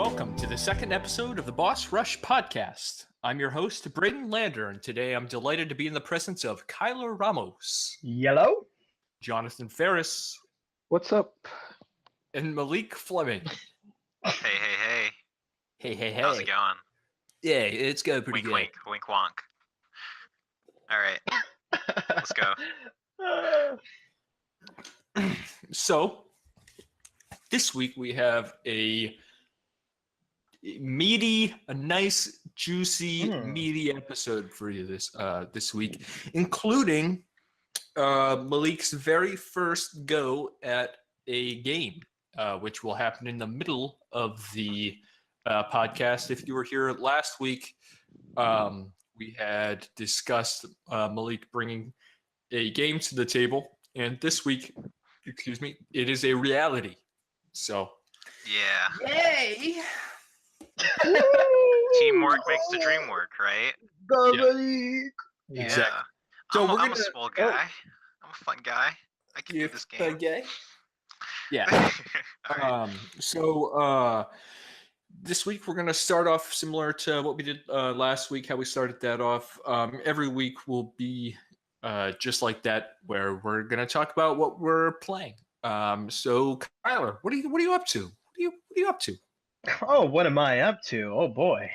welcome to the second episode of the Boss Rush podcast. I'm your host, Braden Lander, and today I'm delighted to be in the presence of Kyler Ramos, Yellow, Jonathan Ferris, What's up? and Malik Fleming. Hey. Hey. How's it going? Yeah, it's going pretty good. Wink, wonk. All right, let's go. So, this week we have a nice, juicy, meaty episode for you this week, including Malik's very first go at a game, which will happen in the middle of the podcast. If you were here last week, we had discussed Malik bringing a game to the table, and this week, it is a reality. So, Yeah. yay! Teamwork makes the dream work, right? go Yeah. Malik. Exactly. Yeah. So I'm, we're I'm gonna- a small guy. I'm a fun guy. I can do this game. Okay. Yeah. All right. So this week we're going to start off similar to what we did last week, how we started that off. Every week will be just like that, where we're going to talk about what we're playing. So Kyler, what are you up to? What are you up to? Oh, what am I up to? Oh boy.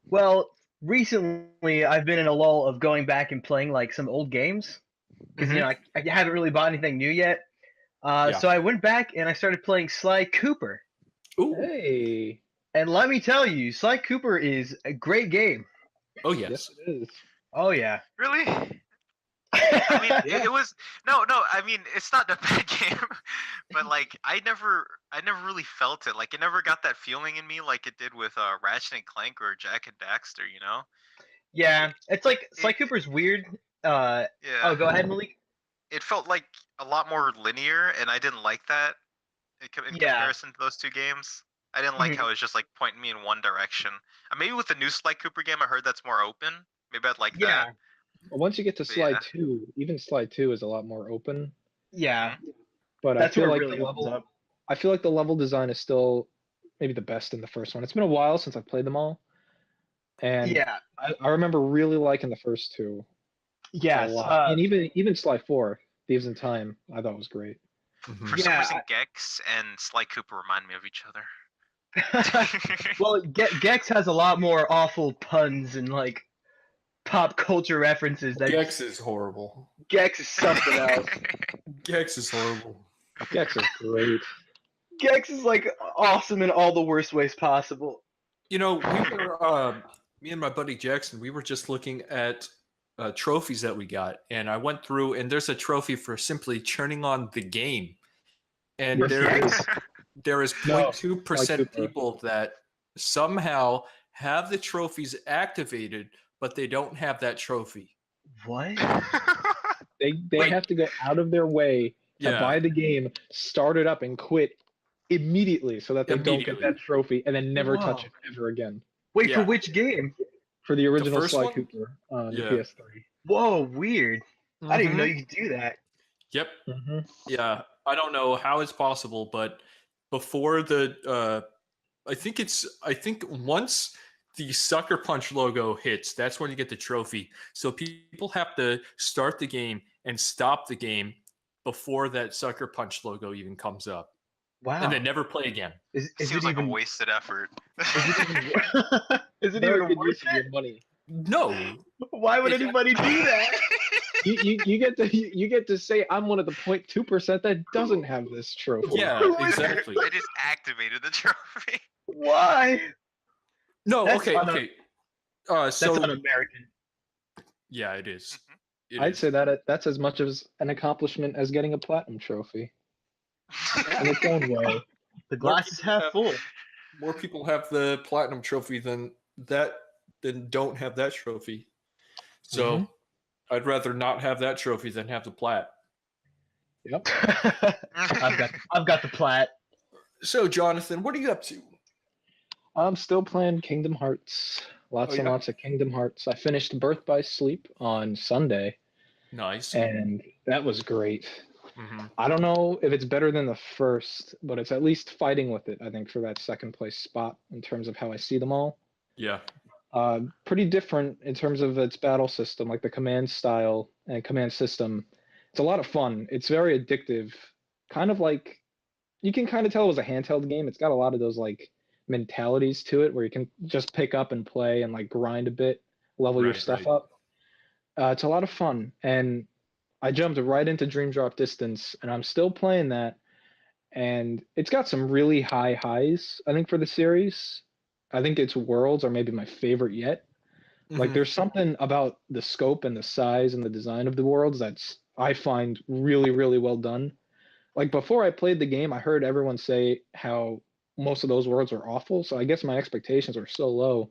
Well, recently I've been in a lull of going back and playing like some old games because I haven't really bought anything new yet. So I went back and I started playing Sly Cooper. Ooh. Hey. And let me tell you, Sly Cooper is a great game. Oh yes. Yes, it is. Oh yeah. Really? I mean, Yeah. it was no. I mean, it's not a bad game, but like, I never really felt it. Like, it never got that feeling in me like it did with Ratchet and Clank or Jack and Daxter. You know? Yeah. It's like Sly Cooper's weird. Yeah. Oh, go ahead, Malik. It felt like a lot more linear, and I didn't like that in Yeah. comparison to those two games. I didn't like how it was just like pointing me in one direction. Maybe with the new Sly Cooper game, I heard that's more open. Maybe I'd like Yeah. that. Well, once you get to But Slide yeah. 2, even Slide 2 is a lot more open. Yeah. But That's I feel where it like really the opens level, up. I feel like the level design is still maybe the best in the first one. It's been a while since I've played them all, and Yeah. I remember really liking the first two Yes. a lot. And even Slide 4, Thieves in Time, I thought was great. Mhm. For some Yeah, reason, Gex and Sly Cooper remind me of each other. well, Gex has a lot more awful puns and like pop culture references. That Gex is horrible. Gex is something else. Gex is horrible. Gex is great. Gex is like awesome in all the worst ways possible. You know, we were me and my buddy Jackson. We were just looking at trophies that we got, and I went through, and there's a trophy for simply turning on the game, and Yes, there is No, 0.2% Cooper. people that somehow have the trophies activated, but they don't have that trophy. What? They Like- have to go out of their way to Yeah. buy the game, start it up, and quit immediately so that they don't get Immediately. that trophy and then never touch Whoa. it ever again. Wait, Yeah. for which game? For the original first Sly one? Cooper on Yeah. the PS3. Whoa, weird. I didn't even know Mhm. you could do that. Yep. Mm-hmm. Yeah. I don't know how it's possible, but before the I think once the Sucker Punch logo hits, that's when you get the trophy. So people have to start the game and stop the game before that Sucker Punch logo even comes up, Wow. and then never play again. Is Seems it like even? a wasted effort. Is it Very even good worth use of it? your money. No. Why would anybody do that? You get to say I'm one of the 0.2% that doesn't have this trophy. Yeah, Who is- exactly. I just activated the trophy. Why? No, That's okay, un- okay. That's So un-American. yeah, it is. It I'd is. say that's as much as an accomplishment as getting a platinum trophy in its own way. The glass is people half have- full. more people have the platinum trophy than don't have that trophy. So Mhm. I'd rather not have that trophy than have the plat. Yep. I've got the plat. So Jonathan, what are you up to? I'm still playing Kingdom Hearts. Lots Oh, and yeah? lots of Kingdom Hearts. I finished Birth by Sleep on Sunday, Nice. and that was great. Mm-hmm. I don't know if it's better than the first, but it's at least fighting with it, I think, for that second place spot in terms of how I see them all. Yeah. Pretty different in terms of its battle system, like the command style and command system. It's a lot of fun. It's very addictive. Kind of like you can kind of tell it was a handheld game. It's got a lot of those like mentalities to it where you can just pick up and play and like grind a bit, level your Right, stuff right. up. It's a lot of fun. And I jumped right into Dream Drop Distance and I'm still playing that. And it's got some really high highs, I think, for the series. I think its worlds are maybe my favorite yet. Like Mhm. there's something about the scope and the size and the design of the worlds that's I find really, really well done. Like before I played the game, I heard everyone say how most of those worlds are awful. So I guess my expectations are so low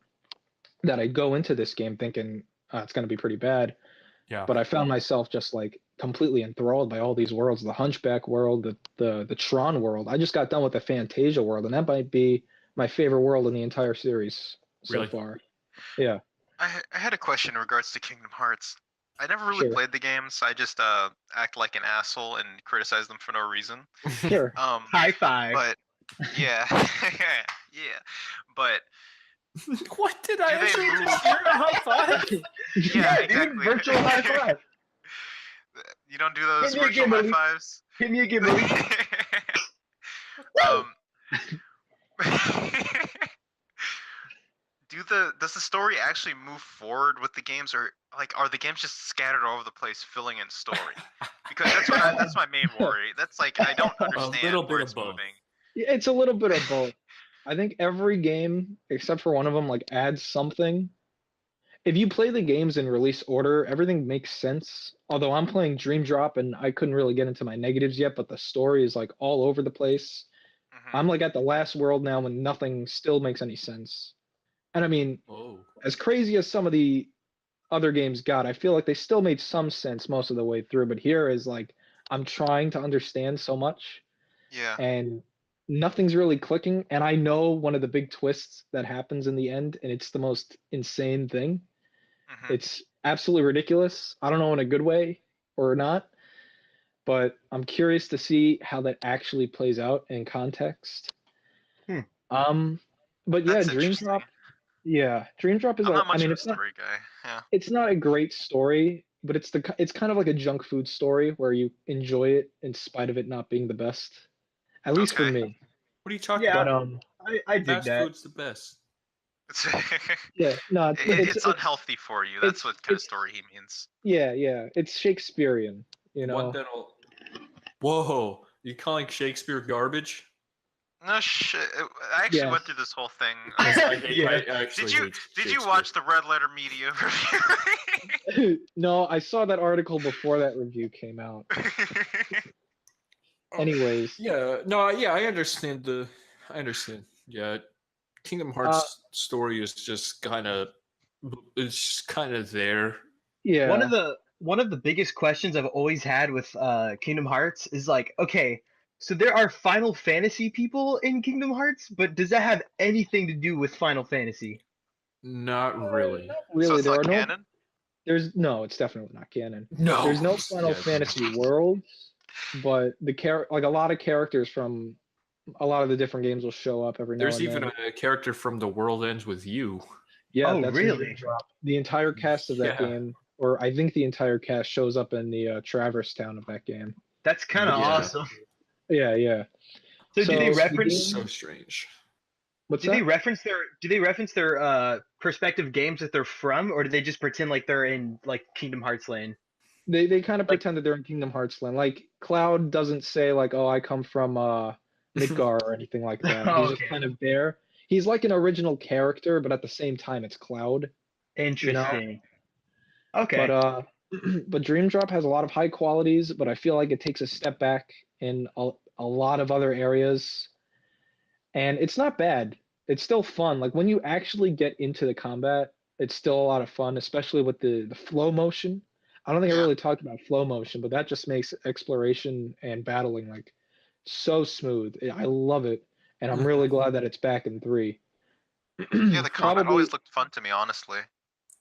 that I go into this game thinking it's going to be pretty bad. Yeah. But I found myself just like completely enthralled by all these worlds, the Hunchback world, the Tron world. I just got done with the Fantasia world, and that might be my favorite world in the entire series so Really? far. Yeah, I had a question in regards to Kingdom Hearts. I never really sure, played the games. I just act like an asshole and criticize them for no reason. sure. High five. But yeah, yeah. But What did I do they actually move? just hear? A high five? Yeah, Dude, exactly. virtual high five. You don't do those Hit me virtual again, high Malik. fives. Hit me again, Malik. um, does the story actually move forward with the games, or like are the games just scattered all over the place, filling in story? Because that's my main worry. That's like I don't understand little where bit of it's both. moving. Yeah, it's a little bit of both. I think every game, except for one of them, like adds something. If you play the games in release order, everything makes sense. Although I'm playing Dream Drop and I couldn't really get into my negatives yet, but the story is like all over the place. Hmm. I'm like at the last world now when nothing still makes any sense. And I mean, Oh. as crazy as some of the other games got, I feel like they still made some sense most of the way through. But here is like I'm trying to understand so much Yeah. and nothing's really clicking. And I know one of the big twists that happens in the end, and it's the most insane thing. Hmm. It's absolutely ridiculous. I don't know in a good way or not, but I'm curious to see how that actually plays out in context. Hmm. Um, but yeah, That's Dream interesting. Drop. Yeah, Dream Drop is I'm a. not I much mean, of a story guy. Yeah. it's not a great story, but it's kind of like a junk food story where you enjoy it in spite of it not being the best, at least for Okay. me. What are you talking Yeah, But about? I dig Fast that. food's the best. It's yeah, no, but it's unhealthy for you. That's what kind of it's story he means. yeah, it's Shakespearean, you One know. that'll. Whoa! You calling Shakespeare garbage? No shit. I actually went Yes. through this whole thing. I hate. Yeah. I actually Did you hate did you Shakespeare. watch the Red Letter Media review? No, I saw that article before that review came out. Oh, Anyways, yeah. No. Yeah. I understand the. I understand. Yeah. Kingdom uh, Hearts story is just kind of. It's just kind of there. yeah, One of the biggest questions I've always had with Kingdom Hearts is like, okay, so there are Final Fantasy people in Kingdom Hearts, but does that have anything to do with Final Fantasy? Not really. not So really. it's There not are no. canon? There's no. It's definitely not canon. No. There's no Final Yeah. Fantasy worlds, but like a lot of characters from a lot of the different games will show up every now There's and even then. a character from The World Ends with You. Yeah, Oh, that's in Dream really? Drop. The entire cast of that Yeah. game, or I think the entire cast shows up in the Traverse Town of that game. That's kind of Yeah. awesome. Yeah. So, do they So, the reference game- So strange. What's do they that? reference their prospective games that they're from, or do they just pretend like they're in like Kingdom Hearts Lane? They kind of Like, pretend that they're in Kingdom Hearts land. Like Cloud doesn't say like, "Oh, I come from Midgar" or anything like that. He's just okay, kind of there. He's like an original character, but at the same time, it's Cloud. You know. interesting. Okay. But but Dream Drop has a lot of high qualities, but I feel like it takes a step back in a lot of other areas, and it's not bad. It's still fun. Like when you actually get into the combat, it's still a lot of fun, especially with the flow motion. I don't think I Yeah. really talked about flow motion, but that just makes exploration and battling like so smooth. I love it, and I'm really glad that it's back in 3. Yeah, the combat Probably, always looked fun to me, honestly.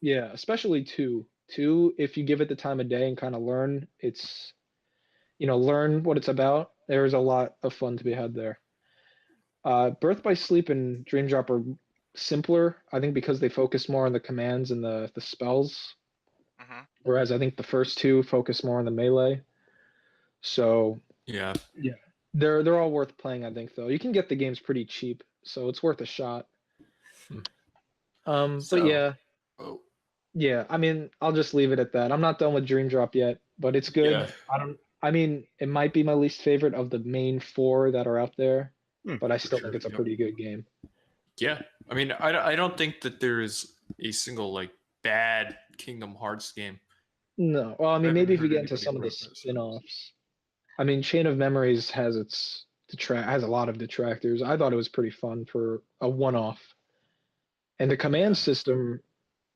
yeah, especially 2. 2, if you give it the time of day and kind of learn, learn what it's about. There's a lot of fun to be had there. Birth by Sleep and Dream Drop are simpler, I think, because they focus more on the commands and the spells, Hmm. whereas I think the first two focus more on the melee. So Yeah. yeah, they're all worth playing, I think. Though you can get the games pretty cheap, so it's worth a shot. But So, yeah, oh, yeah. I mean, I'll just leave it at that. I'm not done with Dream Drop yet, but it's good. yeah. I mean, it might be my least favorite of the main four that are out there, Hmm, but I For still sure. think it's a Yep. pretty good game. Yeah. I mean, I don't think that there is a single like bad Kingdom Hearts game. No, well, I I mean, haven't maybe if you heard get into anybody some of the rip those. spin-offs. I mean, Chain of Memories has has a lot of detractors. I thought it was pretty fun for a one-off. And the command Yeah. system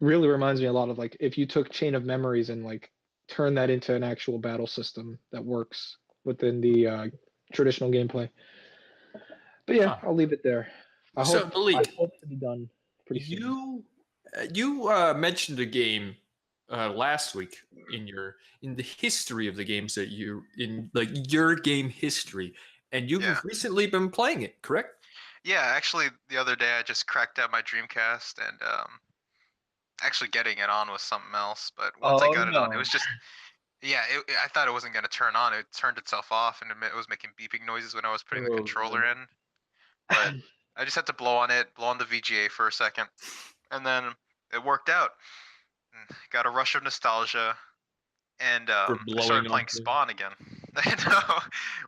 really reminds me a lot of like if you took Chain of Memories and like turned that into an actual battle system that works within the traditional gameplay. But yeah, Huh. I'll leave it there. So, I Malik, hope to be done pretty soon. you mentioned a game last week in the history of the games that you in like your game history, and Yeah. you've recently been playing it, correct? Yeah, actually, the other day I just cracked out my Dreamcast and actually getting it on was something else. But once I Oh got it on, it no. was just yeah. I thought it wasn't gonna turn on. It turned itself off, and it was making beeping noises when I was putting the Oh, controller man. in. But I just had to blow on the VGA for a second, and then it worked out. Got a rush of nostalgia, and For I started blowing playing on things. Spawn again.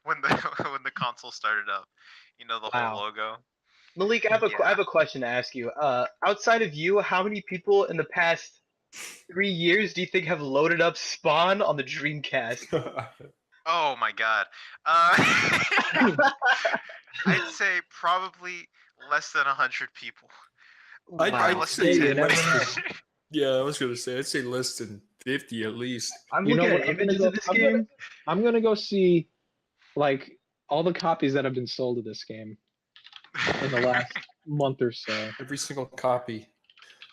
When the when the console started up, the whole Wow. logo. Malik, I Yeah. have a question to ask you. Outside of you, how many people in the past 3 years do you think have loaded up Spawn on the Dreamcast? Oh my god. I'd say probably less than 100 people. I'd Wow. Less than say You 10. never less know. than yeah. I was gonna say I'd say less than 50 at least. I'm You know looking what? at images of this game. I'm gonna go see like all the copies that have been sold of this game in the last month or so. Every single copy.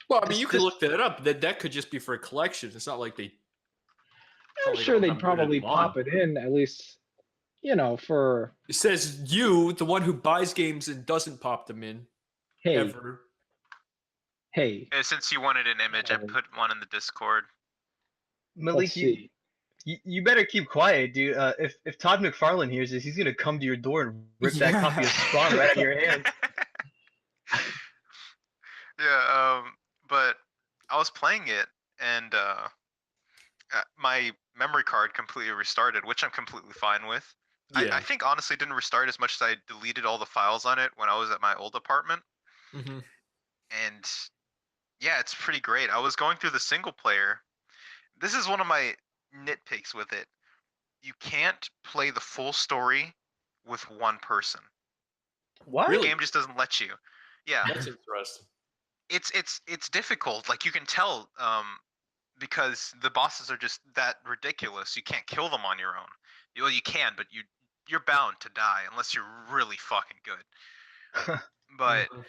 Well, I mean, you could This look that up. That could just be for a collection. It's not like they. It's not I'm like they sure don't they'd have them probably put on. pop it in at least, for It says you, the one who buys games and doesn't pop them in hey, ever. hey, Since you wanted an image, I put one in the Discord. let's Malik, see. you better keep quiet, dude. If Todd McFarlane hears this, he's gonna come to your door and rip that copy of Spawn right out of your hand. Yeah, but I was playing it and my memory card completely restarted, which I'm completely fine with. Yeah. I think honestly it didn't restart as much as I deleted all the files on it when I was at my old apartment. Mm-hmm. And yeah, it's pretty great. I was going through the single player. This is one of my nitpicks with it. You can't play the full story with one person. What? The Really? game just doesn't let you. Yeah, That's interesting. it's difficult. Like you can tell because the bosses are just that ridiculous. You can't kill them on your own. Well, you can, but you're bound to die unless you're really fucking good. But Mhm.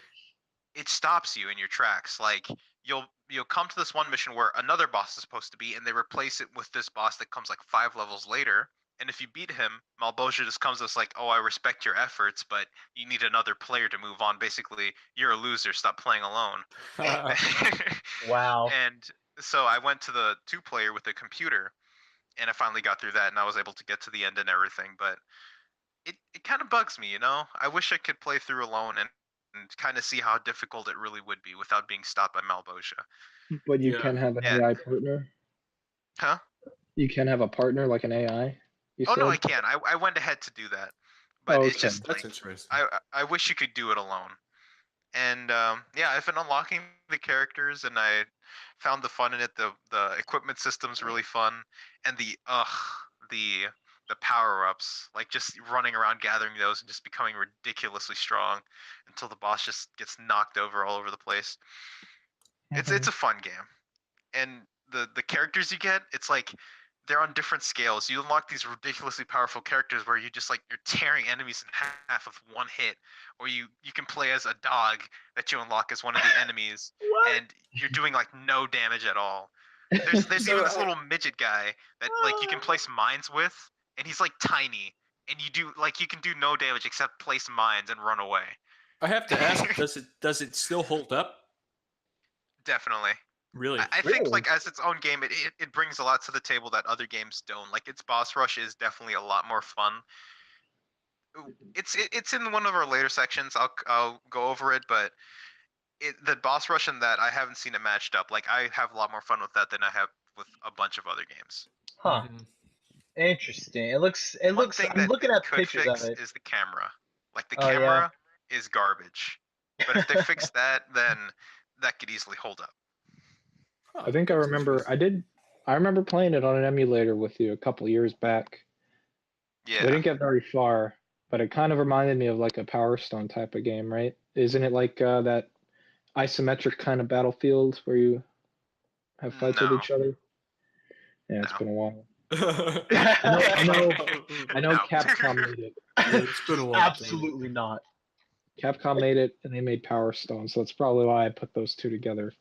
it stops you in your tracks. Like you'll come to this one mission where another boss is supposed to be, and they replace it with this boss that comes like 5 levels later. And if you beat him, Malboja just comes as like, "Oh, I respect your efforts, but you need another player to move on. Basically, you're a loser. Stop playing alone." Wow. And so I went to the 2 player with the computer, and I finally got through that, and I was able to get to the end and everything. But it kind of bugs me, I wish I could play through alone and kind of see how difficult it really would be without being stopped by Malboja. But you Yeah. can have an Yeah. AI partner. Huh? You can have a partner like an AI. You Oh no, I said? can. I went ahead to do that, but it's Okay. just That's like interesting. I wish you could do it alone. And yeah, I've been unlocking the characters, and I found the fun in it. The equipment system's really fun, and the the power ups, like just running around gathering those and just becoming ridiculously strong until the boss just gets knocked over all over the place. It's a fun game, and the characters you get, it's like they're on different scales. You unlock these ridiculously powerful characters where you just like you're tearing enemies in half with one hit, or you can play as a dog that you unlock as one of the enemies, What? and you're doing like no damage at all. There's So even this little midget guy that like you can place mines with, and he's like tiny, and you can do no damage except place mines and run away. I have to ask, does it still hold up? Definitely. Really? I think Really? like as its own game, it brings a lot to the table that other games don't. Like its boss rush is definitely a lot more fun. It's in one of our later sections. I'll go over it, but the boss rush in that I haven't seen it matched up. Like I have a lot more fun with that than I have with a bunch of other games. Huh. Mhm. Interesting. It looks. One thing I'm that looking it at could pictures of fix it. is the camera. Like the Oh, yeah. camera is garbage. But if they fix that, then that could easily hold up. Huh, I think I that's remember. interesting. I remember playing it on an emulator with you a couple years back. Yeah. We didn't get very far, but it kind of reminded me of like a Power Stone type of game, right? Isn't it like that isometric kind of battlefield where you have fights with No. each other? Yeah, it's No. been a while. No. I know No. Capcom made it. Yeah, it's been a while. Absolutely not. Capcom made it, and they made Power Stone, so that's probably why I put those two together.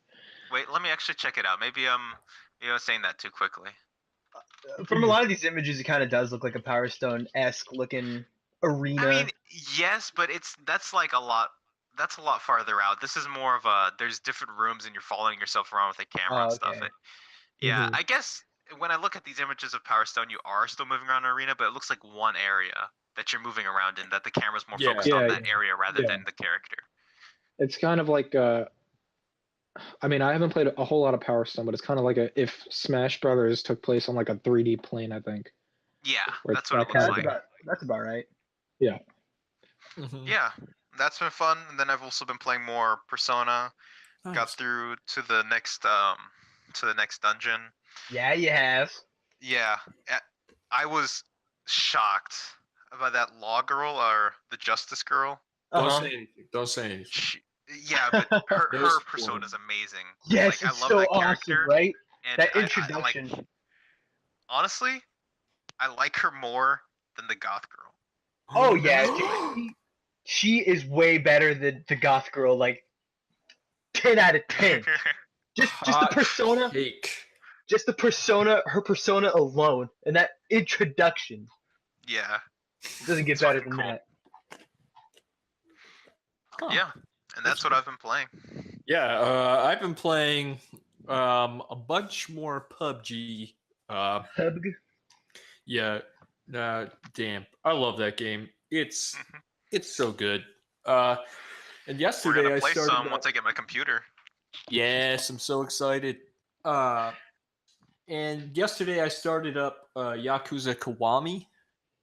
Wait, let me actually check it out. Maybe I'm saying that too quickly. From a lot of these images, it kind of does look like a Power Stone-esque looking arena. I mean, yes, but that's like a lot. That's a lot farther out. This is more of a there's different rooms and you're following yourself around with a camera and stuff. Okay. Yeah, Mhm. I guess when I look at these images of Power Stone, you are still moving around an arena, but it looks like one area that you're moving around in. That the camera's more Yeah. focused on Yeah, that area rather yeah. than the character. It's kind of like I mean, I haven't played a whole lot of Power Stone, but it's kind of like if Smash Brothers took place on like a 3D plane, I think. Yeah, Where that's it's what it that looks kind of like. That's about right. Yeah. Mhm. Yeah, that's been fun. And then I've also been playing more Persona. Got Nice. through to the next dungeon. Yeah, you have. Yeah, I was shocked by that law girl or the justice girl. Don't Uh-huh. say anything. Don't say anything. Yeah, but her Those persona four. is amazing. Yes, Like I it's love so that awesome, character, right? and That I introduction. like. Honestly, I like her more than the goth girl. Oh yeah, dude, she is way better than the goth girl. Like 10 out of 10. Just the Hot persona, take. just the persona, her persona alone, and that introduction Yeah, doesn't get It's better fucking than cool. that. Huh. yeah, and that's what I've been playing. Yeah, I've been playing a bunch more PUBG. Hub- Yeah, damn, I love that game. It's Mhm. it's so good. And We're yesterday gonna I play started. some once I get my computer. Yes, I'm so excited. And yesterday I started up Yakuza Kiwami.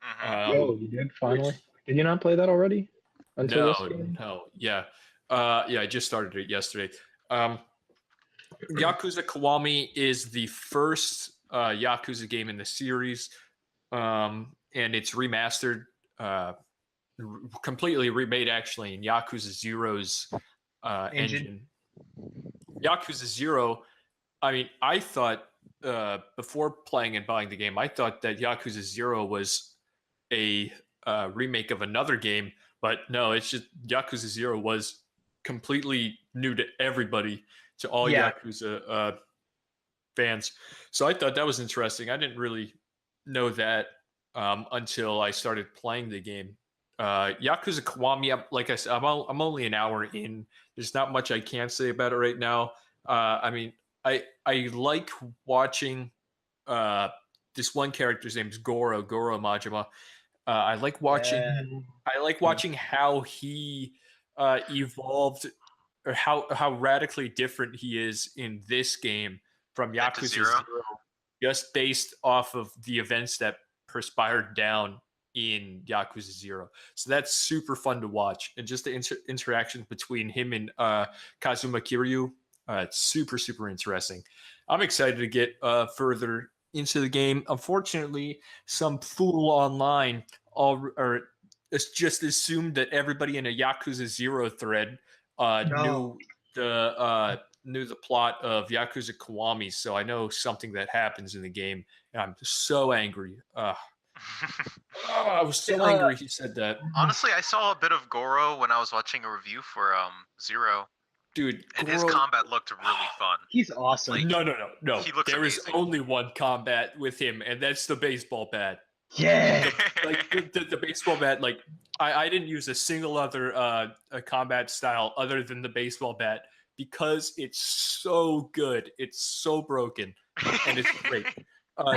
Hmm Oh, you did finally? Which Did you not play that already? Until no, yesterday? no, yeah, yeah, I just started it yesterday. Yakuza Kiwami is the first Yakuza game in the series, and it's remastered, completely remade actually in Yakuza Zero's engine. Yakuza Zero. I mean, I thought before playing and buying the game, I thought that Yakuza Zero was a remake of another game, but no, it's just Yakuza Zero was completely new to everybody, to all Yeah. Yakuza fans. So I thought that was interesting. I didn't really know that until I started playing the game. Yakuza Kiwami, like I said, I'm only an hour in. There's not much I can say about it right now. I mean, I like watching this one character's name is Goro Majima. I like watching. Yeah. I like watching how he evolved, or how radically different he is in this game from Into Yakuza Zero? Zero, just based off of the events that perspired down in Yakuza Zero. So that's super fun to watch, and just the interactions between him and Kazuma Kiryu, it's super interesting. I'm excited to get further into the game. Unfortunately, some fool online or it's just assumed that everybody in a Yakuza Zero thread No. knew the plot of Yakuza Kiwami, so I know something that happens in the game, and I'm so angry. I was so angry he said that. Honestly, I saw a bit of Goro when I was watching a review for Zero, Dude, and his Goro- combat looked really fun. He's awesome. Like, no. he looks There is amazing. only one combat with him, and that's the baseball bat. Yeah. Like the baseball bat. Like I didn't use a single other a combat style other than the baseball bat because it's so good. It's so broken, and it's great.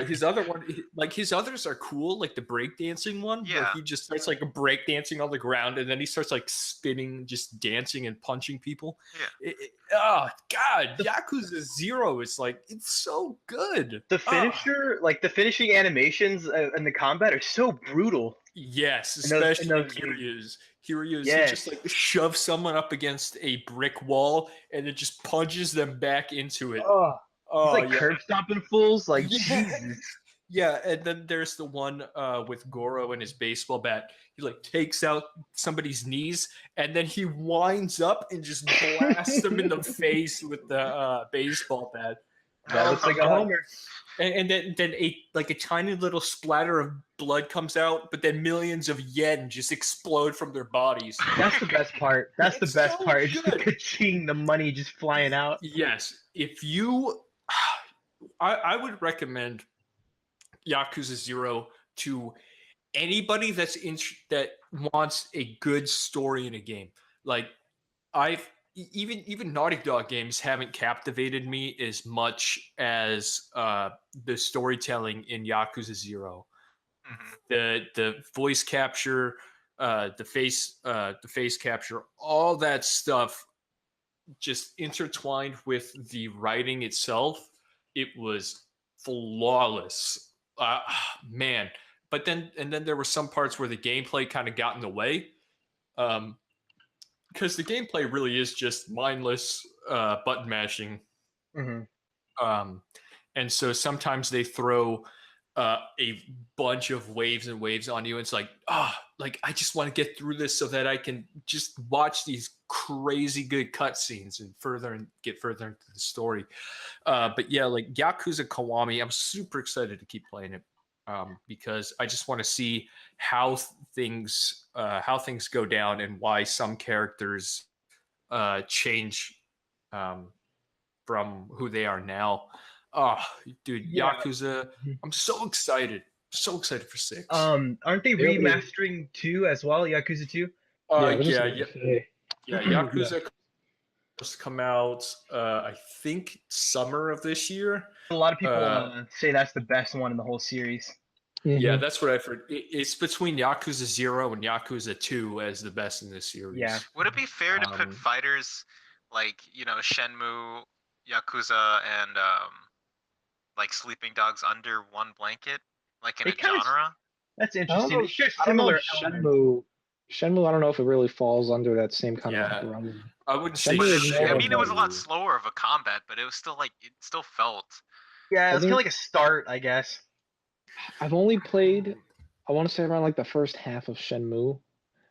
His other one, like his others are cool, like the breakdancing one, where Yeah. he just starts like breakdancing on the ground, and then he starts like spinning, just dancing and punching people. Yeah. Oh God, Yakuza 0 is like it's so good. The Ah, finisher, like the finishing animations and the combat are so brutal. yes, in those especially games. Kiryu's. Kiryu's, he Yes. just like shoves someone up against a brick wall, and it just punches them back into it. Oh, Oh, it's like yeah. curb stomping fools. Like Yes. Jesus. Yeah, and then there's the one with Goro and his baseball bat. He like takes out somebody's knees, and then he winds up and just blasts them in the face with the baseball bat. That looks like a homer. And then a like a tiny little splatter of blood comes out, but then millions of yen just explode from their bodies. That's the best part. That's the It's best so part. It's just the good. ka-ching, the money just flying out. Yes, if you, I would recommend Yakuza 0 to anybody that wants a good story in a game. Like even Naughty Dog games haven't captivated me as much as the storytelling in Yakuza 0. The voice capture, the face capture, all that stuff just intertwined with the writing itself. It was flawless. Man. But then there were some parts where the gameplay kind of got in the way. Because the gameplay really is just mindless button mashing. And so sometimes they throw a bunch of waves and waves on you. And it's like, like I just want to get through this so that I can just watch these crazy good cutscenes and get further into the story. But yeah, like Yakuza Kiwami, I'm super excited to keep playing it because I just want to see how things go down and why some characters change from who they are now. Oh, dude, Yeah. Yakuza! I'm so excited for 6. Aren't they Really? remastering 2 as well? Yakuza 2? I was just yeah, gonna say. Yakuza just come out. I think summer of this year. A lot of people say that's the best one in the whole series. Yeah, that's what I've heard. It's between Yakuza 0 and Yakuza 2 as the best in this series. Yeah. Would it be fair to put fighters like Shenmue, Yakuza, and like Sleeping Dogs under one blanket, like in It a kinda- genre? That's I don't interesting. know. They share I don't know similar if elements. Shenmue, I don't know if it really falls under that same kind Yeah. of umbrella. I wouldn't say. Shenmue is But more I of mean, it was a lot a- slower of a combat, but it was still like it still felt. Yeah, I it's kind think- of like a start, I guess. I've only played, I want to say around like the first half of Shenmue,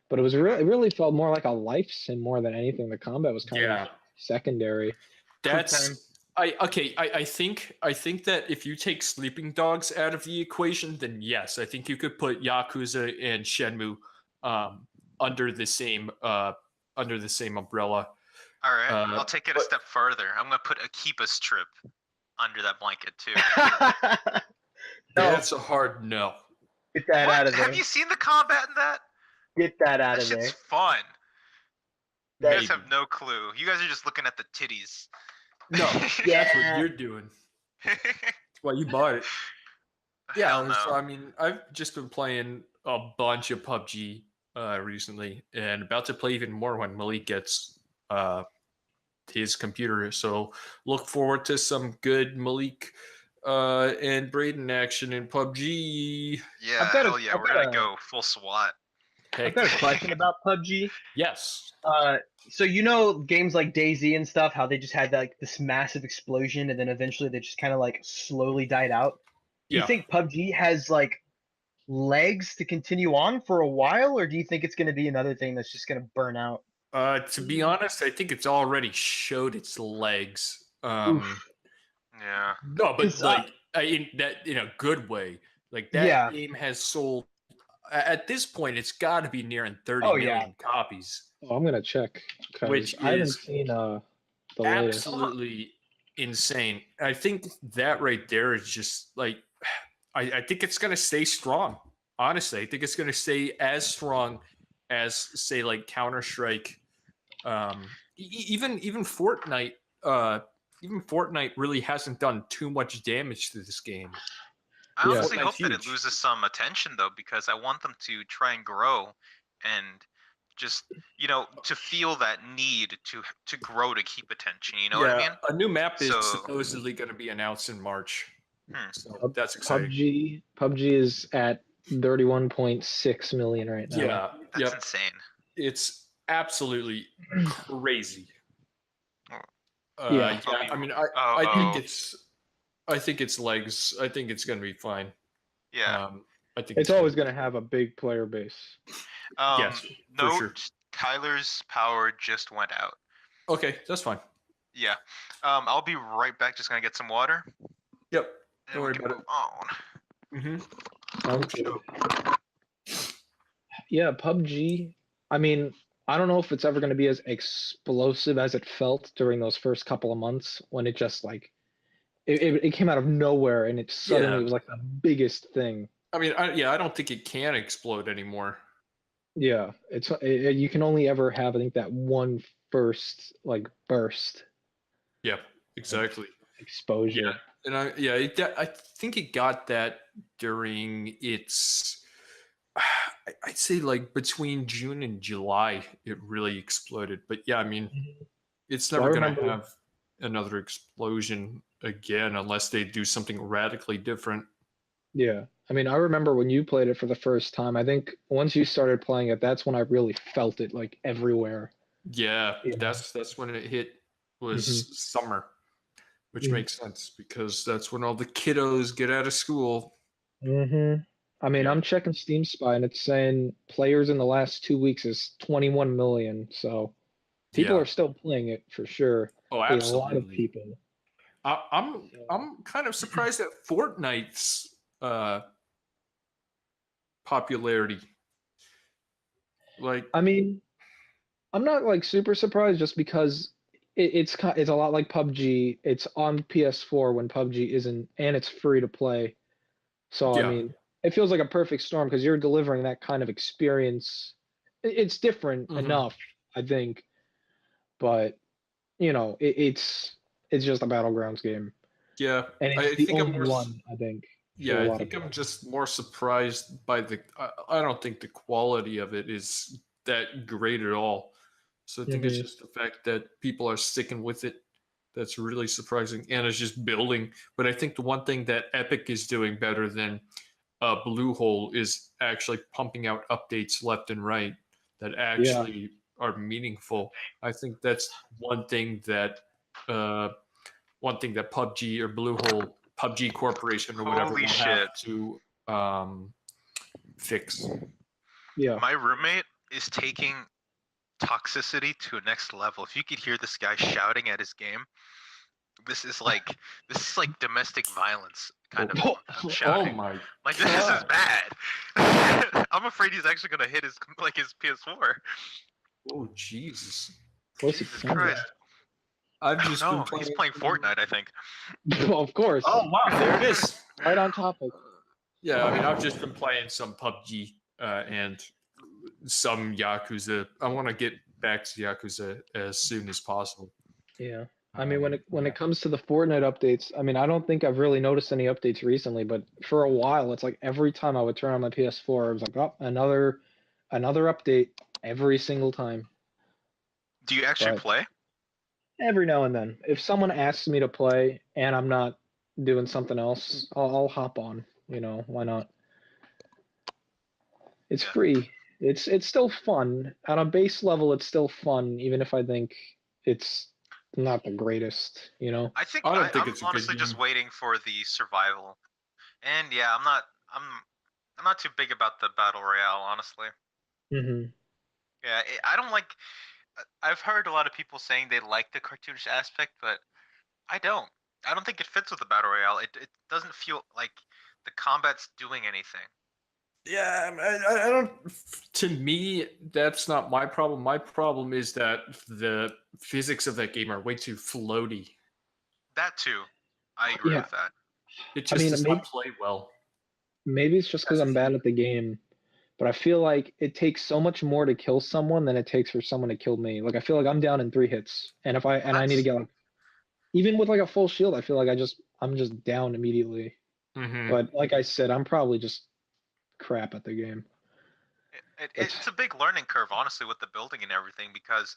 but it really felt more like a life sim more than anything. The combat was kind of secondary. That's I think that if you take Sleeping Dogs out of the equation, then yes, I think you could put Yakuza and Shenmue under the same umbrella. All right, I'll take it a step further. I'm gonna put Akiba Strip under that blanket too. No, That's a hard no. get that out of there. Have you seen the combat in that? Get that out That of shit's there. fun. You That- guys have no clue. You guys are just looking at the titties. No, that's what Yeah. you're doing. That's why you bought it. Yeah, Hell no. so, I mean, I've just been playing a bunch of PUBG recently, and about to play even more when Malik gets his computer. So look forward to some good Malik and Braden action in PUBG. Yeah, I've got a- hell yeah, I've we're got gonna a- go full SWAT. I've got a question about PUBG. Yes. So games like DayZ and stuff, how they just had like this massive explosion and then eventually they just kind of like slowly died out. Do you think PUBG has like legs to continue on for a while, or do you think it's going to be another thing that's just going to burn out? To be honest, I think it's already showed its legs. Yeah. No, but 'Cause, like in a good way. Like that game has sold. At this point, it's got to be nearing 30 million copies. Oh, I'm gonna check. Which I haven't is seen the latest. Absolutely insane. I think that right there is just like I think it's gonna stay strong. honestly, I think it's going to stay as strong as, say, like Counter-Strike. Even Fortnite. Even Fortnite really hasn't done too much damage to this game. I Yeah. honestly Fortnite's hope that it huge. loses some attention though, because I want them to try and grow and just to feel that need to grow to keep attention. You know what I mean? A new map is So- supposedly going to be announced in March. Hmm. So that's exciting. PUBG is at 31.6 million right now. Yeah, That's insane. it's absolutely crazy. Yeah. I mean, I think it's legs. I think it's going to be fine. Yeah. I think It's always going to have a big player base. yes, for Note, sure. Tyler's power just went out. Okay, that's fine. Yeah. I'll be right back. Just gonna get some water. Yep. And Don't we worry can about move it. on. Sounds good. Yeah, PUBG. I mean, I don't know if it's ever going to be as explosive as it felt during those first couple of months when it just like it came out of nowhere and it suddenly Yeah. was like the biggest thing. I mean, I don't think it can explode anymore. Yeah, you can only ever have I think that one first like burst Yeah, exactly. exposure. Yeah, and I think it got that during its. I'd say like between June and July, it really exploded. But yeah, I mean, it's Well, I never going to remember- have another explosion again unless they do something radically different. Yeah. I mean, I remember when you played it for the first time. I think once you started playing it, that's when I really felt it like everywhere. Yeah, Yeah. that's when it hit was Mhm. summer, which Mhm. makes sense because that's when all the kiddos get out of school. I mean, Yeah. I'm checking Steam Spy and it's saying players in the last 2 weeks is 21 million. So people Yeah. are still playing it for sure. Oh, A lot of absolutely. people. I'm kind of surprised at Fortnite's popularity. Like, I mean, I'm not like super surprised just because it's a lot like PUBG. It's on PS4 when PUBG isn't, and it's free to play. So I yeah, mean, it feels like a perfect storm because you're delivering that kind of experience. It's different Mhm. enough, I think, but it's just a battlegrounds game, yeah. and it's I the think I'm only more. one I think for Yeah, a I lot of think I'm people. just more surprised by the. I don't think the quality of it is that great at all. So I think it's Mhm. just the fact that people are sticking with it that's really surprising, and it's just building. But I think the one thing that Epic is doing better than Bluehole is actually pumping out updates left and right that Yeah, actually are meaningful. I think that's one thing that PUBG or Bluehole, PUBG Corporation or whatever Holy will shit. have to fix. yeah. My roommate is taking toxicity to a next level. If you could hear this guy shouting at his game, this is like domestic violence kind of Oh shouting. my Like this is God. bad. I'm afraid he's actually gonna hit his PS4. Oh Jesus! What's Jesus it? Christ. I've I don't just been know. playing. He's playing Fortnite, I think. Well, of course, Oh wow, there it is. right on topic. Yeah, I mean, I've just been playing some PUBG and some Yakuza. I want to get back to Yakuza as soon as possible. Yeah. I mean, when it comes to the Fortnite updates, I mean, I don't think I've really noticed any updates recently, but for a while, it's like every time I would turn on my PS4, it was like, oh, another update every single time. Do you actually But play? every now and then, if someone asks me to play and I'm not doing something else, I'll hop on. Why not? It's Yeah. free. It's still fun. On a base level, it's still fun, even if I think it's not the greatest, I think I don't think I'm it's a good honestly just game. waiting for the survival. And yeah, I'm not too big about the battle royale, honestly. Mm-hmm. Yeah, I don't like. I've heard a lot of people saying they like the cartoonish aspect, but I don't. I don't think it fits with the battle royale. It doesn't feel like the combat's doing anything. Yeah, I don't. To me, that's not my problem. My problem is that the physics of that game are way too floaty. That too, I agree Yeah. with that. It I just mean, does maybe, not play well. maybe it's just because I'm bad at the game, but I feel like it takes so much more to kill someone than it takes for someone to kill me. Like I feel like I'm down in 3 hits, and I need to get like even with like a full shield, I feel like I'm just down immediately. Mm-hmm. But like I said, I'm probably just crap at the game. It's a big learning curve, honestly, with the building and everything. Because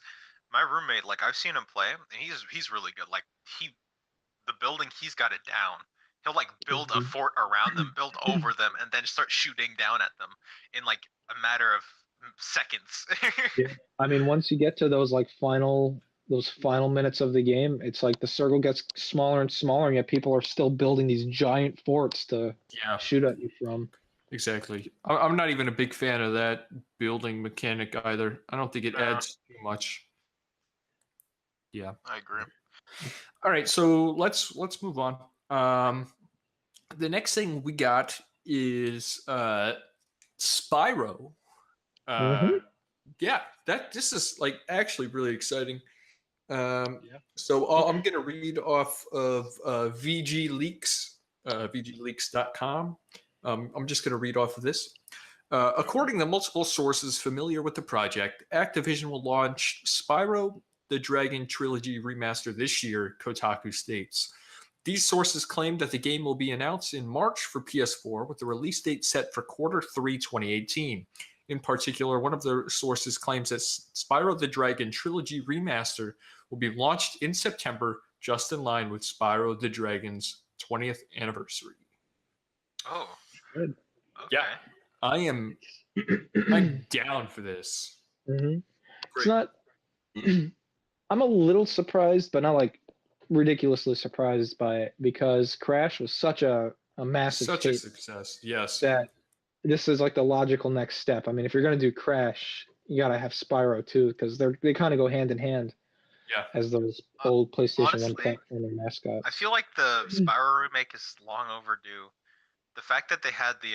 my roommate, like I've seen him play, and he's really good. Like the building, he's got it down. He'll like build a fort around them, build over them, and then start shooting down at them in like a matter of seconds. Yeah. I mean, once you get to those final minutes of the game, it's like the circle gets smaller and smaller, and yet people are still building these giant forts to shoot at you from. Exactly. I'm not even a big fan of that building mechanic either. I don't think it adds too much. Yeah, I agree. All right, so let's move on. The next thing we got is Spyro. Yeah, this is like actually really exciting. So I'm gonna read off of VG Leaks, VGLeaks.com. I'm just gonna read off of this. According to multiple sources familiar with the project, Activision will launch Spyro the Dragon Trilogy Remaster this year, Kotaku states. These sources claim that the game will be announced in March for PS4 with the release date set for Q3 2018. In particular, one of the sources claims that Spyro the Dragon Trilogy Remaster will be launched in September, just in line with Spyro the Dragon's 20th anniversary. Oh, good. Okay. Yeah, I'm down for this. It's not. I'm a little surprised, but not like ridiculously surprised by it because Crash was such a massive a success. Yes. That this is like the logical next step. I mean, if you're gonna do Crash, you gotta have Spyro too because they kind of go hand in hand. Yeah. As those old PlayStation honestly, 1 platformer mascots. I feel like the Spyro remake is long overdue. The fact that they had the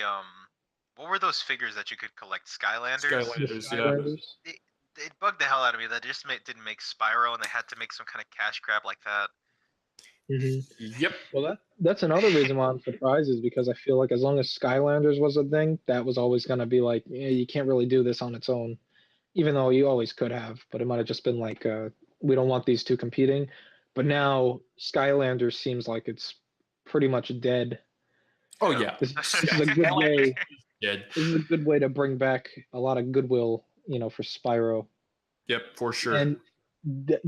what were those figures that you could collect? Skylanders. Skylanders. Yeah. It bugged the hell out of me that they just didn't make Spyro, and they had to make some kind of cash grab like that. Yep. Well, that's another reason why I'm surprised is because I feel like as long as Skylanders was a thing, that was always going to be like, yeah, you can't really do this on its own, even though you always could have. But it might have just been like, we don't want these two competing. But now Skylanders seems like it's pretty much dead. Oh yeah, this is a good way. Dead. This is a good way to bring back a lot of goodwill, for Spyro. Yep, for sure. And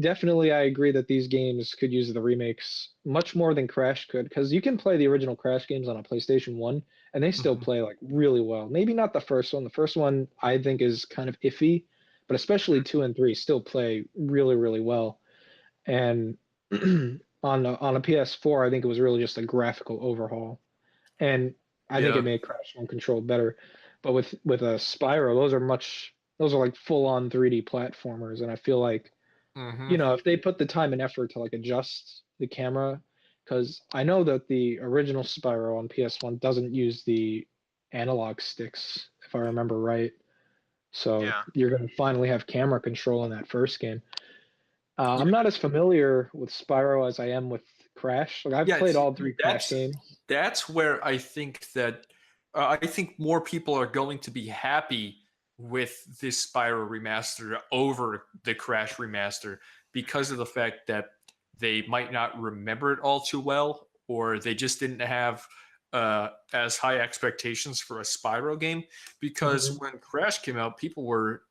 definitely, I agree that these games could use the remakes much more than Crash could, because you can play the original Crash games on a PlayStation 1, and they still play like really well. Maybe not the first one. The first one I think is kind of iffy, but especially 2 and 3 still play really, really well. And on a PS4, I think it was really just a graphical overhaul, and I think it made Crash 1 Control better. But with a Spyro, those are like full-on 3D platformers, and I feel like if they put the time and effort to like adjust the camera, because I know that the original Spyro on PS1 doesn't use the analog sticks, if I remember right. So you're going to finally have camera control in that first game. I'm not as familiar with Spyro as I am with Crash. Like I've played all 3 Crash games. That's where I think that I think more people are going to be happy with this Spyro remaster over the Crash remaster because of the fact that they might not remember it all too well, or they just didn't have as high expectations for a Spyro game. Because when Crash came out, people were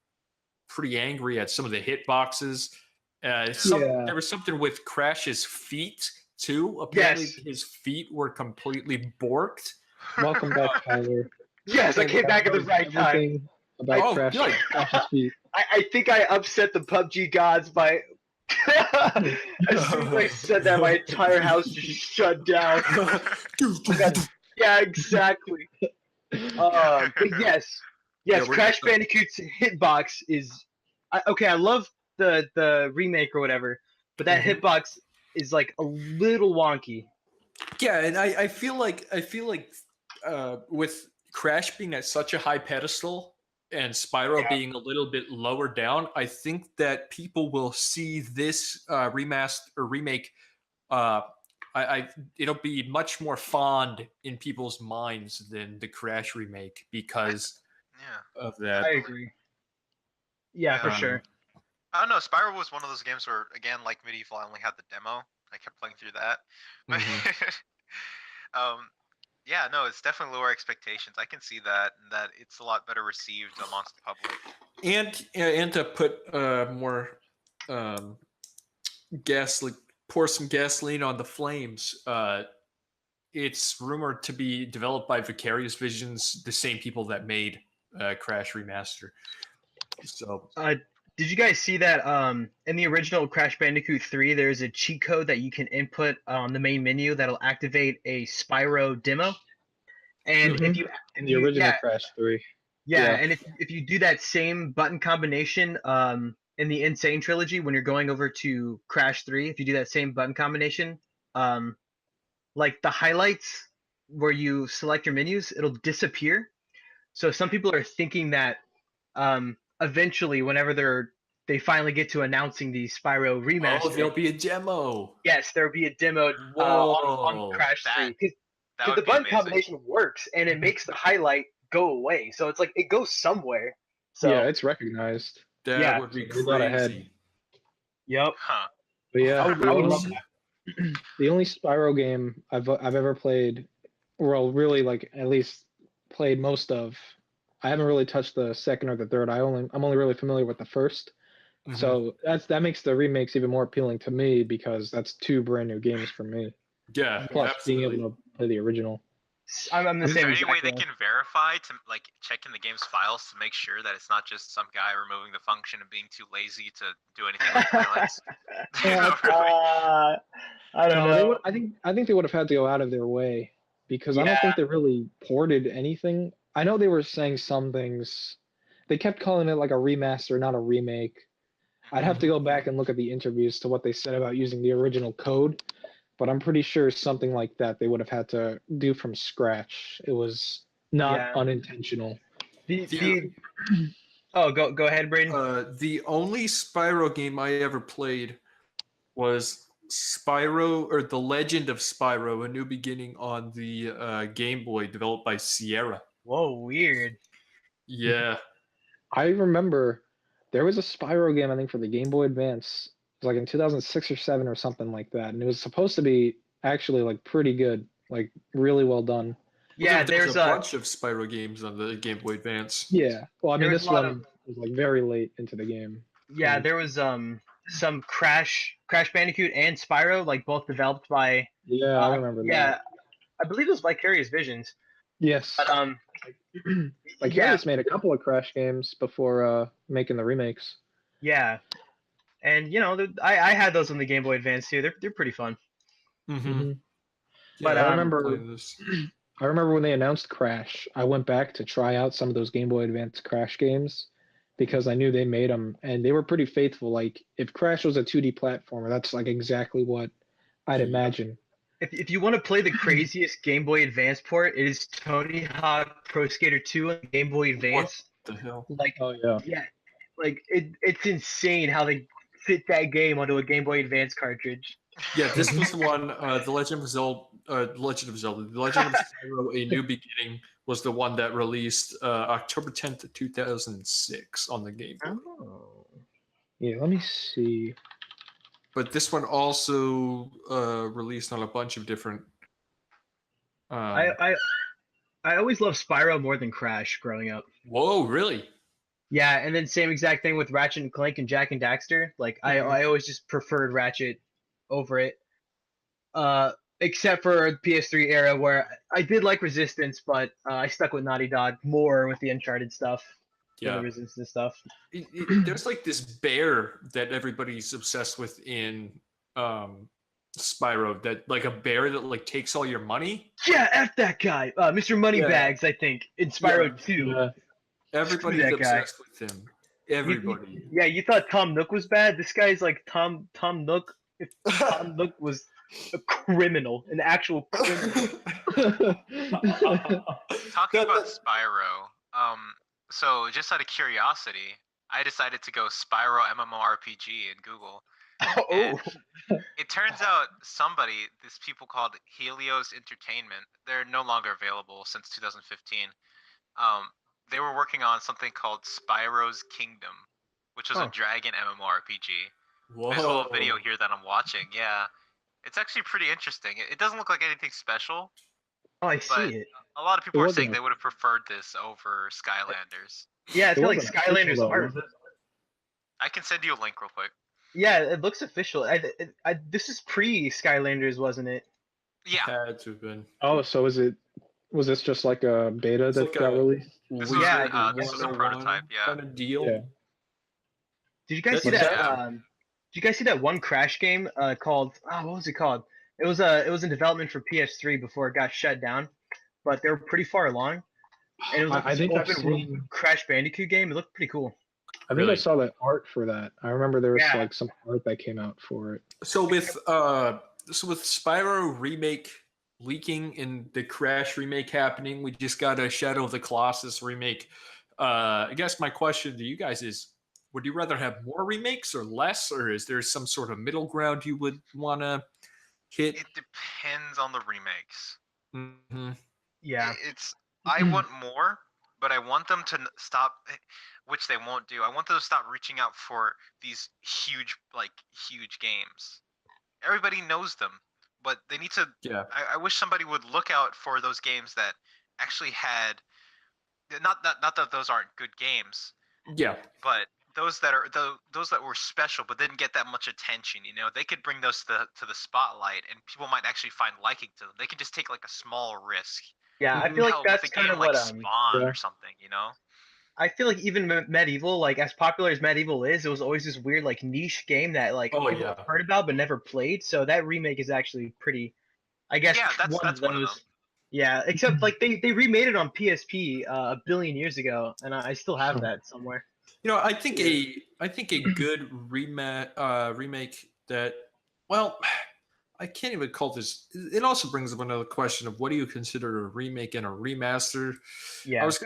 pretty angry at some of the hitboxes. There was something with Crash's feet too. Apparently, his feet were completely borked. Welcome back, Tyler. Yes, I came back at the right time. About Crash's feet. I think I upset the PUBG gods by. As soon as I said that, my entire house just shut down. Yeah, exactly. But yes, Crash Bandicoot's hitbox is okay. I love the remake or whatever, but that hitbox is like a little wonky. Yeah, and I feel like with Crash being at such a high pedestal and Spyro being a little bit lower down, I think that people will see this remake. I it'll be much more fond in people's minds than the Crash remake because Yeah. of that. I agree. Yeah, for Yeah. sure. I don't know. Spyro was one of those games where, again, like Medieval, I only had the demo. I kept playing through that. But yeah, no, it's definitely lower expectations. I can see that it's a lot better received amongst the public. And to put more pour some gasoline on the flames. It's rumored to be developed by Vicarious Visions, the same people that made Crash Remaster. So, did you guys see that in the original Crash Bandicoot 3, there's a cheat code that you can input on the main menu that'll activate a Spyro demo? And if you in the original yeah, Crash 3. yeah, and if you do that same button combination in the Insane trilogy when you're going over to Crash 3, if you do that same button combination, like the highlights where you select your menus, it'll disappear. So some people are thinking that eventually, whenever they finally get to announcing the Spyro remaster, there'll be a demo. Yes, there'll be a demo on Crash 3 because the button combination works and it makes the highlight go away. So it's like it goes somewhere. So yeah, it's recognized. That would be crazy. Yep. Huh. But yeah, I would love that. The only Spyro game I've ever played, well, really like at least played most of. I haven't really touched the second or the third. I'm only really familiar with the first. So that makes the remakes even more appealing to me because that's two brand new games for me. Yeah, Plus absolutely. being able to play the original. I'm the Is same. there any way they exact way. can verify to like check in the game's files to make sure that it's not just some guy removing the function and being too lazy to do anything with highlights? I don't know. I think they would have had to go out of their way because I don't Yeah. think they really ported anything. I know they were saying some things. They kept calling it like a remaster, not a remake. I'd have to go back and look at the interviews to what they said about using the original code, but I'm pretty sure something like that they would have had to do from scratch. It was not unintentional. Oh, go ahead, Braden. The only Spyro game I ever played was Spyro, or The Legend of Spyro: A New Beginning on the Game Boy, developed by Sierra. Whoa, weird. Yeah. I remember there was a Spyro game, I think, for the Game Boy Advance. It was like in 2006 or 7 or something like that. And it was supposed to be actually like pretty good, like really well done. Yeah, there's a bunch of Spyro games on the Game Boy Advance. Yeah. Well, I mean, this one was like very late into the game. Yeah, there was some Crash Bandicoot and Spyro, like both developed by Yeah, I remember that. Yeah, I believe it was Vicarious Visions. Yes. But Vicarious made a couple of Crash games before making the remakes. Yeah, and you know, I had those on the Game Boy Advance too. They're pretty fun. Mm-hmm. But I remember when they announced Crash, I went back to try out some of those Game Boy Advance Crash games because I knew they made them and they were pretty faithful. Like if Crash was a 2D platformer, that's like exactly what I'd imagine. If you want to play the craziest Game Boy Advance port, it is Tony Hawk Pro Skater 2 on Game Boy Advance. What the hell? Like, oh yeah, yeah, like it's insane how they fit that game onto a Game Boy Advance cartridge. Yeah, this was the one. The Legend of Zelda. The Legend of Spyro: A New Beginning was the one that released October 10th, 2006 on the Game Boy. Oh. Yeah, let me see. But this one also released on a bunch of different. I always loved Spyro more than Crash growing up. Whoa, really? Yeah, and then same exact thing with Ratchet and Clank and Jack and Daxter. Like I always just preferred Ratchet over it. Except for the PS3 era where I did like Resistance, but I stuck with Naughty Dog more with the Uncharted stuff. Yeah, the Resistance stuff. There's like this bear that everybody's obsessed with in Spyro. That like a bear that like takes all your money. Yeah, F that guy, Mr. Moneybags. I think in Spyro 2. Yeah. Everybody's obsessed with him. Everybody. You thought Tom Nook was bad. This guy's like Tom Nook. If Tom Nook was a criminal, an actual criminal. Talking about Spyro, so just out of curiosity, I decided to go Spyro MMORPG in Google, Oh, It turns out these people called Helios Entertainment, they're no longer available since 2015. They were working on something called Spyro's Kingdom, which was a Huh. dragon MMORPG. Whoa. There's a little video here that I'm watching. Yeah, it's actually pretty interesting. It doesn't look like anything special, oh, I but see it. a lot of people It are wasn't saying a- they would have preferred this over Skylanders. Yeah, it's It got like wasn't official, Skylanders though, art. was it? I can send you a link real quick. Yeah, it looks official. This is pre Skylanders, wasn't it? Yeah, Had to have been. Oh, so was this just like a beta It's that like got a released? this weird was a 101 prototype. Yeah. kind of deal. Yeah. Did you guys That's see that? bad. Did you guys see that one Crash game called? Oh, what was it called? It was in development for PS3 before it got shut down, but they were pretty far along. And it was like I this think I've open world seen. Crash Bandicoot game. It looked pretty cool. I think I Really? saw that art for that. I remember there was Yeah. like some art that came out for it. So with Spyro remake leaking and the Crash remake happening, we just got a Shadow of the Colossus remake. I guess my question to you guys is, would you rather have more remakes or less, or is there some sort of middle ground you would want to hit? It depends on the remakes. Mm-hmm. Yeah. I want more, but I want them to stop, which they won't do. I want them to stop reaching out for these huge games. Everybody knows them, but they need to. Yeah. I wish somebody would look out for those games that actually had, not that those aren't good games, Yeah. but those that were special but didn't get that much attention. They could bring those to the spotlight, and people might actually find liking to them. They could just take like a small risk. Yeah, I Mhm. feel like Hell, that's with a kind game of like what Spawn Yeah. or something. I feel like even Medieval, like as popular as Medieval is, it was always this weird like niche game that like Oh, people yeah. have heard about but never played. So that remake is actually pretty, I guess, Yeah, that's one of one of those. them. Yeah, except like they remade it on PSP a billion years ago, and I still have that somewhere. I think a good remake that, well, I can't even call this. It also brings up another question of what do you consider a remake and a remaster? Yeah. I was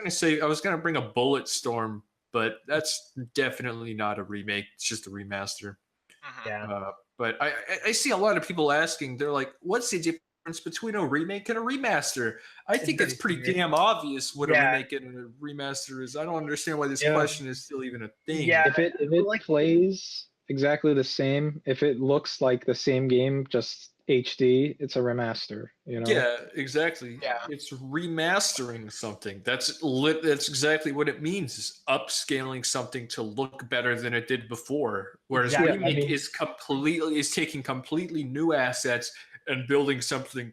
gonna bring a Bulletstorm, but that's definitely not a remake. It's just a remaster. Mhm. Yeah. But I see a lot of people asking. They're like, "What's the difference between a remake and a remaster?" I think it's pretty clear. damn obvious what a Yeah. remake and a remaster is. I don't understand why this Yeah. question is still even a thing. Yeah. If it like- plays exactly the same, if it looks like the same game, just HD, it's a remaster. Yeah, exactly. Yeah. It's remastering something. That's exactly what it means. Is upscaling something to look better than it did before. Whereas Exactly. remake I mean- is taking completely new assets and building something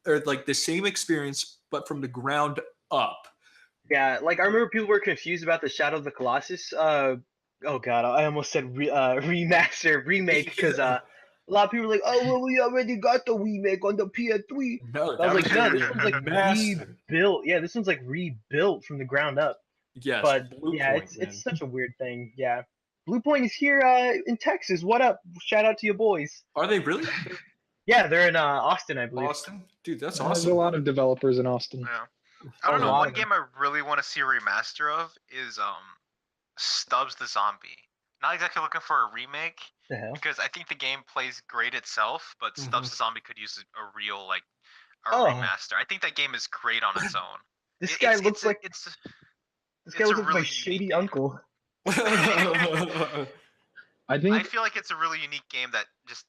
or like the same experience but from the ground up. Yeah, like I remember people were confused about the Shadow of the Colossus. Oh god, I almost said remake because a lot of people were like, oh well, we already got the remake on the PS3. No, I was like, no, this a one's like remaster. rebuilt. Yeah, this one's like rebuilt from the ground up. Yes, But Blue yeah, Point, it's man. such a weird thing. Yeah, Blue Point is here in Texas. What up? Shout out to your boys. Are they really? Yeah, they're in Austin, I believe. Austin? Dude, that's There's awesome. a lot of developers in Austin. Yeah. I don't A know. lot One of them. game I really want to see a remaster of is Stubbs the Zombie. Not exactly looking for a remake The hell? because I think the game plays great itself, but Stubbs Mhm. the Zombie could use a real Oh. remaster. I think that game is great on its own. This It- guy it's- looks it's a- like it's this guy it's a looks like my really shady unique game. uncle. I I think feel like it's a really unique game that just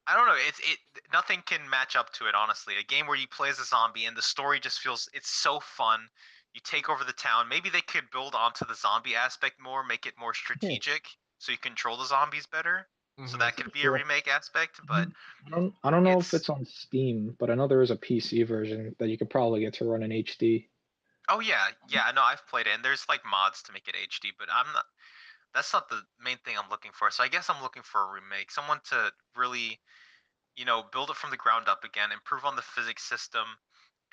I don't know. Nothing can match up to it. Honestly, a game where you play as a zombie and the story just feels it's so fun. You take over the town. Maybe they could build onto the zombie aspect more, make it more strategic, so you control the zombies better. So Mhm. that could be a Sure. remake aspect. But I don't know if it's- it's on Steam, but I know there is a PC version that you could probably get to run in HD. oh yeah, no, I've played it, and there's like mods to make it HD. But I'm not. That's not the main thing I'm looking for. So I guess I'm looking for a remake, someone to really, build it from the ground up again, improve on the physics system,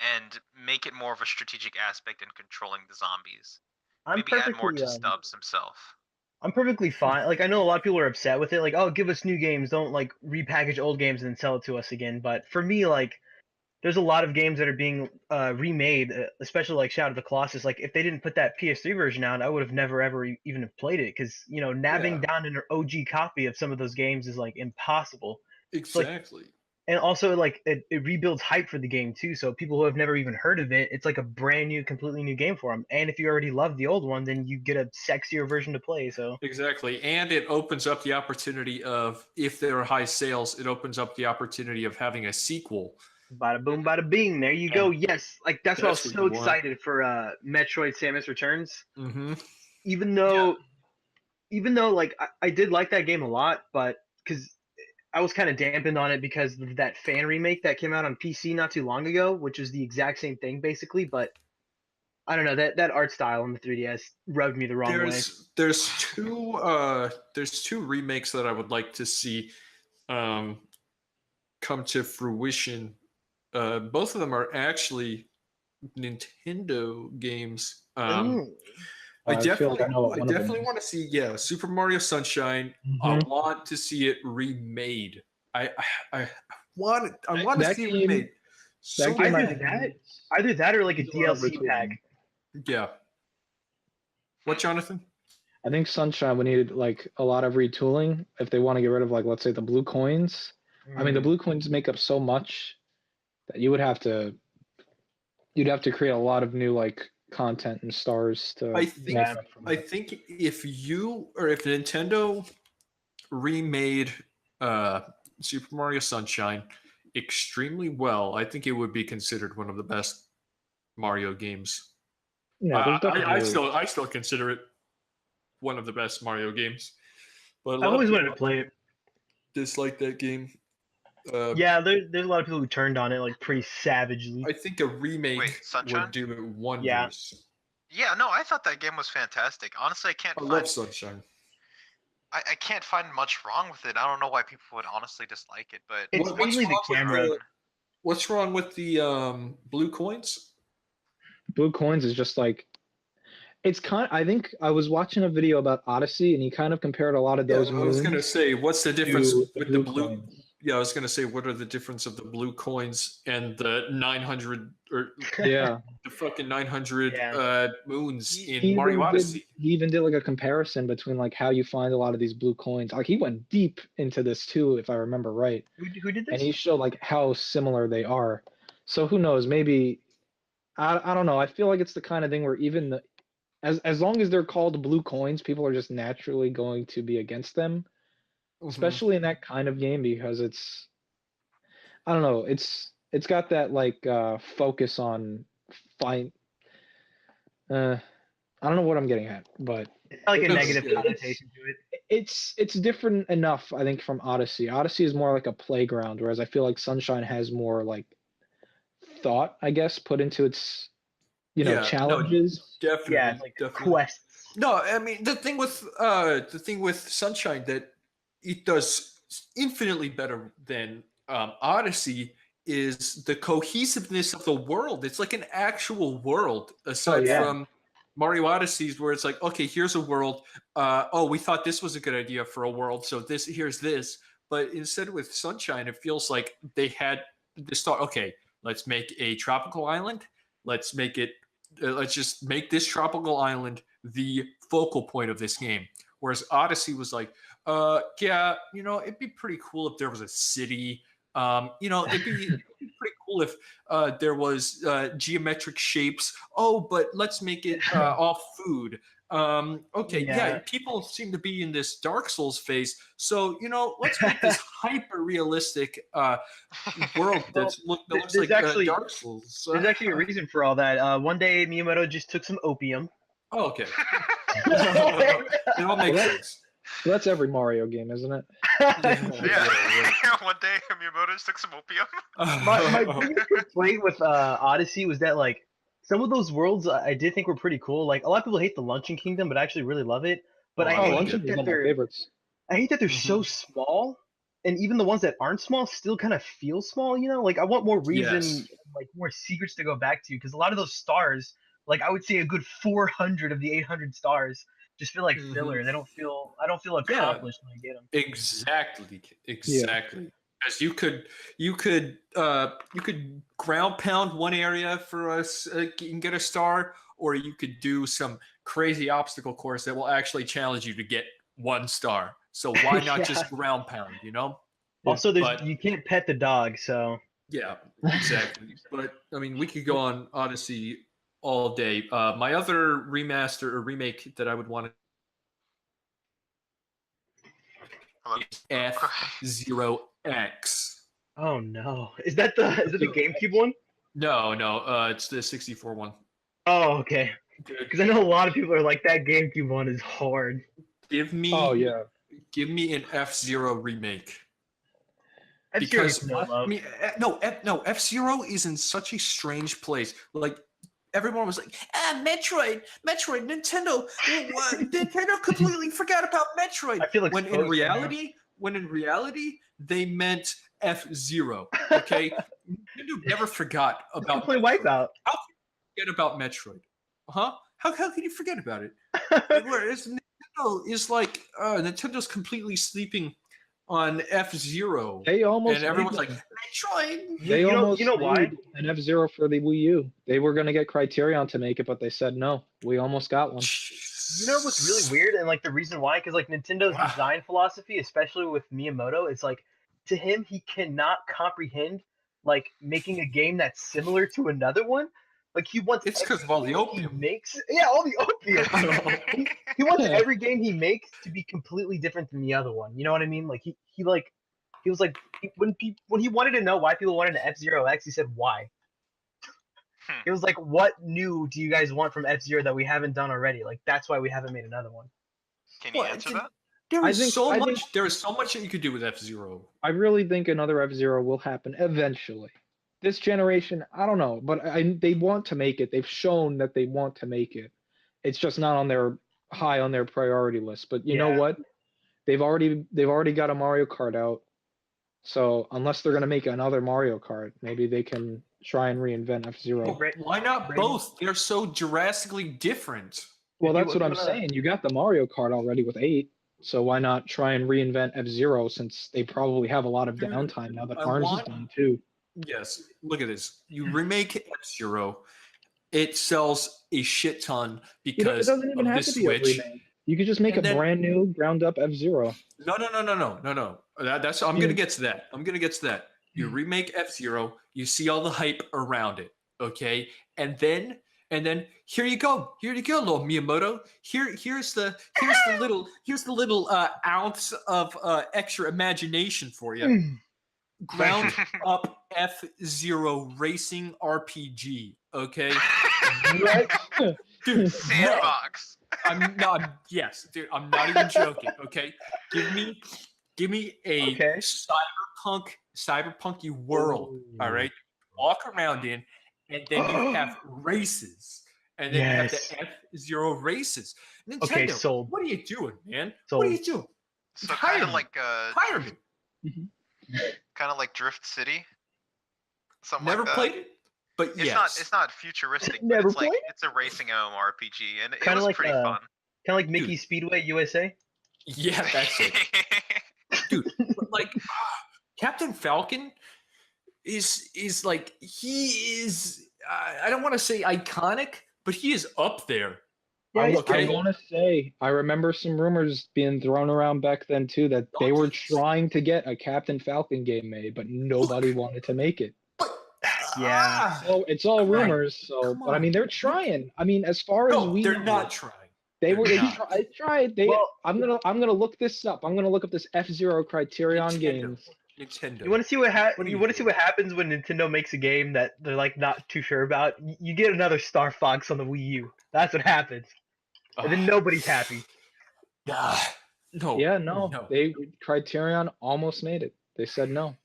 and make it more of a strategic aspect in controlling the zombies. I'm Maybe add more perfectly to Stubbs himself. I'm perfectly fine. Like I know a lot of people are upset with it. Like, oh, give us new games. Don't like repackage old games and then sell it to us again. But for me, like, there's a lot of games that are being remade, especially like Shadow of the Colossus. Like if they didn't put that PS3 version out, I would have never ever even have played it because nabbing down an OG copy of some of those games is like impossible. Exactly. And also like it rebuilds hype for the game too. So people who have never even heard of it, it's like a brand new, completely new game for them. And if you already love the old one, then you get a sexier version to play. So exactly, and it opens up the opportunity of, if there are high sales, it opens up the opportunity of having a sequel. bada boom, bada bing. There you go. Yes, like that's why I was That's what so you want. excited for Metroid: Samus Returns. Mm-hmm. Even though like I did like that game a lot, but because I was kind of dampened on it because of that fan remake that came out on PC not too long ago, which is the exact same thing basically. But I don't know, that art style on the 3DS rubbed me the wrong way. There's two remakes that I would like to see come to fruition. Both of them are actually Nintendo games. I definitely want to see Super Mario Sunshine. I want to see it remade. I want to see it remade. So Either that or like a DLC pack. Yeah. What, Jonathan? I think Sunshine would need like a lot of retooling if they want to get rid of, like, let's say the blue coins. I mean, the blue coins make up so much that you'd have to create a lot of new like content and stars to. I think if Nintendo remade Super Mario Sunshine extremely well, I think it would be considered one of the best Mario games. Yeah, I still consider it one of the best Mario games. But I've always wanted to play it. Dislike that game. Yeah, there's a lot of people who turned on it like pretty savagely. I think a remake would do it wonders. Yeah, no, I thought that game was fantastic. Honestly, I love Sunshine. I can't find much wrong with it. I don't know why people would honestly dislike it, but it's mainly the camera. What's wrong with the blue coins? Blue coins is just like, it's kind. I think I was watching a video about Odyssey, and he kind of compared a lot of those. I was gonna say, what's the difference with the blue? Coins. Yeah, I was gonna say, what are the difference of the blue coins and the 900 or the fucking 900 moons in he Mario Odyssey? He even did like a comparison between like how you find a lot of these blue coins. Like he went deep into this too, if I remember right. Who did this? And he showed like how similar they are. So who knows? Maybe I don't know. I feel like it's the kind of thing where even as long as they're called blue coins, people are just naturally going to be against them. Especially in that kind of game, because it's, I don't know, it's got that like focus on fight. I don't know what I'm getting at, but it's like a negative connotation to it. It's different enough, I think, from Odyssey. Odyssey is more like a playground, whereas I feel like Sunshine has more like thought, I guess, put into its challenges. No, definitely, yeah, like definitely. Quests. No, I mean the thing with Sunshine that it does infinitely better than Odyssey is the cohesiveness of the world. It's like an actual world, aside from Mario Odyssey's, where it's like, okay, here's a world. We thought this was a good idea for a world, so here's this. But instead with Sunshine, it feels like they had this thought. Okay, let's make a tropical island. Let's just make this tropical island the focal point of this game. Whereas Odyssey was like, it'd be pretty cool if there was a city. It'd be pretty cool if there was geometric shapes. Oh, but let's make it all food. People seem to be in this Dark Souls phase. So, let's make this hyper-realistic world that looks like Dark Souls. There's actually a reason for all that. One day, Miyamoto just took some opium. Oh, okay. It all makes sense. Well, that's every Mario game, isn't it? One day, Miyamoto just took some opium. My biggest complaint with Odyssey was that, like, some of those worlds I did think were pretty cool. Like, a lot of people hate the Luncheon Kingdom, but I actually really love it. But I hate that they're so small, and even the ones that aren't small still kind of feel small. Like I want more reason, like more secrets to go back to, because a lot of those stars, like I would say a good 400 of the 800 stars, just feel like filler. I don't feel accomplished when I get them. Exactly. Yeah. Because you could ground pound one area for us and get a star, or you could do some crazy obstacle course that will actually challenge you to get 1 star. So why not Yeah. just ground pound? You know. Also, But you can't pet the dog, so yeah, exactly. But I mean, we could go on Odyssey all day. My other remaster or remake that I would want Hello? is F-Zero X. oh no, is that the GameCube one? No, it's the 64 one. Oh, okay. Good. Because I know a lot of people are like that GameCube one is hard. Give me an F-Zero remake. F-Zero Because is no love. I mean, no, F-Zero is in such a strange place. Like everyone was like, Metroid, Nintendo completely forgot about Metroid. I feel when in reality, they meant F-Zero. Okay, Nintendo never forgot about Play Metroid. Wipeout. How can you forget about Metroid? Huh? How can you forget about it? Whereas Nintendo is like Nintendo's completely sleeping on F-Zero. They almost and everyone's made like Metroid. They almost you know why? made an F-Zero for the Wii U. They were going to get Criterion to make it, but they said no. We almost got one. You know what's really weird, and like the reason why, because like Nintendo's design philosophy, especially with Miyamoto, it's like to him he cannot comprehend like making a game that's similar to another one. Like he wants It's because of all the he opium. makes, yeah, all the opium. He wants every game he makes to be completely different than the other one. You know what I mean? Like he was like when he wanted to know why people wanted an F-Zero X, he said why. It was like, what new do you guys want from F-Zero that we haven't done already? Like that's why we haven't made another one. Can you answer that? There is so I much. think- There is so much that you could do with F-Zero. I really think another F-Zero will happen eventually. This generation, I don't know, but they want to make it. They've shown that they want to make it. It's just not on their high on their priority list. But you know what? They've already got a Mario Kart out. So unless they're gonna make another Mario Kart, maybe they can try and reinvent F-Zero. Why not both? They're so drastically different. Well, that's what I'm saying. You got the Mario Kart already with 8, so why not try and reinvent F-Zero since they probably have a lot of downtime now that ARMS is done too. Yes, look at this. You remake F-Zero, it sells a shit ton It because doesn't even of have the to be a Switch. remake. You could just make And a then- brand new, ground up F-Zero. No. That's I'm gonna get to that. You remake F-Zero, you see all the hype around it, okay, and then here you go, little Miyamoto. Here's the little ounce of extra imagination for you. Ground up F-Zero racing RPG, okay? What? Dude, Sandbox. yes, dude, I'm not even joking, okay? Give me a Okay. cyberpunky world, all right? Walk around in, and then you have races. And then you have the F-Zero races. Nintendo, Okay, sold. what are you doing, man? Sold. What are you doing? So Hire kind of me. like Hire me. kind of like Drift City. Something Never like that. played it, but It's yes. it's not futuristic, but Never it's like played? it's a racing MMORPG, and it Kinda was like, pretty fun. Kind of like Mickey Speedway USA. Yeah, that's it. Dude, but like Captain Falcon is like he is I don't want to say iconic, but he is up there. Yeah, he's Okay. I want to say, I remember some rumors being thrown around back then too that they were trying to get a Captain Falcon game made, but nobody wanted to make it. But Yeah. So it's all Come on. rumors. So, Come but I mean, on. they're trying. I mean, as far as no, we they're know, not trying. they were. they're They not. tried. They. Well- I'm gonna look this up. I'm gonna look up this F-Zero Criterion Nintendo. games. Nintendo. You want to see what What are you you want to see doing? what happens when Nintendo makes a game that they're like not too sure about? You get another Star Fox on the Wii U. That's what happens, and then nobody's happy. No. Yeah, no, they Criterion almost made it. They said no.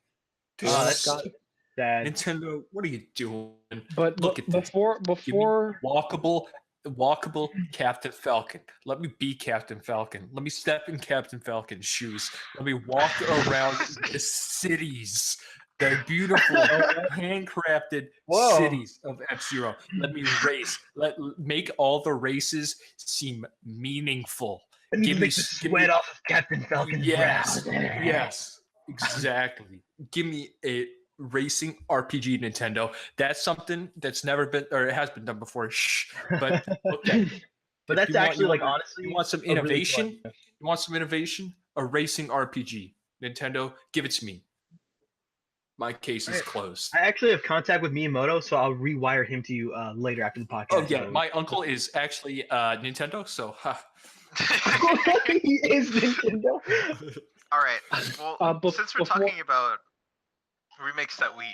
This that's is- got it. Sad. Nintendo, what are you doing? But Look at this. before Give me before walkable Captain Falcon. Let me be Captain Falcon. Let me step in Captain Falcon's shoes. Let me walk around the cities, the beautiful handcrafted Whoa. cities of F-Zero. Let me race. Make all the races seem meaningful. I need give to me make the s- give sweat me- off of Captain Falcon's Yes, brow. yes, Exactly. Give me a racing RPG, Nintendo. That's something that's never been, or it has been done before. Shh. But okay. But If that's you want, actually like you honestly want some a really cool innovation? idea. You want some innovation? A racing RPG. Nintendo, give it to me. My case is closed. I actually have contact with Miyamoto, so I'll rewire him to you later after the podcast. Oh yeah, my uncle is actually Nintendo, so he is Nintendo. All right. Well, since we're before- talking about remakes that we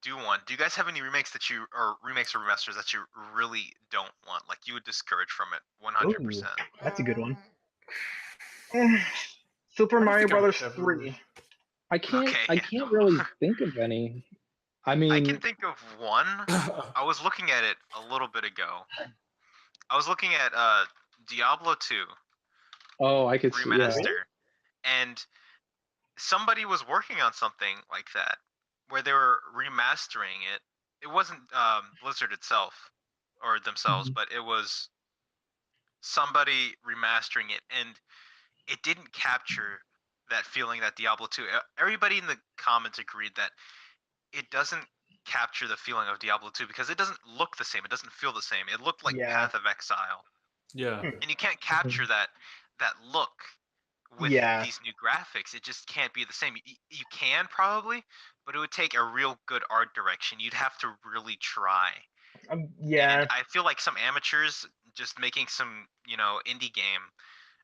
do want, do you guys have any remakes that you or remakes or remasters that you really don't want? Like you would discourage from it 100%. That's a good one. Super I don't Mario think I would Brothers ever- 3. I can't. Okay, I yeah, can't no. really think of any. I mean, I can think of one. I was looking at it a little bit ago. I was looking at Diablo 2 oh, I could see. Yeah. remaster, and somebody was working on something like that, where they were remastering it. It wasn't Blizzard itself or themselves, Mhm. but it was somebody remastering it, and it didn't capture that feeling that Diablo 2. Everybody in the comments agreed that it doesn't capture the feeling of Diablo 2 because it doesn't look the same. It doesn't feel the same. It looked like Yeah. Path of Exile, yeah. and you can't capture that look with Yeah. these new graphics. It just can't be the same. You can probably, but it would take a real good art direction. You'd have to really try. Yeah. And I feel like some amateurs just making some, indie game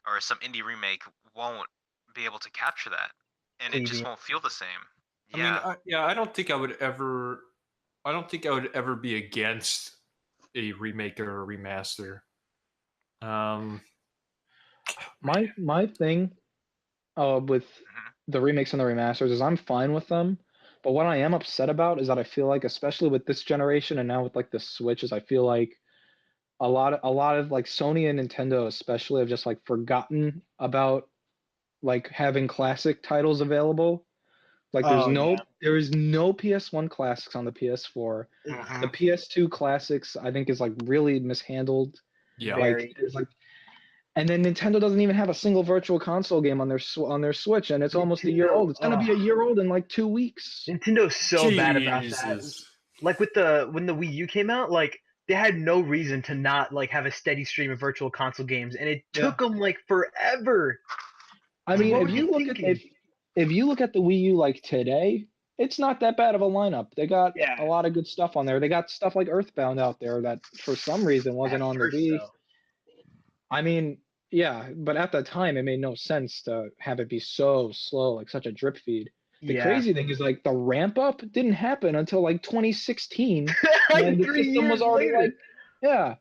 or some indie remake won't be able to capture that, and it just Maybe. won't feel the same. I Yeah. mean, I don't think I would ever. I don't think I would ever be against a remake or a remaster. My thing with Mhm. the remakes and the remasters is I'm fine with them, but what I am upset about is that I feel like, especially with this generation and now with like the Switch, is I feel like a lot of like Sony and Nintendo especially have just like forgotten about like having classic titles available. Like Oh, there is no PS1 classics on the PS4. The PS2 classics I think is like really mishandled. Yeah. Very. Like there's like, and then Nintendo doesn't even have a single virtual console game on their Switch, and it's almost a year old. It's gonna be a year old in like 2 weeks. Nintendo's so bad about that. Jesus. Like when the Wii U came out, like they had no reason to not like have a steady stream of virtual console games, and it took them like forever. I mean, What if were you they look at thinking? if you look at the Wii U like today, it's not that bad of a lineup. They got Yeah. a lot of good stuff on there. They got stuff like Earthbound out there that for some reason wasn't At on the first, Wii. though. I mean, yeah, but at the time it made no sense to have it be so slow, like such a drip feed. The Yeah. crazy thing is like the ramp up didn't happen until like 2016 Like when the 3 system years was already later. like, yeah.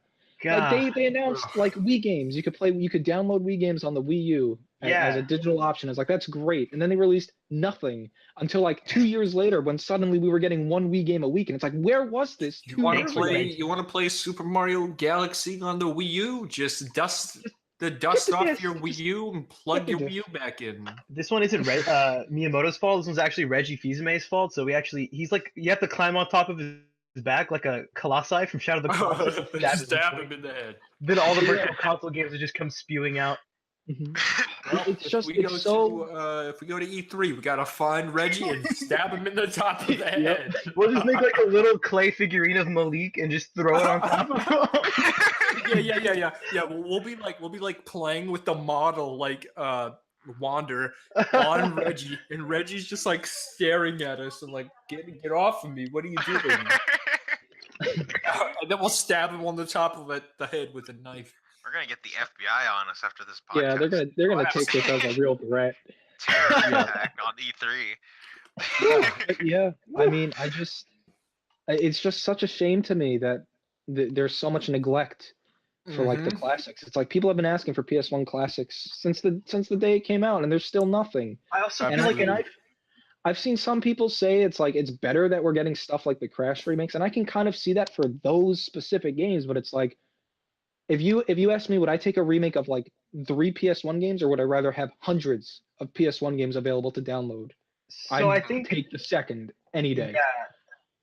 Like God. they announced like Wii games. You could download Wii games on the Wii U as a digital option. It's like that's great. And then they released nothing until like 2 years later when suddenly we were getting one Wii game a week. And it's like, where was this You 2 want years to play? ago? You want to play Super Mario Galaxy on the Wii U? Just dust the Get dust the off disc, your Wii just U and plug get the your Wii disc. U back in. This one isn't Miyamoto's fault. This one's actually Reggie Fils-Aime's fault. So he's like, you have to climb on top of his back like a colossi from Shadow of the Colossus. and Stab him. him in the head. Then all the virtual console games would just come spewing out. Mhm. Well, It's if just we it's go so to if we go to E3, we gotta find Reggie and stab him in the top of the Yep. head. We'll just make like a little clay figurine of Malik and just throw it on top of him. Yeah. We'll be like playing with the model like Wander on Reggie, and Reggie's just like staring at us and like get off of me. What are you doing? And then we'll stab him on the top of the head with a knife. We're gonna get the FBI on us after this podcast. yeah, they're gonna Oh, take this as a real threat. Terror Yeah. attack on E3. But yeah, I mean, it's just such a shame to me that there's so much neglect for like the classics. It's like people have been asking for PS1 classics since the day it came out, and there's still nothing. I also And feel like I've seen some people say it's like it's better that we're getting stuff like the Crash remakes, and I can kind of see that for those specific games. But it's like if you ask me, would I take a remake of like 3 PS1 games, or would I rather have hundreds of PS1 games available to download? so. I I'd think take the second any day. yeah,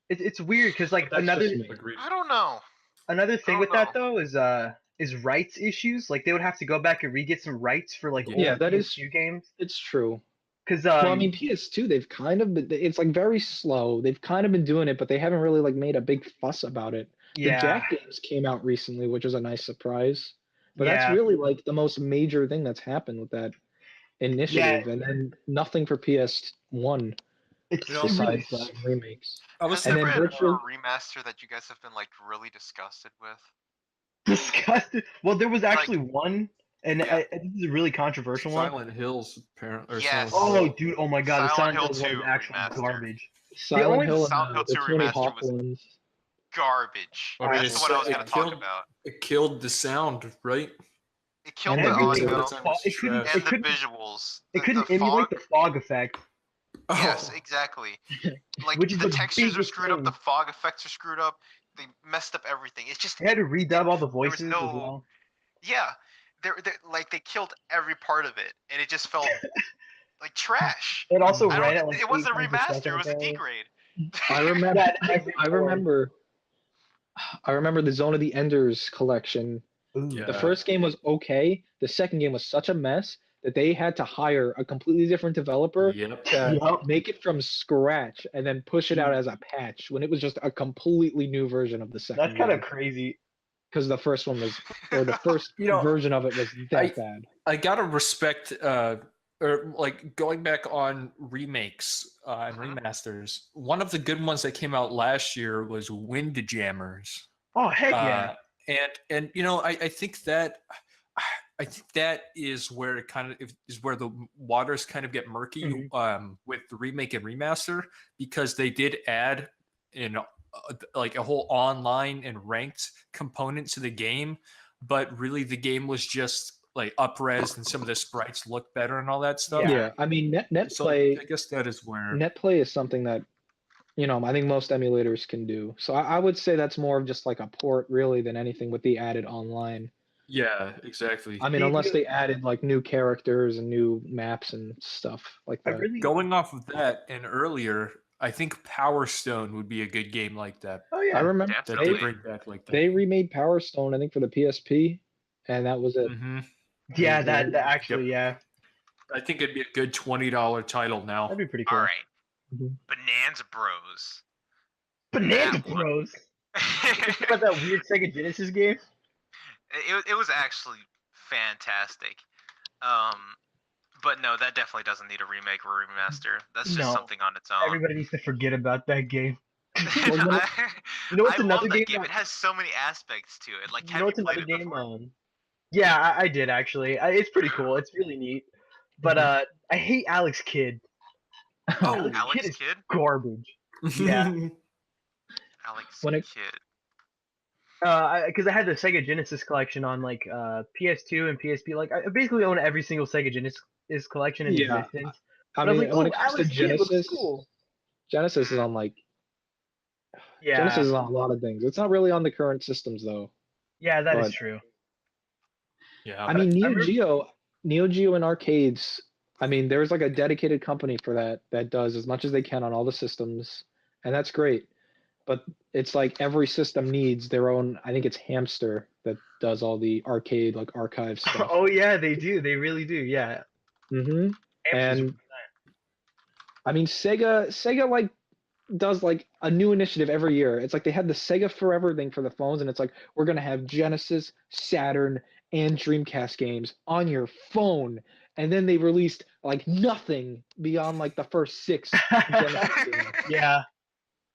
it's weird because like That's another just me. Agreed. I don't know. thing don't with that know. though is rights issues. Like they would have to go back and re-get some rights for like Yeah, old that is- PS2 games. It's true. Because Well, I mean, PS2, they've kind of been, it's like very slow. They've kind of been doing it, but they haven't really like made a big fuss about it. The yeah, Jack games came out recently, which was a nice surprise. But that's yeah, really like the most major thing that's happened with that initiative, and then nothing for PS1 it's You know, really besides remakes. I was Has And there then been virtual, a remaster that you guys have been like really disgusted with? disgusting. Well, there was Like, actually one, and yeah. this is a really controversial one. Silent Hills, apparently. Or Yes. Silent Oh, Hill. dude! Oh my God, the Silent Silent Hill Hill one is 2 actual remaster. garbage. Silent only- Hill, and Silent Hill the 2 Tony remaster Hawk was ones. Garbage. I mean, That's the one I was it going to talk killed- about. It killed the sound, right? It killed And the everything. audio It couldn't. and It the couldn't. visuals. It couldn't emulate the fog effect, Yes, Oh, exactly. Like which is the the textures are biggest screwed up, thing. the fog effects are screwed up. They messed up everything. It's just They had to redub all the there was voices as no well. yeah. Like they killed every part of it, and it just felt like trash. It also I ran don't. at like It wasn't a 8 times per remaster. second, It was a apparently. degrade. I remember. Yeah, every I form. remember. I remember the Zone of the Enders collection. Ooh. Yeah. The first game was okay. The second game was such a mess that they had to hire a completely different developer Yep. to Yup. make it from scratch and then push it out as a patch when it was just a completely new version of the second That's kind game. of crazy. Because the first one was, or the first You know, version of it was that I- bad. I gotta respect, or like going back on remakes and remasters. One of the good ones that came out last year was Windjammers. Oh heck yeah! And you know, I think that is where it kind of is where the waters kind of get murky with the remake and remaster, because they did add in like a whole online and ranked component to the game, but really the game was just like up-res and some of the sprites look better and all that stuff. Yeah, I mean, net So play. I guess that is where Net play is something that, I think most emulators can do. So I would say that's more of just like a port, really, than anything with the added online. yeah, exactly. I mean, unless they added like new characters and new maps and stuff like that. Going off of that and earlier, I think Power Stone would be a good game like that. Oh yeah! I remember That Definitely. they bring back like that. they remade Power Stone, I think, for the PSP, and that was it. Mm-hmm. Yeah, that actually, yeah, I think it'd be a good $20 title now. that'd be pretty cool. All right, Mhm. Bonanza Bros. Banana That one. Bros. About that weird Sega Genesis game. It was actually fantastic. But no, that definitely doesn't need a remake or a remaster. That's just No. something on its own. Everybody needs to forget about that game. Well, you know- You know what's I another love that game? game. It has so many aspects to it. Like, You have know you what's played another it game? before? Yeah, I did actually. It's pretty cool. It's really neat. But I hate Alex Kidd. Oh, Alex is Kidd? garbage. Yeah. Alex When it- Kidd. Because I had the Sega Genesis collection on like PS2 and PSP. Like I basically own every single Sega Genesis collection in Yeah. existence. I But I was mean, like, when oh, it comes to Alex Kidd looks Genesis, cool. Genesis is on like Yeah, Genesis is on a lot of things. It's not really on the current systems though. yeah, that is but- true. yeah. I mean, I Neo Geo and arcades. I mean, there's like a dedicated company for that does as much as they can on all the systems, and that's great. But it's like every system needs their own. I think it's Hamster that does all the arcade like archive stuff. Oh yeah, they do. They really do. Yeah. Mm-hmm. Hamsters And I mean, Sega like does like a new initiative every year. It's like they had the Sega Forever thing for the phones, and it's like we're gonna have Genesis, Saturn, and Dreamcast games on your phone. And then they released like nothing beyond like the first 6 Genesis games. Yeah.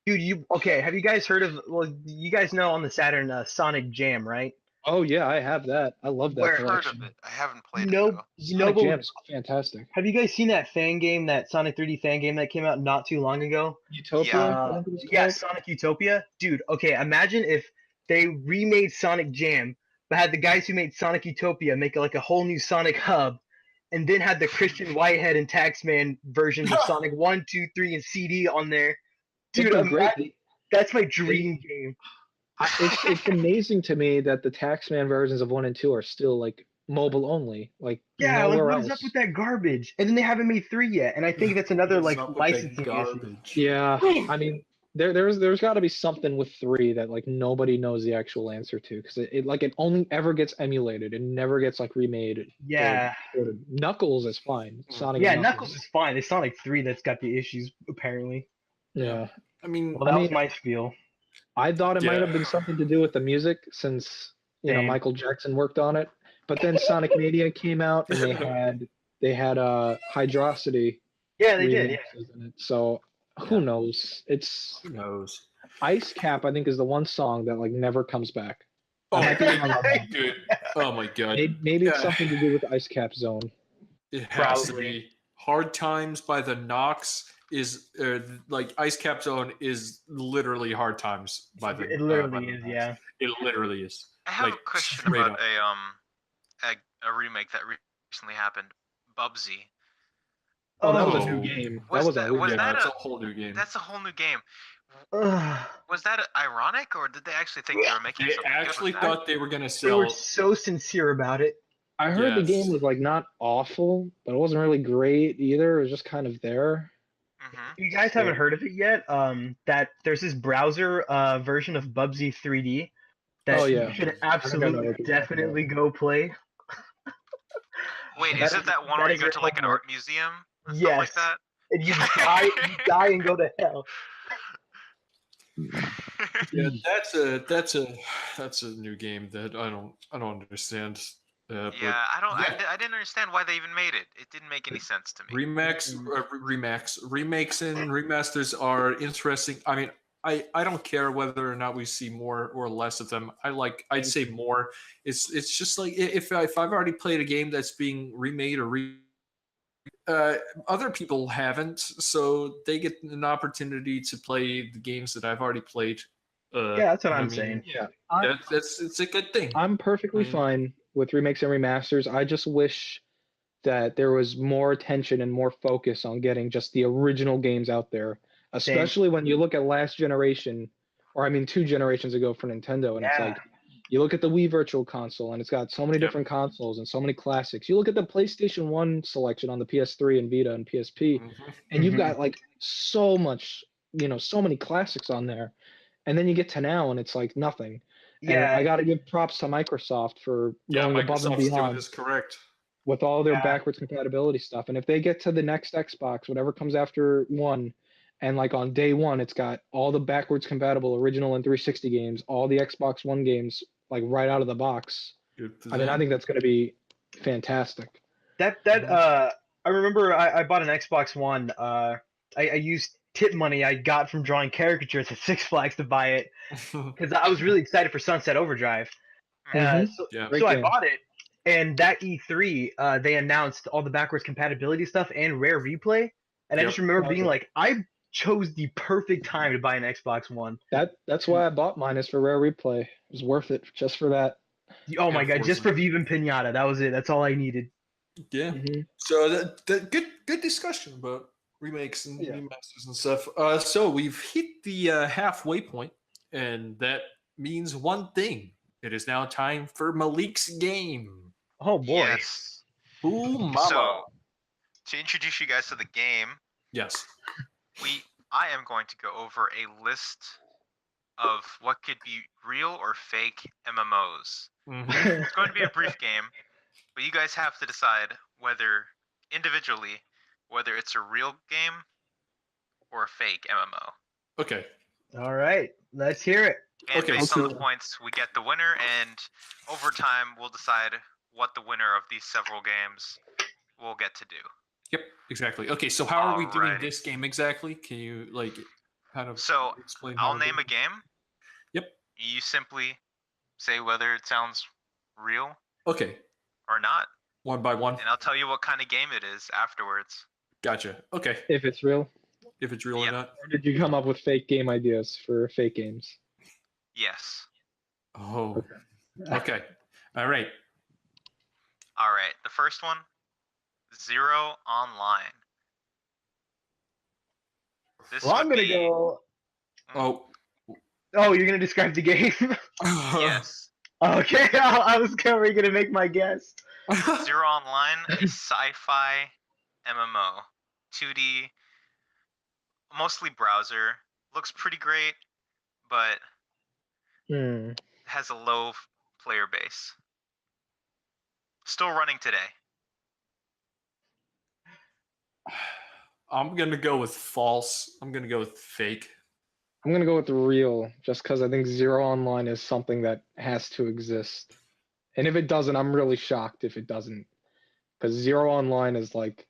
Dude, have you guys heard of? Well, you guys know on the Saturn Sonic Jam, right? Oh yeah, I have that. I love that Where- I've heard collection. of it. I haven't played No, it though. Sonic but Jam is fantastic. have you guys seen that fan game, that Sonic 3D fan game that came out not too long ago? Utopia. Yeah. I think it was Yeah, called. Sonic Utopia. Dude, okay, imagine if they remade Sonic Jam, but had the guys who made Sonic Utopia make like a whole new Sonic hub, and then had the Christian Whitehead and Taxman versions of Sonic 1, 2, 3, and CD on there. Dude, It'd be great. that's my dream game. It's amazing to me that the Taxman versions of 1 and 2 are still like mobile only. Like Yeah, like nowhere what else. is up with that garbage? And then they haven't made 3 yet, and I think that's another like What's up with that licensing issue. garbage? Yeah, I mean there's got to be something with 3 that like nobody knows the actual answer to, because it only ever gets emulated. It never gets like remade. Yeah. Knuckles is fine. Sonic. Yeah, and Knuckles is fine. It's Sonic 3 that's got the issues, apparently. Yeah. I mean, Well, that was my spiel. I thought it might Yeah. have been something to do with the music, since Same. Michael Jackson worked on it. But then Sonic Mania came out, and they had Hydrosity Yeah, they did. Yeah. remixes in it. So who knows? It's who knows? Ice Cap, I think, is the one song that like never comes back. Oh, might be wrong on that. dude. Oh my god. Maybe it's something to do with Ice Cap Zone. It has to Probably. be. Hard Times by the Knox is like Ice Cap Zone is literally Hard Times by the. It literally by the is. Knox. Yeah. It literally is. I have Like, a question straight about up. a remake that recently happened. Bubsy. Oh, that was a Oh. new game. Was that was that- a was Yeah, that that's a- a whole new game. That's a whole new game. Ugh. Was that ironic, or did they actually think they were making They something actually good with that? thought they were gonna They sell. were so sincere about it. I heard the Yes. game was like not awful, but it wasn't really great either. It was just kind of there. You guys haven't heard of it yet? That there's this browser version of Bubsy 3D that Oh, yeah. you should I know absolutely what you're talking definitely go play. Wait, That is is- it that one that where you is go your to like an homework. art museum and stuff like Yes. that? And you die and go to hell. Yeah, that's a new game that I don't understand. But Yeah, yeah. I didn't understand why they even made it. It didn't make any sense to me. Remakes and remasters are interesting. I mean, I don't care whether or not we see more or less of them. I'd say more. It's just like if I've already played a game that's being remade or other people haven't, so they get an opportunity to play the games that I've already played. Yeah, that's what I I'm mean, saying. Yeah, it's a good thing. I'm perfectly Mm. fine with remakes and remasters. I just wish that there was more attention and more focus on getting just the original games out there, especially when you look at last generation, or I mean 2 generations ago for Nintendo, and it's Yeah. like you look at the Wii Virtual Console, and it's got so many Yep. different consoles and so many classics. You look at the PlayStation 1 selection on the PS3 and Vita and PSP, Mhm. and you've Mhm. got like so much, so many classics on there. And then you get to now, and it's like nothing. And I Yeah. got to give props to Microsoft for Yeah, going above and Microsoft's doing beyond this correct. with all their Yeah. backwards compatibility stuff. And if they get to the next Xbox, whatever comes after 1, and like on day 1, it's got all the backwards compatible original and 360 games, all the Xbox One games, like right out of the box. Good for I mean, I them. think that's going to be fantastic. I remember I bought an Xbox One. I used tip money I got from drawing caricatures at Six Flags to buy it because I was really excited for Sunset Overdrive. Mhm. So, Yeah. Great so I game. bought it, and that E3 they announced all the backwards compatibility stuff and Rare Replay, and I Yep. just remember being Okay. like, I chose the perfect time to buy an Xbox One. That's why I bought mine, is for Rare Replay. It was worth it just for that. Oh my Yeah, god, just for Viva and Pinata, that was it. That's all I needed. Yeah. Mhm. So that good discussion about remakes and Yeah. remasters and stuff. So we've hit the halfway point, and that means one thing. It is now time for Malik's game. Oh boy. Yes. Ooh, mama. So, to introduce you guys to the game, Yes. I am going to go over a list of what could be real or fake MMOs. Mhm. It's going to be a brief game, but you guys have to decide whether individually whether it's a real game or a fake MMO. Okay. All right, let's hear it. And Okay, based on so- the points, we get the winner, and over time, we'll decide what the winner of these several games will get to do. Yep. Exactly. Okay. So how are we doing Alrighty. this game exactly? Can you kind of So, explain? how I'll we're name doing a game. Yep. You simply say whether it sounds real it? Okay. or not, One by one. and I'll tell you what kind of game it is afterwards. Gotcha. Okay. If it's real. If it's real Yep. or not. Or did you come up with fake game ideas for fake games? Yes. Oh. Okay. All right. All right. The first one, Zero Online. This Well, I'm would gonna be- go. Oh. Oh, you're gonna describe the game? Yes. Okay, I was gonna make my guess. Zero Online, a sci-fi MMO, 2D, mostly browser. looks pretty great, but has a low player base. Still running today. I'm gonna go with false. I'm gonna go with fake. I'm gonna go with real, just because I think Zero Online is something that has to exist. And if it doesn't, I'm really shocked if it doesn't. Because Zero Online is like,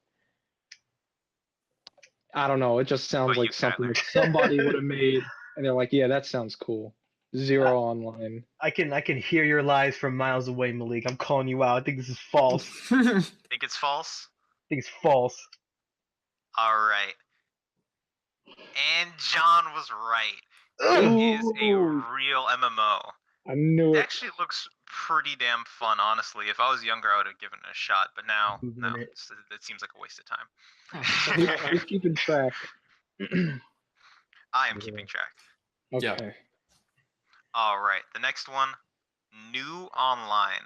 I don't know, it just sounds But like you, something Tyler. that somebody would have made, and they're like, yeah, that sounds cool. Zero Online. I can hear your lies from miles away, Malik. I'm calling you out. I think this is false. I Think it's false? think it's false. All right. And John was right. It is a Ooh, real MMO. I knew It it. actually looks pretty damn fun, honestly. If I was younger, I would have given it a shot. But now, no, Googling it. it seems like a waste of time. Who's keeping track? I am keeping track. Yeah. Okay. All right, the next one, New Online,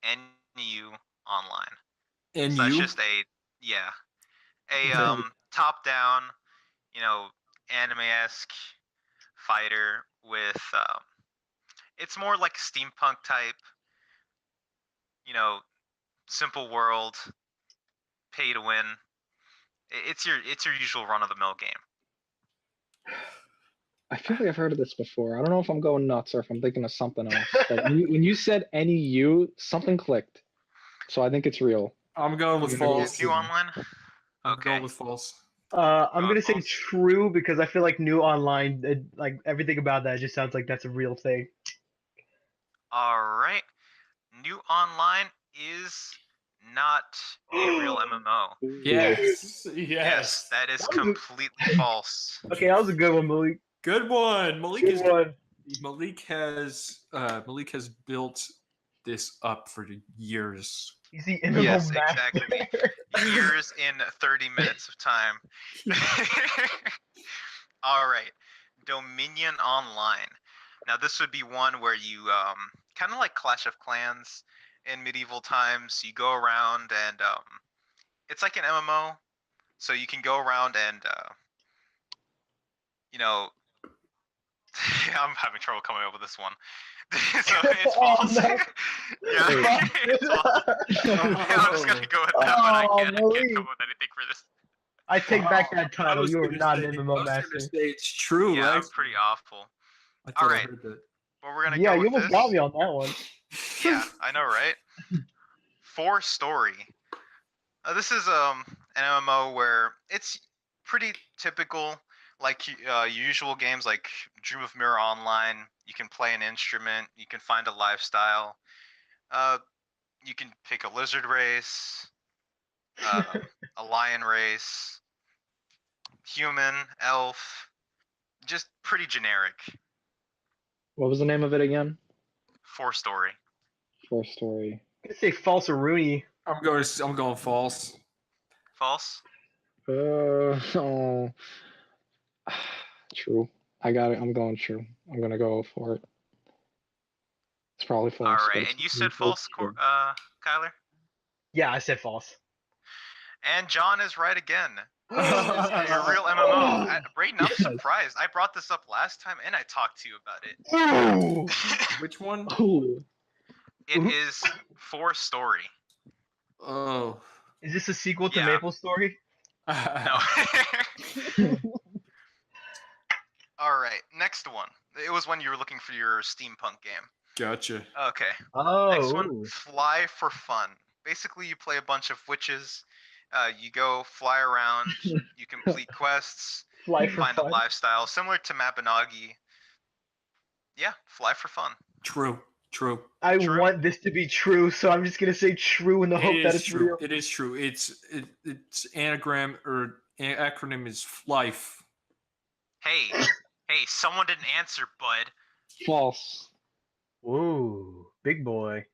NU Online. And So that's you? just a Okay. top-down, anime-esque fighter with it's more like steampunk type, simple world, pay to win. It's your usual run-of-the-mill game. I feel like I've heard of this before. I don't know if I'm going nuts or if I'm thinking of something else. But when you said NEU, something clicked. So I think it's real. I'm going with I'm gonna go false. New Online. I'm Okay. going with false. I'm gonna say false. true because I feel like New Online, like everything about that just sounds like that's a real thing. All right. New Online is not a real MMO. Yes. Yes, Yes. that is That was a- completely false. Okay, that was a good one, Malik. Good one. Malik Good is one. Malik has built this up for years. He's the MMO Yes, master. exactly. Years in 30 minutes of time. All right. Dominion Online. Now this would be one where you kind of like Clash of Clans in medieval times. You go around and it's like an MMO. So you can go around and I'm having trouble coming up with this one. So it's Oh, false. no. Yeah, it's false. I'm just gonna go with that, but I can't come Malik. up with anything for this. I take back Oh, that I title. was You are gonna not say- an I MMO was gonna master. say it's true. Yeah, I'm actually. pretty awful. I thought I Alright. heard that. But we're gonna Yeah, go you with almost this. got me on that one. Yeah, I know, right? 4-Story. This is an MMO where it's pretty typical, like usual games like Dream of Mirror Online. You can play an instrument. You can find a lifestyle. You can pick a lizard race, a lion race, human, elf. Just pretty generic. What was the name of it again? 4-Story. 4-Story. I'm gonna say false or Rooney. I'm going false. False. Oh. True. I got it. I'm going true. I'm gonna go for it. It's probably false. All but right, it's and you said probably false, true. Kyler. Yeah, I said false. And John is right again. This is a real MMO. Brayden, I'm surprised. I brought this up last time, and I talked to you about it. Which one? Ooh. It is 4-Story. Oh. Is this a sequel to Yeah. Maple Story? No. All right, next one. It was when you were looking for your steampunk game. Gotcha. Okay. Oh. Next one, Fly for Fun. Basically, you play a bunch of witches. You go fly around. You complete quests. Fly for Find fun. a lifestyle similar to Mabinogi. Yeah, fly for fun. True. True. I True. want this to be true, so I'm just gonna say true in the hope It that is it's true. real. It is true. It's anagram or acronym is life. Hey, someone didn't answer, bud. False. Ooh, big boy.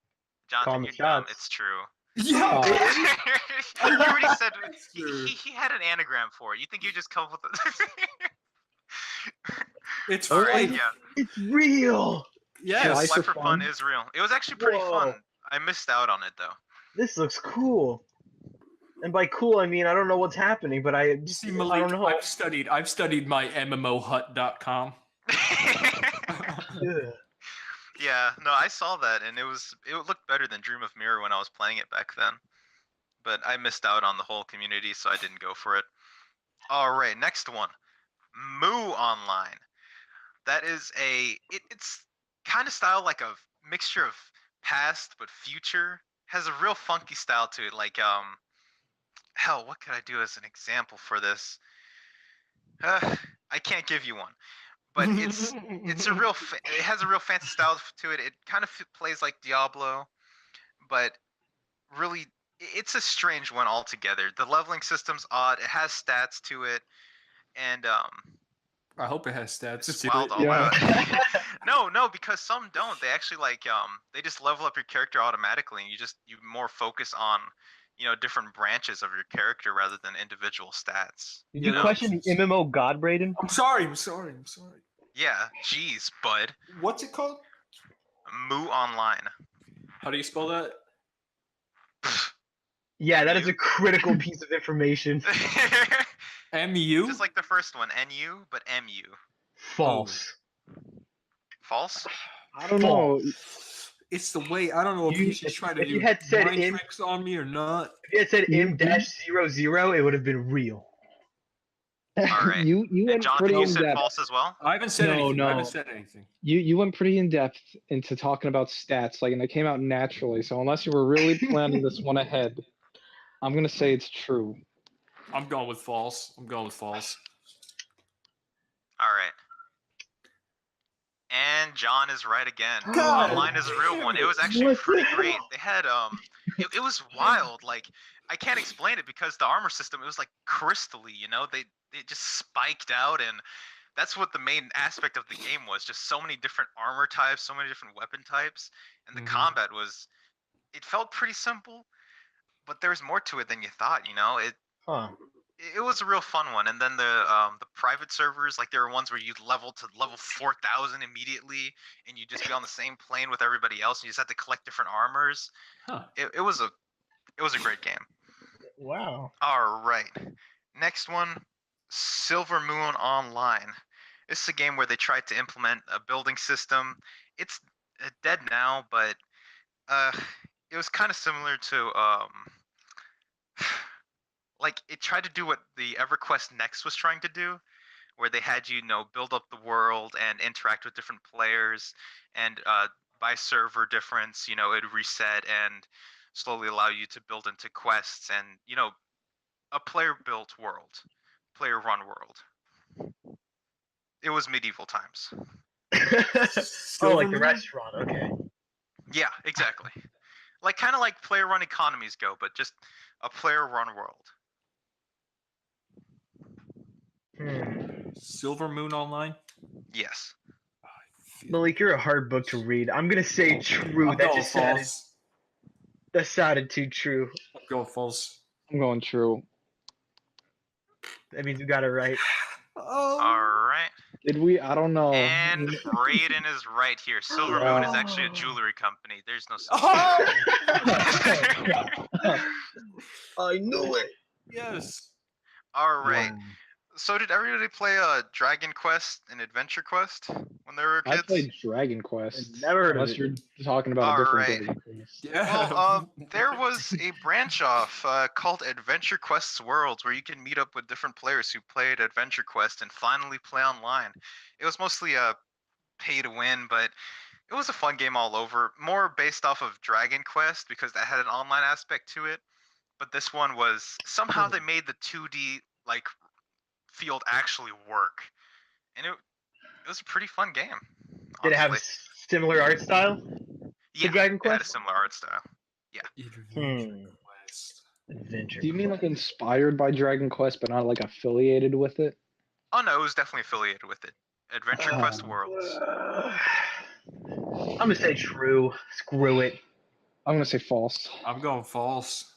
Call Jonathan, me you're dumb. shots. It's true. Yeah. You already said Sure. he had an anagram for it. You think you just come up with it? It's All right, life. yeah. It's real. Yes. Life Fly for for fun Fun. is real. It was actually pretty Whoa. fun. I missed out on it though. This looks cool. And by cool, I mean I don't know what's happening, but I You see, I Malik, don't know. I've studied my MMOhut.com. Ugh. Yeah, no, I saw that, and it looked better than Dream of Mirror when I was playing it back then. But I missed out on the whole community, so I didn't go for it. All right, next one, Moo Online. That is it's kind of style like a mixture of past but future. Has a real funky style to it. Like hell, what could I do as an example for this? I can't give you one, but it's a real it has a real fancy style to it. It kind of plays like Diablo, but really it's a strange one altogether. The leveling system's odd. It has stats to it, and I hope it has stats. it's to wild it. all out. No, because some don't. They actually they just level up your character automatically, and you more focus on different branches of your character rather than individual stats. Did you question the MMO God, Braden? I'm sorry. Yeah, jeez, bud. What's it called? Moo Online. How do you spell that? Yeah, that is a critical piece of information. MU? Just like the first one, NU, but MU. False. False? I don't know. It's the way. I don't know if he's just trying to do mind tricks on me or not. If you had said M-00, it would have been real. All right. You went Jonathan, pretty you in said depth. false as well? I haven't said anything. No. I haven't said anything. You went pretty in depth into talking about stats, and it came out naturally. So unless you were really planning this one ahead, I'm gonna say it's true. I'm going with false. All right. And John is right again. God Online is a real one. It was actually pretty great. They had it was wild. Like I can't explain it because the armor system, it was like crystally, it just spiked out, and that's what the main aspect of the game was. Just so many different armor types, so many different weapon types, and the combat it felt pretty simple, but there was more to it than you thought. It was a real fun one. And then the private servers, like there were ones where you'd level to level 4,000 immediately, and you'd just be on the same plane with everybody else. And you just had to collect different armors. Huh. It was a great game. Wow. All right, next one, Silver Moon Online. This is a game where they tried to implement a building system. It's dead now, but it was kind of similar to like it tried to do what the EverQuest Next was trying to do, where they had you build up the world and interact with different players, and by server difference, it'd reset and slowly allow you to build into quests, and a player-built world, player-run world. It was medieval times. Oh, like the restaurant. Okay. Yeah, exactly. Like kind of like player-run economies go, but just a player-run world. Silver Moon Online? Yes. Malik, you're a hard book to read. I'm gonna say true. I'm That going just false. sounded too true. I'm going false. I'm going true. That means you got it right. Oh. All right. Did we? I don't know. And Braden is right here. Silver Moon is actually a jewelry company. There's no. I knew it. Yes. All right. So did everybody play Dragon Quest and Adventure Quest when they were kids? I played Dragon Quest. Never heard of unless it. you're talking about a different Alright. Dragon Quest. Yeah. Well, there was a branch off called Adventure Quest's Worlds, where you can meet up with different players who played Adventure Quest and finally play online. It was mostly pay to win, but it was a fun game all over. More based off of Dragon Quest because that had an online aspect to it. But this one was somehow they made the 2D field actually work, and it was a pretty fun game. Honestly. Did it have similar art style? Yeah, Dragon it had a Quest? similar art style. Adventure. Do you mean inspired by Dragon Quest, but not affiliated with it? Oh no, it was definitely affiliated with it. Adventure Quest Worlds. I'm gonna say true. Screw it. I'm gonna say false. I'm going false.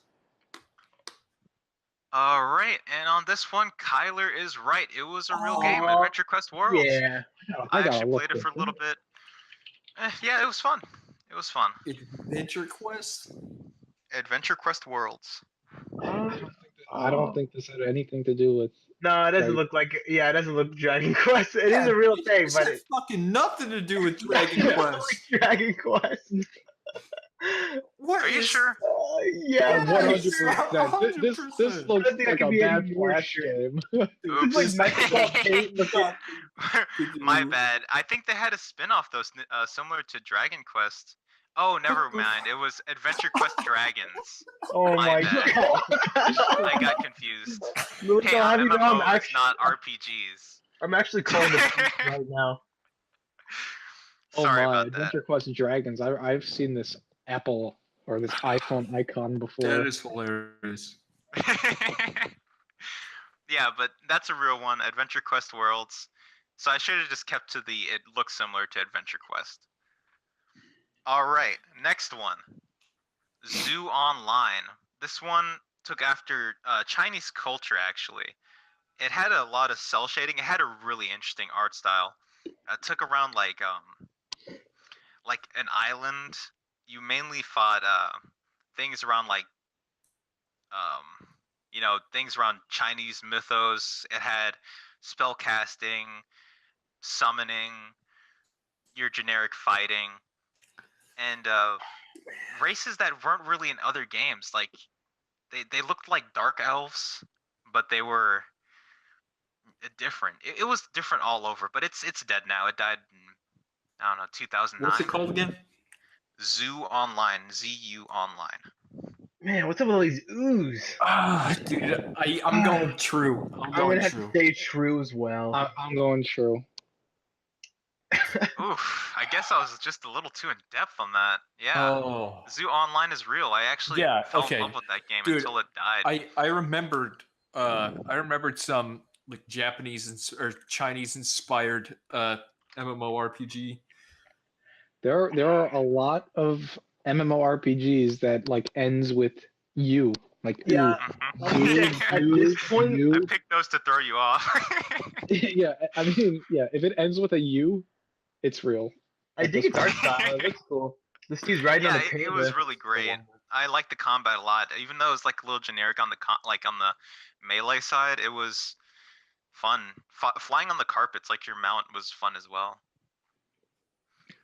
All right, and on this one, Kyler is right. It was a real game, Adventure Quest Worlds. Yeah. I actually played it for a little bit. Yeah, it was fun. It was fun. Adventure Quest? Adventure Quest Worlds. I don't think this had anything to do with. No, it doesn't Right. look like. Yeah, it doesn't look Dragon Quest. It is a real thing, This but has it. fucking nothing to do with Dragon Like Quest. Dragon Quest. What Are you is- sure? Yeah, One hundred Yes, percent. This 100%. looks I don't think I like can a be any bad more Flash sure. game. It's like Oops. Mexico paint looking. My bad. I think they had a spin-off though, similar to Dragon Quest. Oh, never mind. It was Adventure Quest Dragons. Oh My my bad. god. I got confused. Look, Hey, I'll have I'm you know, I'm MMOs, actually, not RPGs. I'm actually calling the police right now. Oh Sorry my, about that. Adventure Quest Dragons. I've seen this Apple or this iPhone icon before. That is hilarious. Yeah, but that's a real one. Adventure Quest Worlds. So I should have just kept to the. It looks similar to Adventure Quest. All right, next one. Zoo Online. This one took after Chinese culture actually. It had a lot of cell shading. It had a really interesting art style. It took around like an island. You mainly fought things around like things around Chinese mythos. It had spell casting, summoning, your generic fighting, and races that weren't really in other games. Like they looked like dark elves, but they were different. It was different all over, but it's dead now. It died in, I don't know, 2009. What's it called again? Zoo Online, ZU Online. Man, what's up with all these ooze? Ah, dude, I'm going true. I'm I'm going gonna have true. to say true as well. I'm going true. Oof, I guess I was just a little too in depth on that. Yeah. Oh, Zoo Online is real. I actually Yeah, fell okay. in love with that game Dude, until it died. I remembered some like Japanese or Chinese inspired MMORPG. There are a lot of MMORPGs that like ends with you. Like Yeah. Mhm. At this point, I picked those to throw you off. yeah, I mean, yeah, if it ends with a U, it's real. I dig its art style. It looks cool. This dude's riding Yeah, on the it panda. was really great. I like the combat a lot, even though it was like a little generic on the on the melee side. It was fun. Flying on the carpets like your mount was fun as well.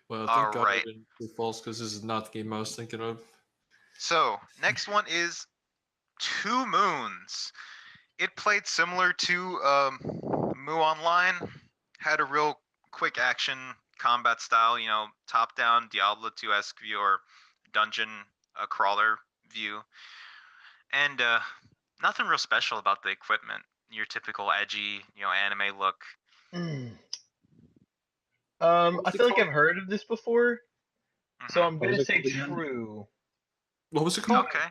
Well, thank God I Alright. didn't say false because this is not the game I was thinking of. So next one is Two Moons. It played similar to Moo Online. Had a real quick action combat style, top down Diablo 2-esque view or dungeon crawler view. And nothing real special about the equipment. Your typical edgy, anime look. I feel like I've heard of this before, so Mhm. I'm What was gonna it say called again? true. What was it called? Okay.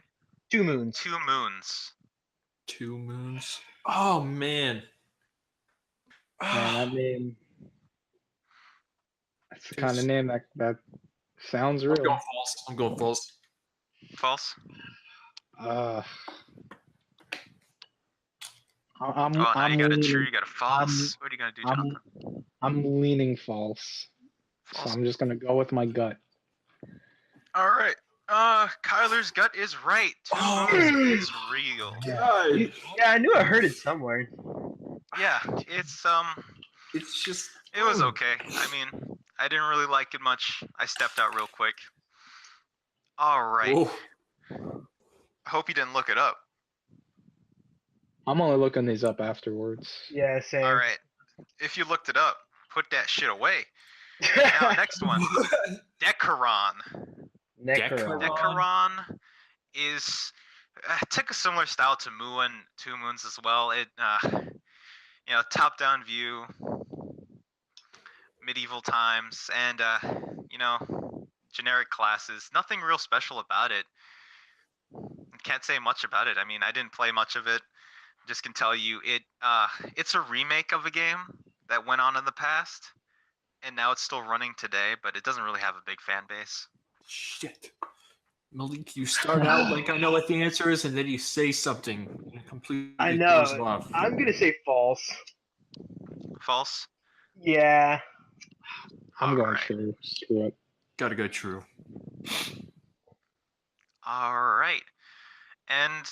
2 Moons. Two Moons. 2 Moons. Oh man. Man, that name. That's the kind of name that sounds I'm real. going false. I'm going false. False. I'm Oh, now I'm you got a leaning, true, you got a false. What are you gonna do, I'm Jonathan? I'm leaning false. So False. I'm just gonna go with my gut. All right. Kyler's gut is right. Two Oh. Moons is real. God. Yeah, I knew I heard it somewhere. Yeah, it's It's just. it was okay. I mean, I didn't really like it much. I stepped out real quick. All right. Whoa. Hope you didn't look it up. I'm only looking these up afterwards. Yeah, same. All right. If you looked it up, put that shit away. Now, next one. Decaron. Necron. Decaron is took a similar style to Moo and Two Moons as well. It top-down view, medieval times, and generic classes. Nothing real special about it. Can't say much about it. I mean, I didn't play much of it. Just can tell you it's a remake of a game that went on in the past, and now it's still running today, but it doesn't really have a big fan base. Shit. Malik, you start out like I know what the answer is, and then you say something and completely I know. throws it off. I'm gonna say false. False. Yeah. I'm going Alright. true. Screw it. Gotta go true. All right. And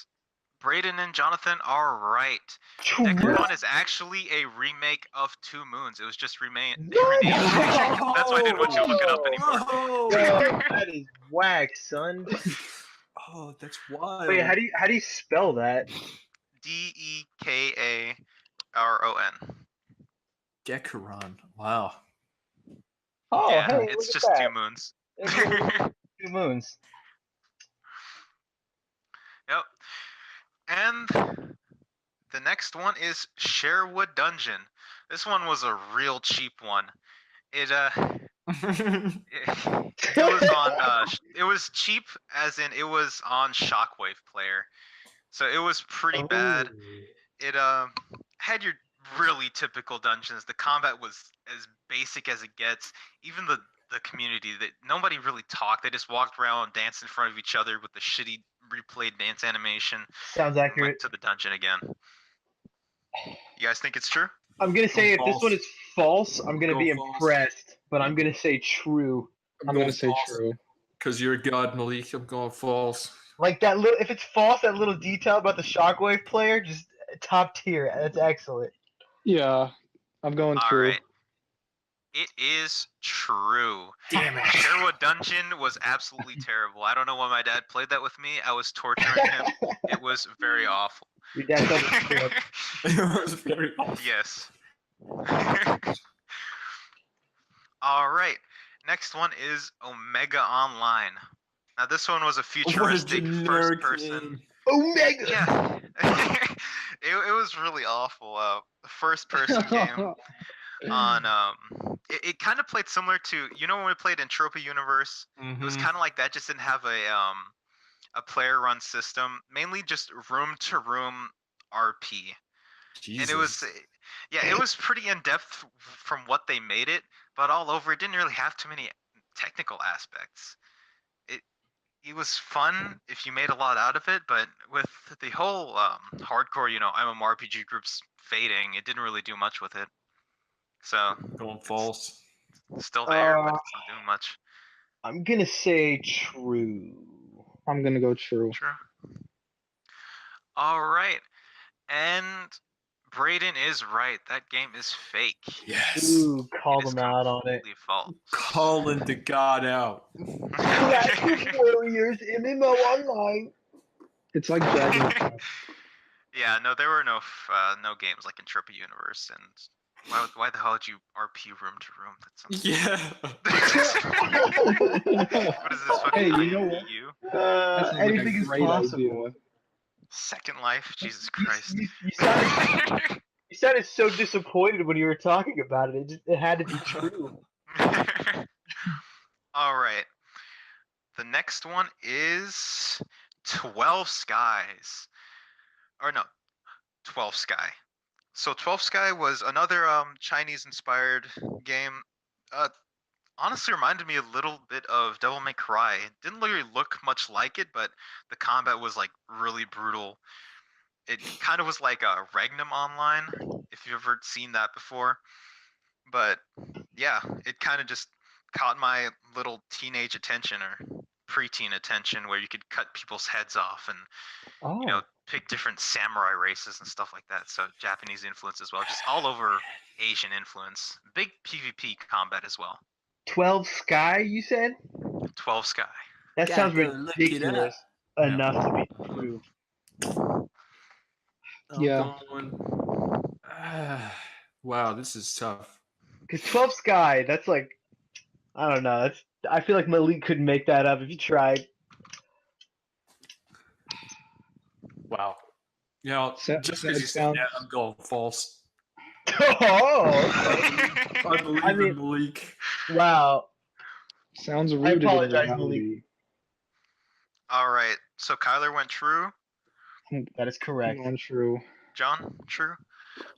Brayden and Jonathan are right. True. Decaron is actually a remake of Two Moons. It was just renamed. What? That's why I didn't want you to look it up anymore. Whoa! Yo, that is whack, son. Oh, that's wild. Wait, how do you spell that? Dekaron. Decaron. Wow. Oh, Yeah, hey, it's look just at Two that. Moons. It's a Two Moons. Yep. And the next one is Sherwood Dungeon. This one was a real cheap one. It it was cheap as in it was on Shockwave Player. So it was pretty bad. It had your really typical dungeons. The combat was as basic as it gets. Even the community, that nobody really talked. They just walked around, danced in front of each other with the shitty replayed dance animation. Sounds And accurate. went to the dungeon again. You guys think it's true? I'm gonna say if this False. one is false, I'm gonna Go be false. impressed, but I'm gonna say true. I'm gonna say true. Because you're a god, Malik. I'm going false. Like that little, if it's false, that little detail about the Shockwave player, just top tier. That's excellent. Yeah, I'm going All true. right. It is true. Damn it. Sherwood Dungeon was absolutely terrible. I don't know why my dad played that with me. I was torturing him. It was very awful. Your dad told me to. It was very awful. Yes. All right. Next one is Omega Online. Now this one was a futuristic generic first-person. name. Omega. Yeah. it was really awful. First-person game. On it kind of played similar to, you know, when we played Entropy Universe, it was kind of like that, just didn't have a player run system, mainly just room to room RP. Jesus. And it was it was pretty in depth from what they made it, but all over it didn't really have too many technical aspects. It was fun if you made a lot out of it, but with the whole hardcore, you know, MMORPG groups fading, it didn't really do much with it. So Going false. it's still there, but it's not doing much. I'm gonna say true. I'm gonna go true. True. All right, and Brayden is right. That game is fake. Yes. Ooh, call It is them out on it. completely false. Calling the god out. Classic Warriors MMO Online. It's like Dragon. Yeah, no, there were no games like Entropy Universe, and why the hell did you RP room to room? That sounds. Yeah. What is this fucking Hey, you know what? IUU? That sounds like a Anything is great possible. idea. Second Life, Jesus You- Christ. You sounded so disappointed when you were talking about it. It had to be true. All right. The next one is 12 Skies. Or no, 12 Sky. So 12 Sky was another Chinese-inspired game. Honestly reminded me a little bit of Devil May Cry. It didn't really look much like it, but the combat was like really brutal. It kind of was like a Regnum Online, if you've ever seen that before. But yeah, it kind of just caught my little teenage attention or preteen attention, where you could cut people's heads off and Oh. you know, pick different samurai races and stuff like that. So Japanese influence as well, just all over Asian influence. Big PvP combat as well. 12 Sky, you said? 12 Sky. That Gotta sounds look it up. ridiculous enough to be true. Yeah. Wow, this is tough. Because 12 Sky, that's like, I don't know. I feel like Malik couldn't make that up if you tried. Wow. You know, So- just so because it you said sounds- that, I'm going false. Oh, I believe I mean- in Malik. wow. Sounds rooted in apologize, reality. All right. So Kyler went true. That is correct. Untrue. John, true.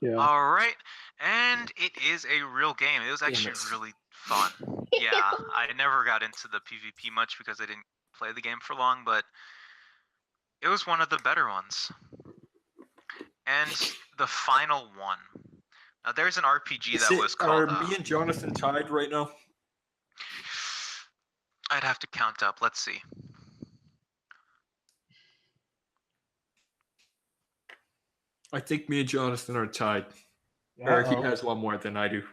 Yeah. All right. And it is a real game. It was Damn actually it. really fun. Yeah, I never got into the PvP much because I didn't play the game for long, but it was one of the better ones. And the final one. Now there's an RPG that was called. Are me and Jonathan tied right now? I'd have to count up. Let's see. I think me and Jonathan are tied. Or he has one more than I do.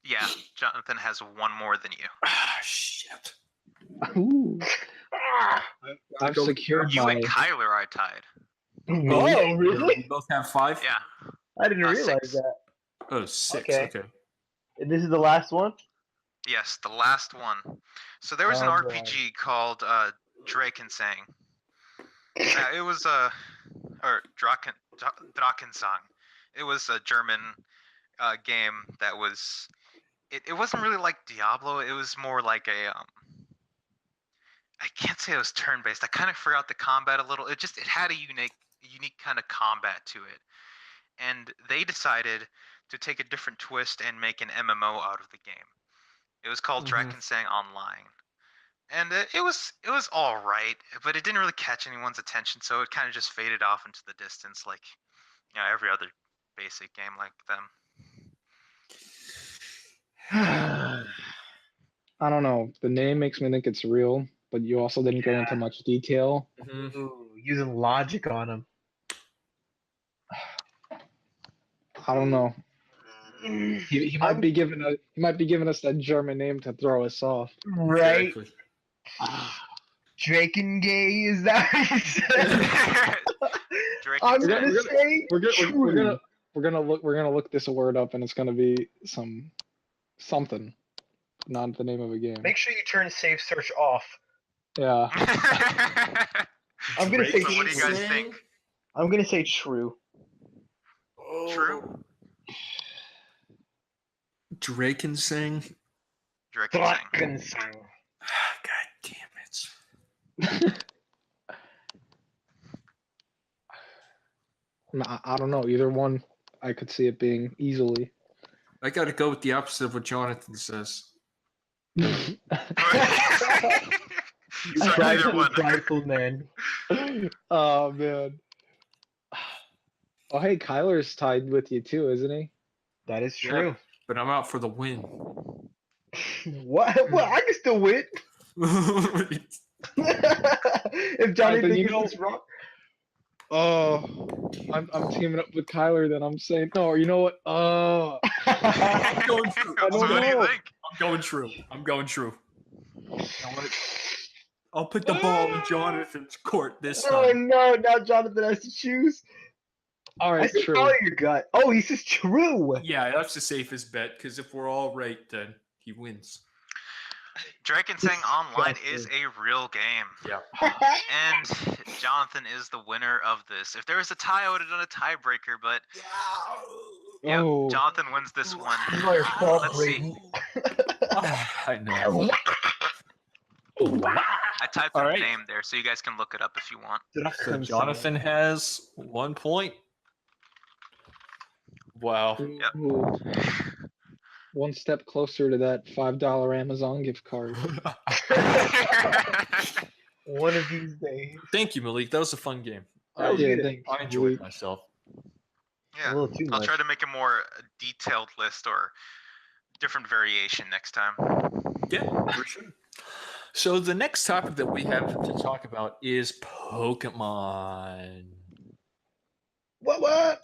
Yeah, Jonathan has one more than you. Ah, shit. Ooh. Ah! I've go- secured You my. and Kyler are tied. Oh, really? We both have 5? Yeah. I didn't realize 6. that. Oh, 6. Okay. Okay. This is the last one? Yes, the last one. So there was an Oh, RPG called Drakensang. It was or Drakensang. It was a German game that was. It wasn't really like Diablo. It was more like a I can't say it was turn-based. I kind of forgot the combat a little. It had a unique kind of combat to it. And they decided to take a different twist and make an MMO out of the game. It was called Drakensang Online. And it was all right, but it didn't really catch anyone's attention, so it kind of just faded off into the distance like every other basic game like them. I don't know. The name makes me think it's real, but you also didn't go into much detail. Ooh, using logic on him. I don't know. He might be giving us that German name to throw us off. Right? Exactly. Drakengay, is that what you said? I'm Drakensang. gonna say We're gonna look this word up, and it's gonna be something, not the name of a game. Make sure you turn save search off. Yeah. I'm gonna say So what do you guys true. think? I'm gonna say true. True? Drakensang. Drakensang. Drakensang. God damn it. I don't know. Either one, I could see it being easily. I gotta go with the opposite of what Jonathan says. So either one. Prideful man. Oh man. Oh hey, Kyler's tied with you too, isn't he? That is Yeah. true. But I'm out for the win. What? Well, I can still win. If Johnny Jonathan, thinks it's wrong. Oh, I'm teaming up with Kyler. Then I'm saying no. You know what? I'm going true. I So don't what do you know. think? I'm going true. I'm going true. I'll put the ball in Jonathan's court this Oh time. no! Now Jonathan has to choose. All I right, said true. follow your gut. Oh, he says true. Yeah, that's the safest bet, because if we're all right, then he wins. Drakensang Online is a real game. Yeah. And Jonathan is the winner of this. If there was a tie, I would have done a tiebreaker, but yeah, Oh. Jonathan wins this one. This is all your fault, Let's see. Brayden. I know. I typed All the right. name there, so you guys can look it up if you want. So Jonathan has 1 point. Wow. Yep. Ooh. One step closer to that $5 Amazon gift card. One of these days. Thank you, Malik. That was a fun game. That was Yeah, good. thanks. I enjoyed myself. Yeah, A little too I'll much. try to make a more detailed list or different variation next time. Yeah, for sure. So the next topic that we have to talk about is Pokemon. What?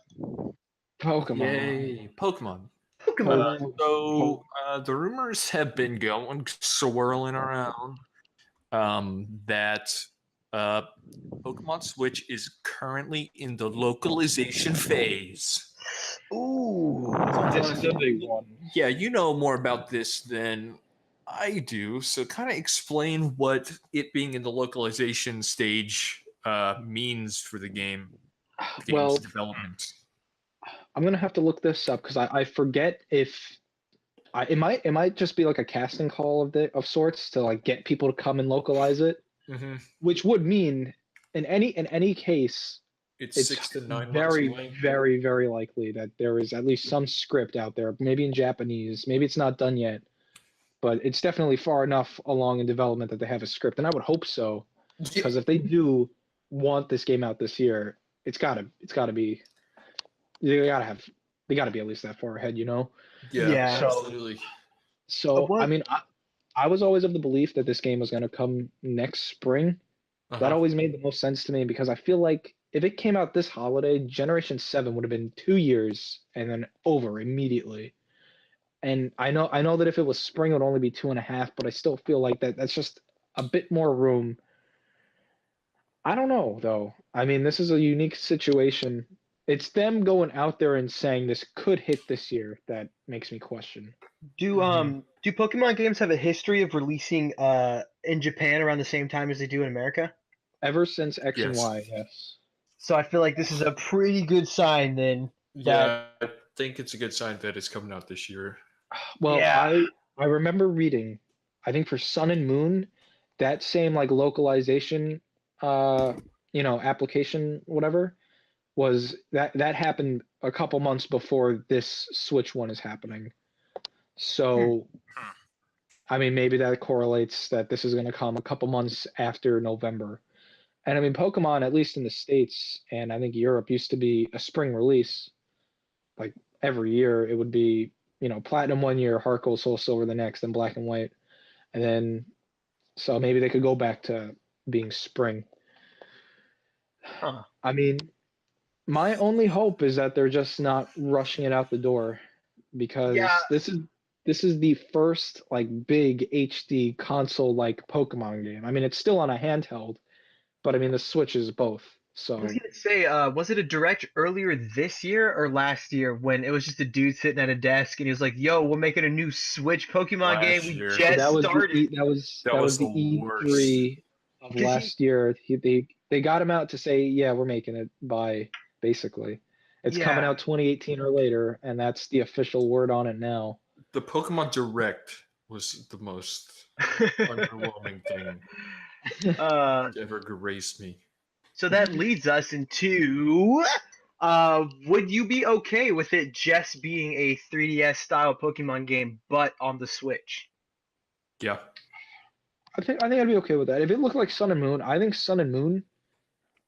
Pokemon. Yay, Pokemon. Pokemon. So the rumors have been going swirling around that Pokemon Switch is currently in the localization phase. Ooh. This is a big one. Yeah, you know more about this than I do, so kind of explain what it being in the localization stage means for the game. The game's Well, development. I'm gonna have to look this up because I forget if it might just be like a casting call of sorts to like get people to come and localize it, Mm-hmm. which would mean in any case It's 6 to 9 months very away. very very likely that there is at least some script out there, maybe in Japanese, maybe it's not done yet, but it's definitely far enough along in development that they have a script, and I would hope so, because if they do want this game out this year, it's gotta be. They gotta be at least that far ahead, you know. Yeah. Absolutely. So What? I mean, I was always of the belief that this game was gonna come next spring. That always made the most sense to me because I feel like if it came out this holiday, Generation 7 would have been 2 years and then over immediately. And I know that if it was spring, it would only be 2.5, but I still feel like that's just a bit more room. I don't know though. I mean, this is a unique situation. It's them going out there and saying this could hit this year that makes me question. Do Pokemon games have a history of releasing in Japan around the same time as they do in America? Ever since X and Yes. Y, yes. So I feel like this is a pretty good sign then. Yeah, I think it's a good sign that it's coming out this year. Well, Yeah. I remember reading, I think for Sun and Moon, that same like localization, application, whatever, was that happened a couple months before this Switch one is happening. So, I mean, maybe that correlates that this is going to come a couple months after November. And I mean, Pokemon, at least in the States and I think Europe, used to be a spring release. Like every year, it would be, Platinum one year, Heart Gold, Soul Silver the next, then Black and White. And then, so maybe they could go back to being spring. Huh. I mean, my only hope is that they're just not rushing it out the door because Yeah. this is the first like big HD console like Pokemon game. I mean, it's still on a handheld, but I mean the Switch is both. So I was gonna say, was it a direct earlier this year or last year when it was just a dude sitting at a desk and he was like, "Yo, we're making a new Switch Pokemon game. Last We year. just that was started." that was the the E3 of last year. They got him out to say, yeah, we're making it by basically. It's coming Yeah. out 2018 or later, and that's the official word on it now. The Pokemon Direct was the most underwhelming thing to ever grace me. So that leads us into, would you be okay with it just being a 3DS style Pokemon game, but on the Switch? Yeah. I think I'd be okay with that. If it looked like Sun and Moon, I think Sun and Moon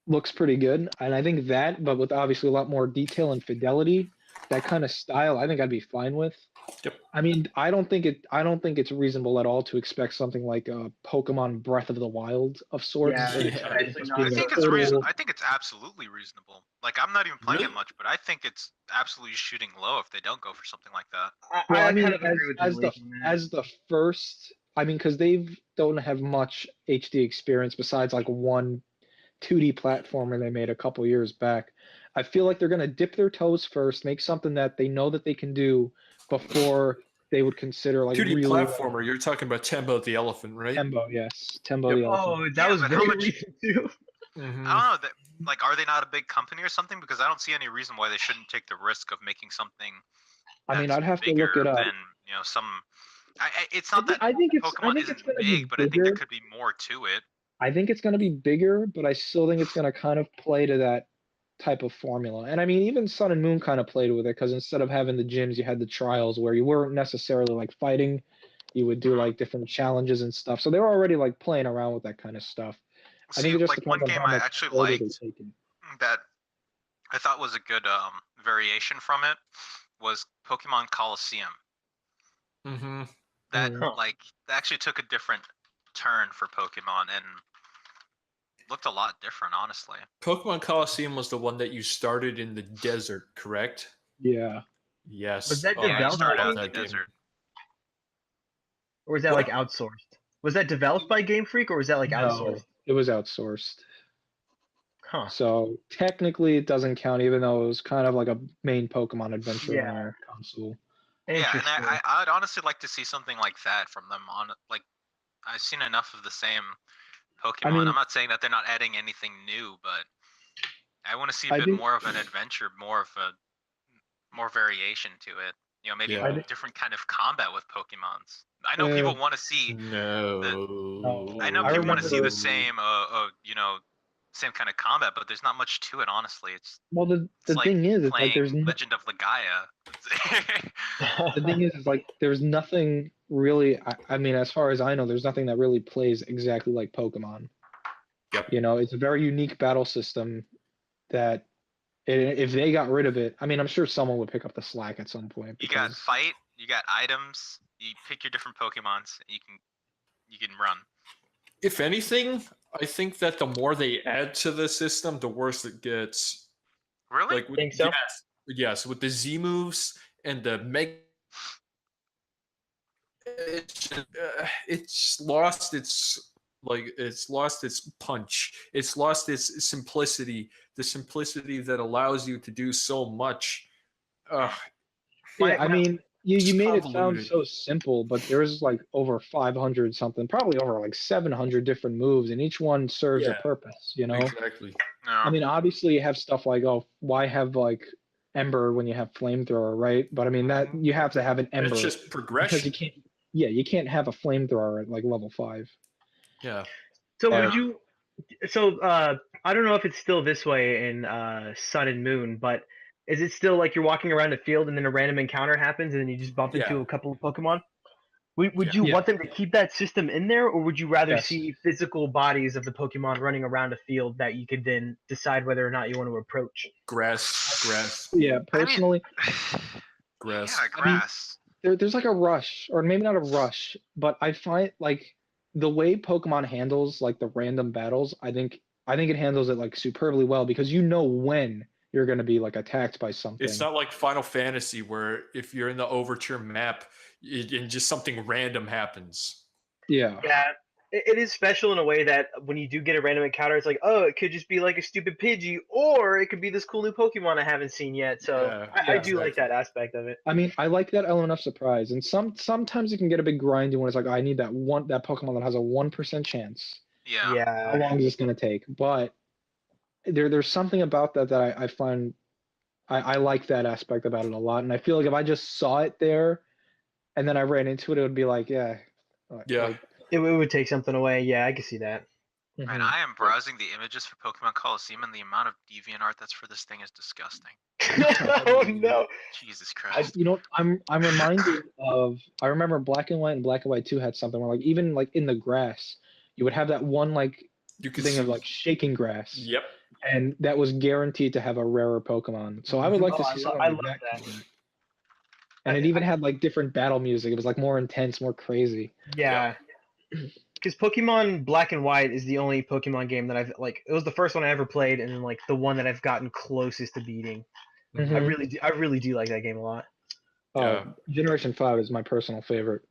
looks pretty good, and I think that, but with obviously a lot more detail and fidelity, that kind of style, I think I'd be fine with. Yep. I mean, I don't think it's reasonable at all to expect something like a Pokemon Breath of the Wild of sorts. Yeah, in Yeah. terms of especially just not being I a think so- it's total- I think it's absolutely reasonable. Like I'm not even playing Really? it much, but I think it's absolutely shooting low if they don't go for something like that. Well, I I mean, kind of agree with as Malik on that. the first, I mean, because they don't have much HD experience besides like one 2D platformer they made a couple years back. I feel like they're gonna dip their toes first, make something that they know that they can do before they would consider like 2D really platformer, you're talking about Tembo the elephant, right? Tembo, yes, Tembo Yep. the elephant. Oh, that Yeah, was but how very much- recent too. Mhm. I don't know that. Like, are they not a big company or something? Because I don't see any reason why they shouldn't take the risk of making something. I mean, that's I'd have to bigger look it up. Than some. It's not that I think it's Pokemon it's isn't gonna big, be but I think there bigger. could be more to it. I think it's gonna be bigger, but I still think it's gonna kind of play to that type of formula. And I mean, even Sun and Moon kind of played with it because instead of having the gyms, you had the trials where you weren't necessarily like fighting. You would do like different challenges and stuff. So they were already like playing around with that kind of stuff. I See, think it just like one depends on game how I much actually further they liked take it. that I thought was a good variation from it was Pokemon Coliseum. Mhm. That Mhm. like that actually took a different turn for Pokemon and looked a lot different, honestly. Pokemon Coliseum was the one that you started in the desert, correct? Yeah. Yes. Was that Oh, I Yeah, you developed start by out in love the that game. desert. Or was that What? like outsourced? Was that developed by Game Freak or was that like No, outsourced? it was outsourced. Huh. So technically it doesn't count, even though it was kind of like a main Pokemon adventure Yeah. on our console. Yeah, and Interesting. I'd honestly like to see something like that from them. On like, I've seen enough of the same Pokemon. mean- I'm not saying that they're not adding anything new, but I want to see a I bit think- more of an adventure, more variation to it. Maybe Yeah. different kind of combat with Pokemons. I know people want to see. No. I know I people want to see remember- the same, same kind of combat, but there's not much to it, honestly. Well, the It's like thing is, it's playing like there's no, Legend of Legaia. the thing is like there's nothing really. I mean, as far as I know, there's nothing that really plays exactly like Pokemon. Yep. It's a very unique battle system that if they got rid of it, I mean, I'm sure someone would pick up the slack at some point. You got because- fight, you got items, you pick your different Pokemons, and you can run. If anything, I think that the more they add to the system, the worse it gets. Really? Like, Think so? yes, with the Z moves and the mega, it's lost its punch. It's lost its simplicity. The simplicity that allows you to do so much. Yeah, I mean, you It's made it sound convoluted. so simple, but there's like over 500 something, probably over like 700 different moves, and each one serves a Yeah. purpose, you know? Exactly. I No. mean, obviously you have stuff like, oh, why have like Ember when you have Flamethrower, right? But I mean, that you have to have an Ember It's just because progression. you can't have a Flamethrower at like level 5. Yeah. So Yeah. would you? So I don't know if it's still this way in Sun and Moon, but is it still like you're walking around the field and then a random encounter happens and then you just bump into Yeah. a couple of Pokemon? Would Yeah. you Yeah. want them to keep that system in there, or would you rather Yes. see physical bodies of the Pokemon running around a field that you could then decide whether or not you want to approach? Grass. Yeah, personally, Grass. Yeah, I mean, grass. there's like a rush, or maybe not a rush, but I find like the way Pokemon handles like the random battles, I think it handles it like superbly well because you know when you're gonna be like attacked by It's something. not like Final Fantasy where if you're in the Overture map and just something random happens. Yeah. Yeah, it is special in a way that when you do get a random encounter, it's like, oh, it could just be like a stupid Pidgey, or it could be this cool new Pokemon I haven't seen yet. So Yeah. I Yeah. do like that aspect of it. I mean, I like that element of surprise, and sometimes it can get a bit grindy when it's like, I need that Pokemon that has a 1% chance. Yeah. How Yeah, long is this gonna take? But there's something about that I find I like that aspect about it a lot, and I feel like if I just saw it there and then I ran into it, it would be like, yeah, Yeah. like, it would take something away. Yeah, I can see that. And mhm. I am browsing the images for Pokemon Coliseum, and the amount of DeviantArt that's for this thing is disgusting. Oh no! Jesus Christ. You know, I'm reminded of I remember Black and White and Black and White 2 had something where like even like in the grass, you would have that one like You can thing see. of like shaking grass, Yep. and that was guaranteed to have a rarer Pokemon. So I would like to see something I like love that. that. And it even had like different battle music. It was like more intense, more crazy. Yeah, because Pokemon Black and White is the only Pokemon game that I've like. It was the first one I ever played, and like the one that I've gotten closest to beating. Mhm. I really do like that game a lot. Yeah. Generation 5 is my personal favorite.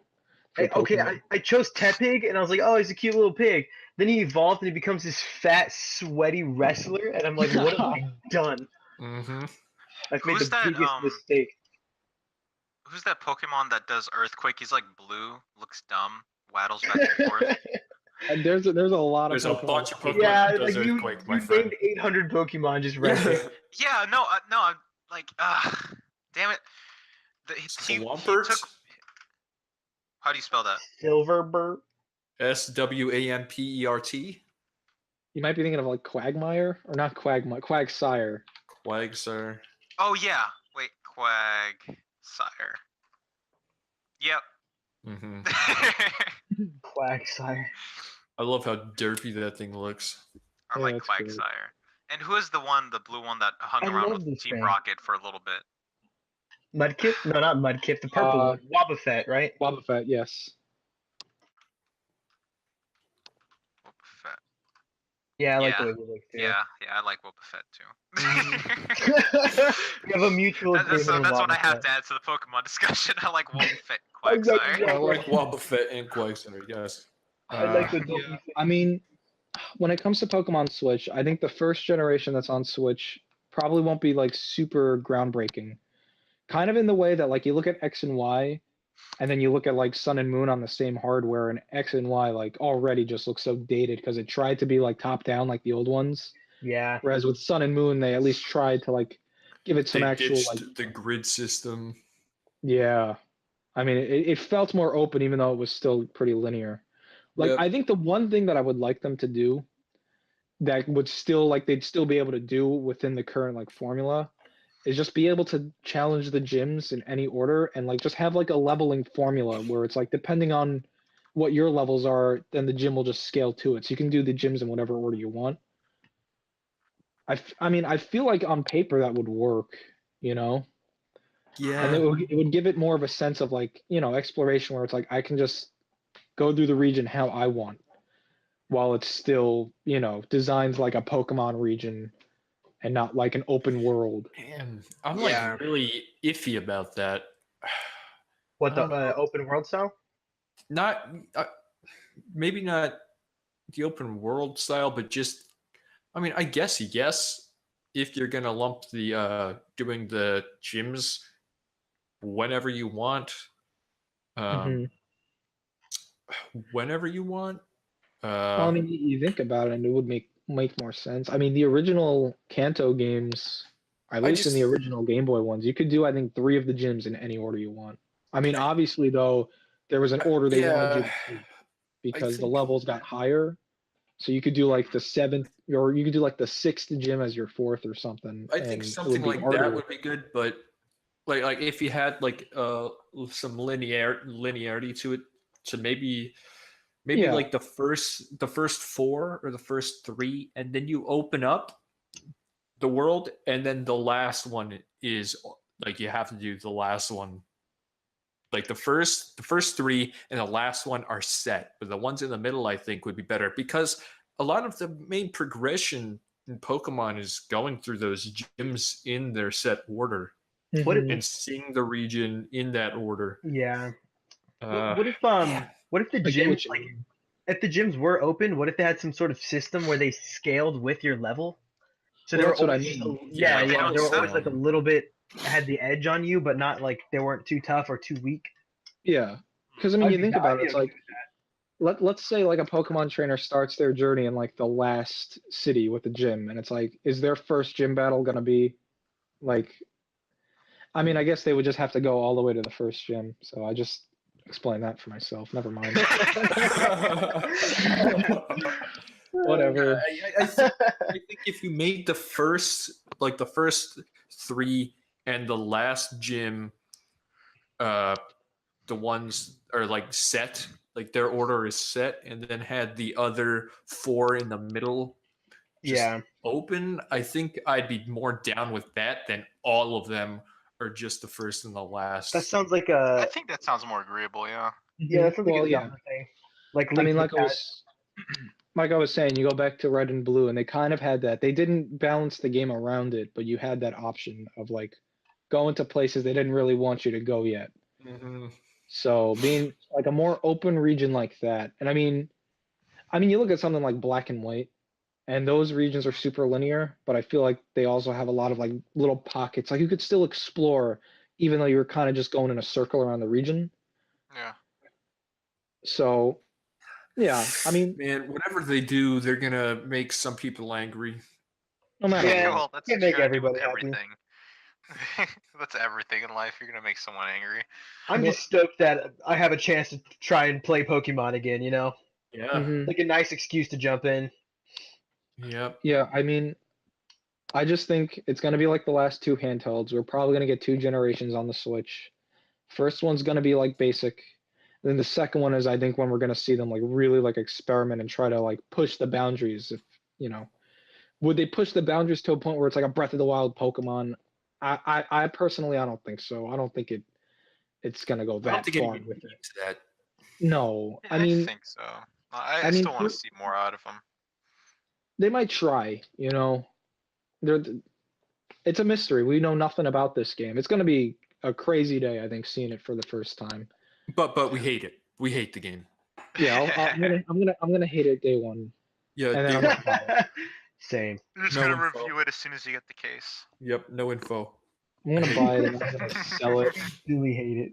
for Okay, Pokemon. I chose Tepig, and I was like, oh, he's a cute little pig. Then he evolved, and he becomes this fat, sweaty wrestler, and I'm like, what have I done? Mm-hmm. I've made Who's the that, biggest mistake. Who's that Pokemon that does Earthquake? He's like blue, looks dumb, waddles back and forth. And there's a lot of There's a Pokemon. bunch of Pokemon Yeah, that does like Earthquake, my you friend. named 800 Pokemon just right there. Yeah, no, I'm like, damn it. He Swampert? took. How do you spell that? Silverbird. Swampert. You might be thinking of like Quagmire or not Quagmire, Quagsire. Quagsire. Oh yeah, wait, Quagsire. Yep. Mm-hmm. Quagsire. I love how derpy that thing looks. I Yeah, like that's great. Quagsire. And who is the blue one that hung I around love with this Team thing. Rocket for a little bit? Mudkip? No, not Mudkip. The purple one. Wobbuffet, right? Wobbuffet, yes. Wobbuffet. Yeah, I like the Yeah. way you look too. Yeah, I like Wobbuffet too. We have a mutual agreement. So on that's what I have Wobbuffet. to add to the Pokemon discussion. I like Wobbuffet I like Quagsire. that. I like Wobbuffet and Quagsire, yes. I like the Yeah, I mean, when it comes to Pokemon Switch, I think the first generation that's on Switch probably won't be like super groundbreaking. Kind of in the way that like you look at X and Y, and then you look at like Sun and Moon on the same hardware, and X and Y like already just look so dated because it tried to be like top down like the old ones. Yeah. Whereas with Sun and Moon, they at least tried to like give it some They actual ditched like the grid system. yeah. I mean, it felt more open even though it was still pretty linear. Like Yep. I think the one thing that I would like them to do that would still like they'd still be able to do within the current like formula is just be able to challenge the gyms in any order and like just have like a leveling formula where it's like depending on what your levels are, then the gym will just scale to it. So you can do the gyms in whatever order you want. I mean, I feel like on paper that would work, you know? And Yeah. it would give it more of a sense of like, you know, exploration where it's like I can just go through the region how I want. while it's still, designed like a Pokemon region and not like an open world. Man, I'm Yeah. like really iffy about that. What, I the don't know. open world style? Not maybe not the open world style, but just I mean, I guess yes, if you're gonna lump the doing the gyms whenever you want, Mhm. whenever you want. Well, I mean, you think about it, and it would make more sense. I mean, the original Kanto games, at I least in the just original Game Boy ones, you could do, I think, 3 of the gyms in any order you want. I mean, obviously, though, there was an order they wanted you yeah, to take I because the think levels got higher. So you could do like the 7th, or you could do like the 6th gym as your 4th or something, I think and it something would be like that harder. would be good, but like if you had like some linearity to it, so maybe Yeah. like the first 4 or the first 3, and then you open up the world, and then the last one is like you have to do the last one. Like the first 3 and the last one are set, but the ones in the middle I think would be better because a lot of the main progression in Pokemon is going through those gyms in their set order What if, Mhm. and seeing the region in that order. yeah. Uh, man, What if the I get gyms, what you like, mean. if the gyms were open, what if they had some sort of system where they scaled with your level? So Well, they were that's what I always just mean. yeah, yeah, that they were would always like a sound. little bit had the edge on you, but not like they weren't too tough or too weak. Yeah. Because I mean, you think about I'd it, be it's okay like let's say like a Pokemon trainer starts their journey in like the last city with the gym, and it's like, is their first gym battle gonna be like? I mean, I guess they would just have to go all the way to the first gym. So I just explained that for myself. Never mind. Whatever. I think if you made the first 3 and the last gym, uh, the ones are like set, like their order is set, and then had the other 4 in the middle just Yeah. open, I think I'd be more down with that than all of them are just the first and the That last. sounds like I a think that sounds more agreeable. Yeah. yeah, that sounds like a Well, yeah. Zelda thing. Like I Link mean, to the Past. like I was saying, you go back to Red and Blue, and they kind of had that. They didn't balance the game around it, but you had that option of like going to places they didn't really want you to go yet. Mm-hmm. So being like a more open region like that, and I mean, you look at something like Black and White, and those regions are super linear, but I feel like they also have a lot of like little pockets. Like you could still explore, even though you're kind of just going in a circle around the region. Yeah. So yeah, I mean, Man, whatever they do, they're gonna make some people angry. no matter Yeah, what. Well, that's can't what you're make gonna do with everybody happy. everything. That's everything in life. You're gonna make someone angry. I'm Well, just stoked that I have a chance to try and play Pokemon again, you know? Yeah. mhm. Like a nice excuse to jump in. Yep. Yeah, I mean, I just think it's going to be like the last 2 handhelds. We're probably going to get 2 generations on the Switch. First one's going to be like basic. Then the second one is, I think, when we're going to see them like really like experiment and try to like push the boundaries. If you know, would they push the boundaries to a point where it's like a Breath of the Wild Pokemon? I personally, I don't think so. I don't think it's going to go I don't that think far anybody with it. needs that. No, Yeah, I I mean, think so. I still want to see more out of them. they might try. They're it's a mystery. We know nothing about this game. It's going to be a crazy day, I think, seeing it for the first time. But we hate it. We hate the game. Yeah, I'm gonna hate it day one, Yeah, and then they I'm won't. gonna buy it. Same. I'm just No gonna info. review it as soon as you get the case. Yep, no info. I'm gonna buy it and I'm gonna sell it. Really hate it.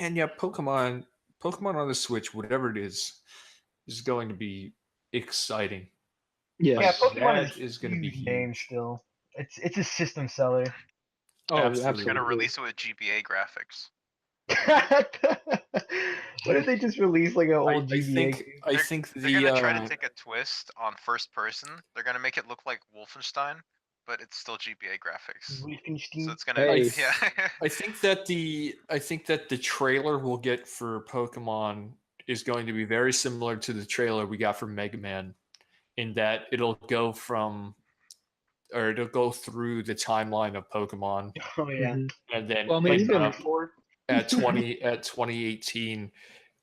Man, yeah, Pokemon on the Switch, whatever it is going to be exciting. Yes. Yeah, Like, Pokemon that is is going to be huge game huge. still. It's a system seller. Oh, Absolutely. Gonna absolutely. release it with GBA graphics. What if they just release like an I, old I GBA think game? I They're, think they're the gonna try to take a twist on first person. They're gonna make it look like Wolfenstein, but it's still GBA graphics. So Wolfenstein? it's gonna, Hey. yeah. I think that the trailer we'll get for Pokemon is going to be very similar to the trailer we got for Mega Man, in that it'll go through the timeline of Pokemon, Oh yeah. Mhm. and then Well, I mean, end even up at 2018,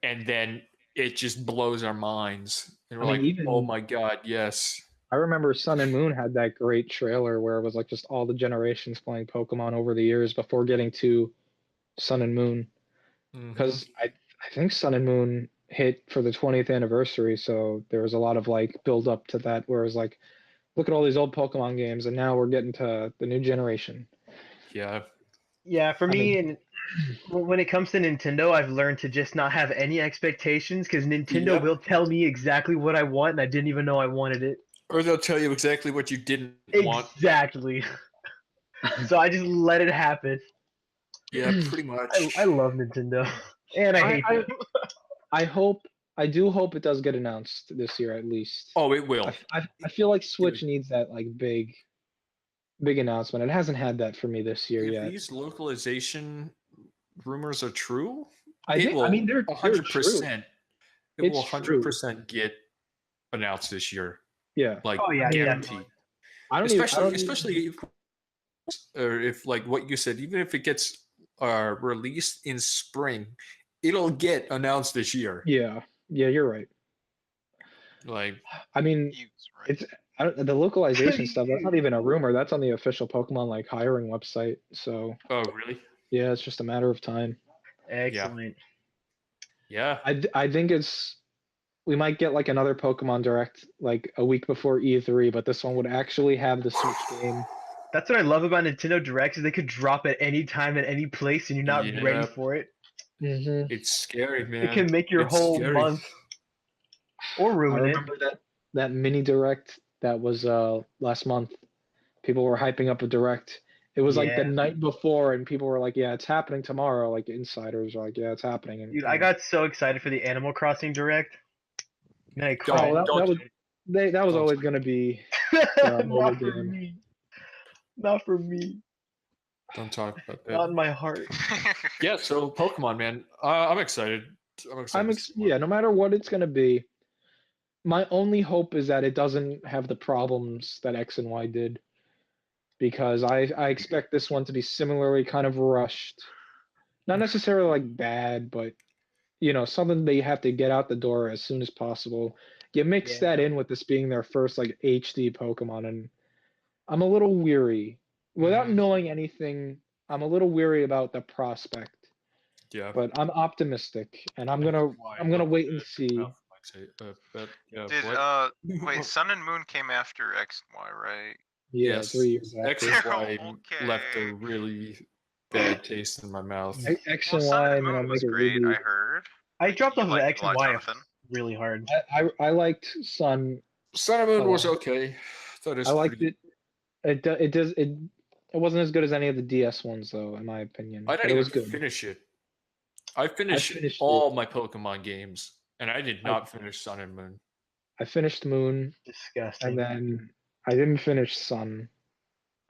and then it just blows our minds. And we're I mean, like, even oh my god, yes. I remember Sun and Moon had that great trailer where it was like just all the generations playing Pokemon over the years before getting to Sun and Moon. Because I think Sun and Moon hit for the 20th anniversary, so there was a lot of like build up to that. Where it was like, look at all these old Pokemon games, and now we're getting to the new generation. Yeah. Yeah, for I me, mean- and when it comes to Nintendo, I've learned to just not have any expectations because Nintendo Yep. will tell me exactly what I want, and I didn't even know I wanted it. Or they'll tell you exactly what you didn't want. Exactly. So I just let it happen. Yeah, pretty much. I love Nintendo, and I hate them. I do hope it does get announced this year at least. Oh, it will. I feel like Switch needs that like big announcement. It hasn't had that for me this year If yet. these localization rumors are true, I mean they're 100%. It will It's true. 100% get announced this year. Yeah. Like Oh, yeah, guaranteed. Especially if like what you said, even if it gets released in spring, it'll get announced this year. Yeah, you're right. Like, I mean, Right. the localization stuff. That's not even a rumor. That's on the official Pokemon like hiring website. So oh really? yeah, it's just a matter of time. Excellent. Yeah. I think we might get like another Pokemon Direct like a week before E3, but this one would actually have the Switch game. That's what I love about Nintendo Directs is they could drop at any time at any place and you're not ready Yep. for it. Mm-hmm. It's scary, man. It can make your It's whole scary. month or I ruin it. remember that mini Direct that was last month. People were hyping up a Direct. It was like the Yeah. night before, and people were like, "Yeah, it's happening tomorrow." Like insiders were like, "Yeah, it's happening." And Dude, I got so excited for the Animal Crossing Direct. And I Oh, cried. that was Don't always say going to be Not mobile for game. me. Not for me. Don't talk about that. Not in my heart. Yeah, so Pokemon, man. I'm excited. Yeah, no matter what it's going to be. My only hope is that it doesn't have the problems that X and Y did, because I expect this one to be similarly kind of rushed. Not necessarily like bad, but something they have to get out the door as soon as possible. You mix that in with this being their first like HD Pokemon, and I'm a little weary. Without knowing anything, I'm a little weary about the prospect. Yeah. But I'm optimistic, and I'm gonna wait and see. Did wait, Sun and Moon came after X and Y, right? Yeah, Yes. 3 years X after. and Y Okay. left a really bad taste in my mouth. X Well, and Sun Y, and and then I'll Moon make was it great. really. I heard. I dropped You off of liked X it a lot, and Y Jonathan. really hard. I liked Sun. Sun and Moon a was lot. okay. Thought it was I liked pretty. it. It wasn't as good as any of the DS ones, though, in my opinion. I But didn't it was even good. finish it. I finished finished all my Pokemon games, and I did not finish Sun and Moon. I finished Moon, Disgusting. and then I didn't finish Sun.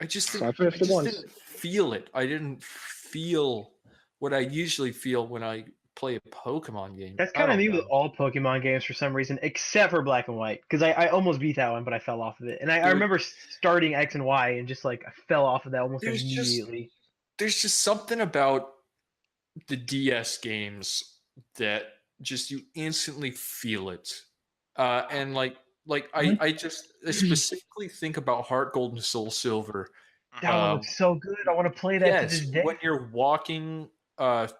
I just So didn't, I finished it once. didn't feel it. I didn't feel what I usually feel when I play a Pokemon game. That's I kind of don't me with know. all Pokemon games for some reason, except for Black and White, because I almost beat that one, but I fell off of it. And I Dude. remember starting X and Y and just like I fell off of that almost There's just- immediately. There's just something about the DS games that just you instantly feel it. And I specifically think about Heart Gold and Soul Silver. That one looks so good. I want to play that to Yes, this day. when you're walking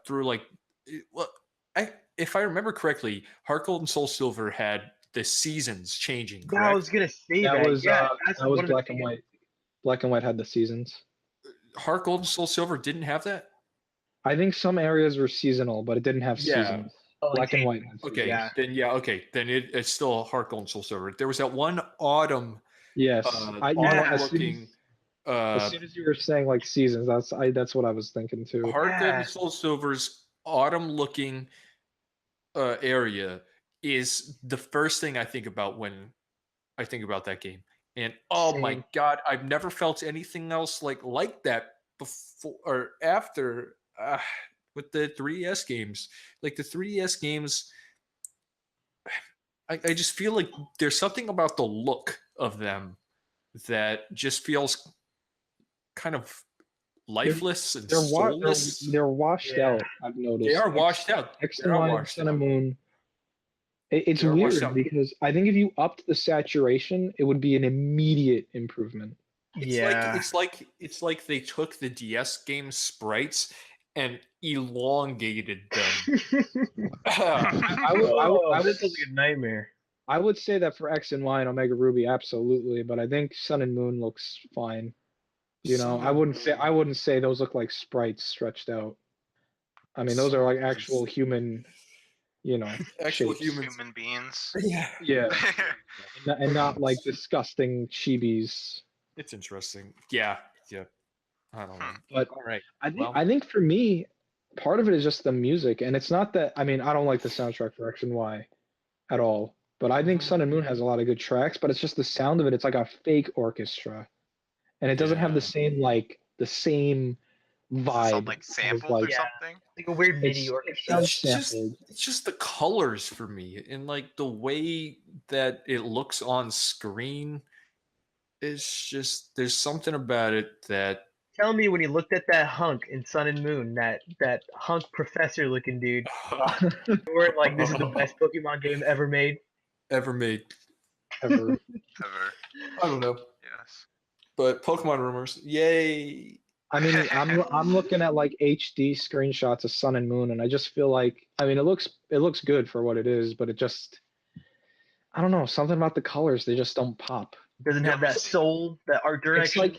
through if I remember correctly, Heart Gold and Soul Silver had the seasons changing, Yeah, I correct? was gonna say That that. was Yeah, that's that was one of the Black and White. Black and White had the seasons. Heart Gold and Soul Silver didn't have that? I think some areas were seasonal, but it didn't have seasons. Black and White. Had Okay, seasons. then it's still Heart Gold and Soul Silver. There was that one autumn Yes, autumn looking as soon as you were saying like seasons, that's what I was thinking too. Heart Gold and Soul Silver's autumn looking area is the first thing I think about when I think about that game. And oh my god, I've never felt anything else like that before or after with the 3DS games. Like the 3DS games, I just feel like there's something about the look of them that just feels kind of lifeless and soulless. They're washed out. I've noticed. They are washed out. X and Y and Sun and Moon It's There was weird some- because I think if you upped the saturation, it would be an immediate improvement. It's like they took the DS game sprites and elongated them. This is like a nightmare. I would say that for X and Y and Omega Ruby, absolutely, but I think Sun and Moon looks fine. You know, Sun I and wouldn't say those look like sprites stretched out. I mean, those are like actual human, you know, Actual shapes. humans. Human beings. Yeah, Yeah, and not like disgusting chibis. it's interesting. Yeah. I don't know. But All right. I think for me, part of it is just the music, and it's not that. I mean, I don't like the soundtrack for X and Y at all, but I think Mhm. Sun and Moon has a lot of good tracks. But it's just the sound of it. It's like a fake orchestra, and it doesn't have the same vibe. Sound like as, samples like, or something. Like a weird MIDI It orchestra. sounds It's sampled. just the colors for me, and like the way that it looks on screen. It's just there's something about it that Tell me when you looked at that hunk in Sun and Moon, that hunk professor looking dude, you weren't like, this is the best Pokemon game ever made. ever made. Ever. Ever. I don't know, Yes. but Pokemon rumors, yay! I mean, I'm looking at like HD screenshots of Sun and Moon, and I just feel like, I mean, it looks good for what it is, but it just, I don't know, something about the colors, they just don't pop. Doesn't have that soul, that art direction.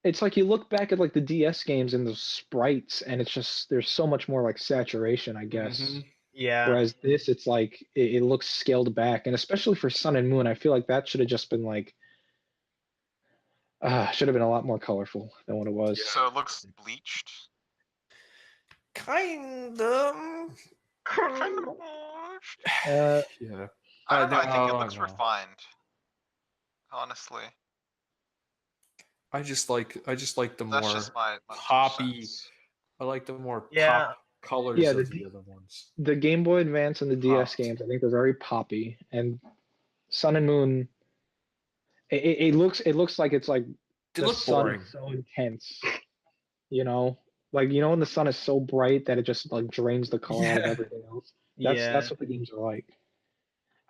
It's like you look back at like the DS games and the sprites, and it's just there's so much more like saturation, I guess. Mhm. Yeah. Whereas this, it's like it looks scaled back, and especially for Sun and Moon, I feel like that should have just been like, should have been a lot more colorful than what it was. So it looks bleached. Kind of. Kind of bleached. Yeah. I don't know. I think it no, looks no. refined. Honestly, I just like the that's more just my 2 poppy. cents. I like the more Yeah. pop colors Yeah, of the other ones. The Game Boy Advance and the DS Popped. games, I think they're very poppy, and Sun and Moon, it looks like it's like They the look sun boring. is so intense, you know, like when the sun is so bright that it just like drains the color out of Yeah. everything else. Yeah. That's what the games are like.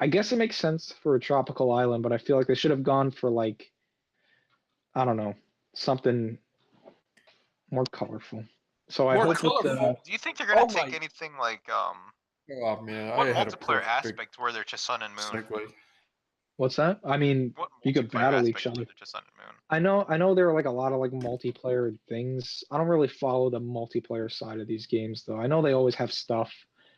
I guess it makes sense for a tropical island, but I feel like they should have gone for like, I don't know, something more colorful. So I More hope with colorful? Do you think they're gonna Oh take my- anything like Oh man, what I had a multiplayer perfect aspect where they're just Sun and Moon? segue. what's that? I mean, What you could multiplayer battle each aspect other. where they're just Sun and Moon? I know there are like a lot of like multiplayer things. I don't really follow the multiplayer side of these games though. I know they always have stuff.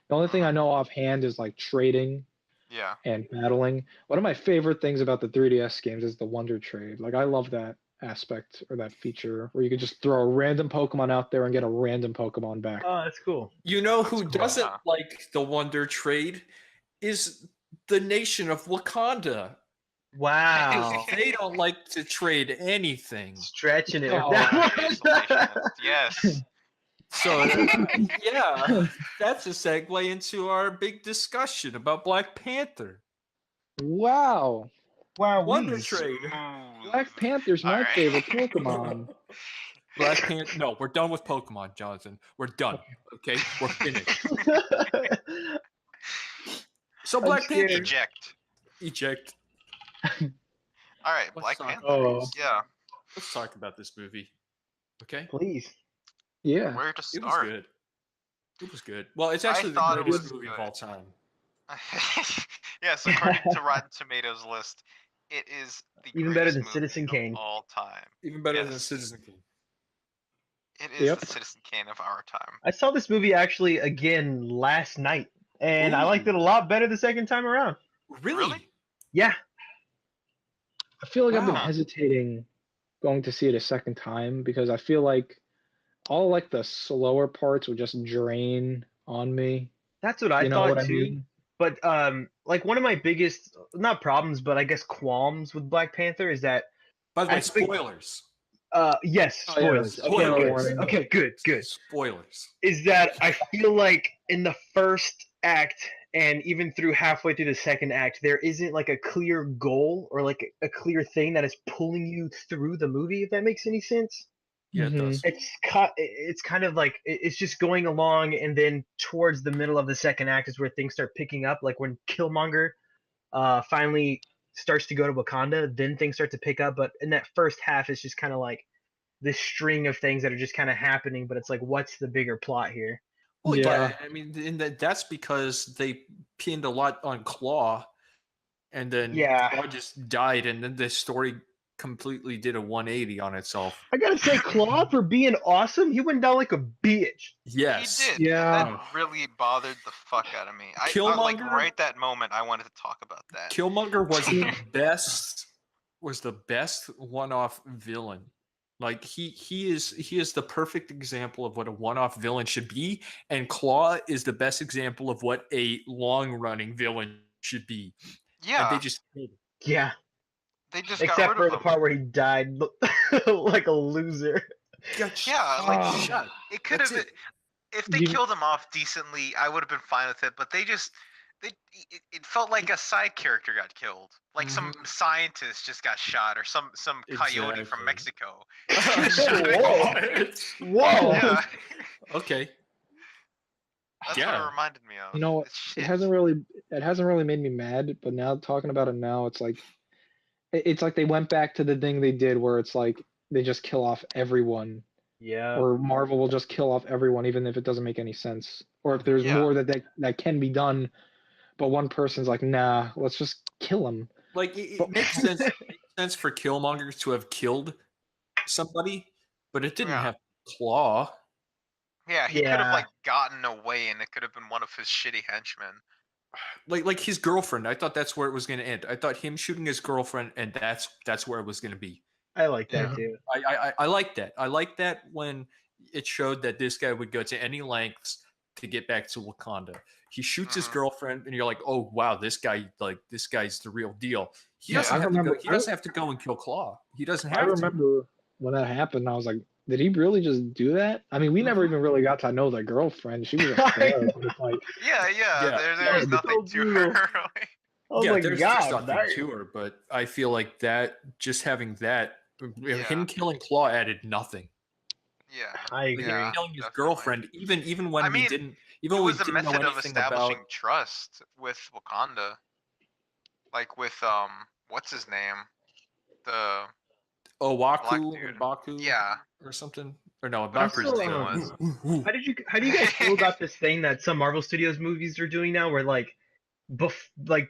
The only thing I know offhand is like trading Yeah. and battling. One of my favorite things about the 3DS games is the Wonder Trade. Like I love that aspect or that feature where you can just throw a random Pokemon out there and get a random Pokemon back. Oh, that's cool. You know who cool, doesn't huh? like the Wonder Trade is the nation of Wakanda. Wow. They don't like to trade anything. Stretching it. Oh, Isolationist. Yes. So yeah, that's a segue into our big discussion about Black Panther. Wow. Wow. Wonder Weez. Trade. Black Panther's my Alright. favorite Pokemon. Black Panther. No, we're done with Pokemon, Jonathan. We're done. Okay, we're finished. So I'm Black scared. Panther. Eject. Eject. All right, Let's Black talk Panther. about this. Yeah. Let's talk about this movie. Okay, Please. Yeah. Where to it was start? good. It was good. Well, it's I actually the thought it greatest was movie of good. all time. Yes, according to Rotten Tomatoes list, it is the Even better greatest than movie Citizen of Kane. all time. Even better than Yes. Citizen Kane. It is Yep. the Citizen Kane of our time. I saw this movie actually again last night, and I liked it a Ooh. lot better the second time around. Really? Yeah. I feel like I've been Wow. hesitating going to see it a second time because I feel like all like the slower parts would just drain on me. That's what I You know thought what I too. mean? But like one of my biggest, not problems, but I guess qualms with Black Panther is that By the way, I think- spoilers. yes, Oh, yeah, spoilers. spoilers. Okay, good. Spoilers. Is that I feel like in the first act and even through halfway through the second act, there isn't like a clear goal or like a clear thing that is pulling you through the movie, if that makes any sense. Yeah, it does. It's kind of like it's just going along, and then towards the middle of the second act is where things start picking up. Like when Killmonger finally starts to go to Wakanda, then things start to pick up. But in that first half, it's just kind of like this string of things that are just kind of happening. But it's like, what's the bigger plot here? Well, Yeah. yeah. I mean, that's because they pinned a lot on Claw, and then Yeah. Claw just died, and then the story completely did a 180 on itself. I gotta say, Claw, for being awesome, he went down like a bitch. Yes. He did. Yeah. That really bothered the fuck out of me. I like Killmonger- right that moment. I wanted to talk about that. Killmonger was the best one-off villain. Like he is the perfect example of what a one-off villain should be, and Claw is the best example of what a long-running villain should be. And Yeah, they just killed him. Yeah. they just got Except rid for of the him. part where he died like a loser. Yeah, like shot. it could That's have. it. If they You- killed him off decently, I would have been fine with it. But it felt like a side character got killed, like some scientist just got shot, or some coyote from Exactly. Mexico. Whoa. Yeah, Okay. that's what Yeah. it reminded me of. You know, It's it shit. hasn't really made me mad, but now talking about it now, it's like they went back to the thing they did where it's like they just kill off everyone, Yeah. or Marvel will just kill off everyone even if it doesn't make any sense, or if there's Yeah. more that can be done, but one person's like, nah, let's just kill him. Like it But- makes sense. It makes sense for Killmonger to have killed somebody, but it didn't Yeah. have Claw. Yeah, he could have Yeah. like gotten away, and it could have been one of his shitty henchmen. Like his girlfriend. I thought that's where it was going to end. I thought him shooting his girlfriend, and that's where it was going to be. I like that Yeah. too. I like that. I like that when it showed that this guy would go to any lengths to get back to Wakanda. He shoots his Mhm. girlfriend, and you're like, oh wow, this guy's the real deal. He Yeah, doesn't I have to remember- go. He doesn't have to go and kill Claw. He doesn't have I to. remember when that happened, I was like, did he really just do that? I mean, we never even really got to know the girlfriend. She was a flare, but it's like, Yeah, Yeah. There's was nothing so to brutal. her. Oh Yeah, my there's god. nothing that- to her, but I feel like that just having that Yeah. him killing Claw added nothing. Yeah. I Like, agree. Yeah. killing his definitely. girlfriend, even when I we mean, didn't, It even when we was a didn't know method of anything establishing about. trust with Wakanda. Like with what's his name? The Owaku or dude. Baku, Yeah. or something, or no, Whatever Baku's his the name was. How do you guys feel about this thing that some Marvel Studios movies are doing now, where like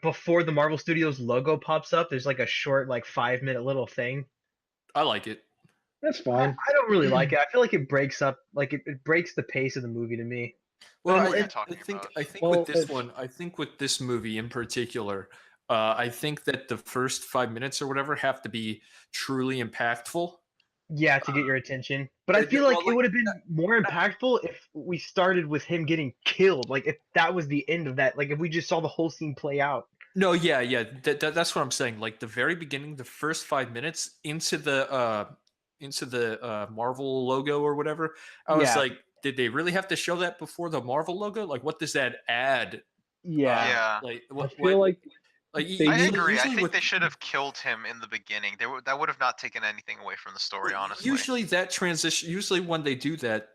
before the Marvel Studios logo pops up, there's like a short, like 5 minute little thing. I like it. that's I, fine. I don't really like it. I feel like it breaks up, like it breaks the pace of the movie to me. Well, know what I, you're I talking think about. I think Well, with this it's- one, I think with this movie in particular, I think that the first 5 minutes or whatever have to be truly impactful. Yeah, to get your attention. But I it- feel well, like it like, would have been more impactful if we started with him getting killed. Like if that was the end of that. Like if we just saw the whole scene play out. No, yeah, that's what I'm saying. Like the very beginning, the first 5 minutes into the Marvel logo or whatever, I was Yeah. like, did they really have to show that before the Marvel logo? Like, what does that add? Yeah. Yeah. Like, I what? feel like Like, they I usually- agree. I usually think with- they should have killed him in the beginning. That would have not taken anything away from the story, honestly. Usually that transition. Usually when they do that,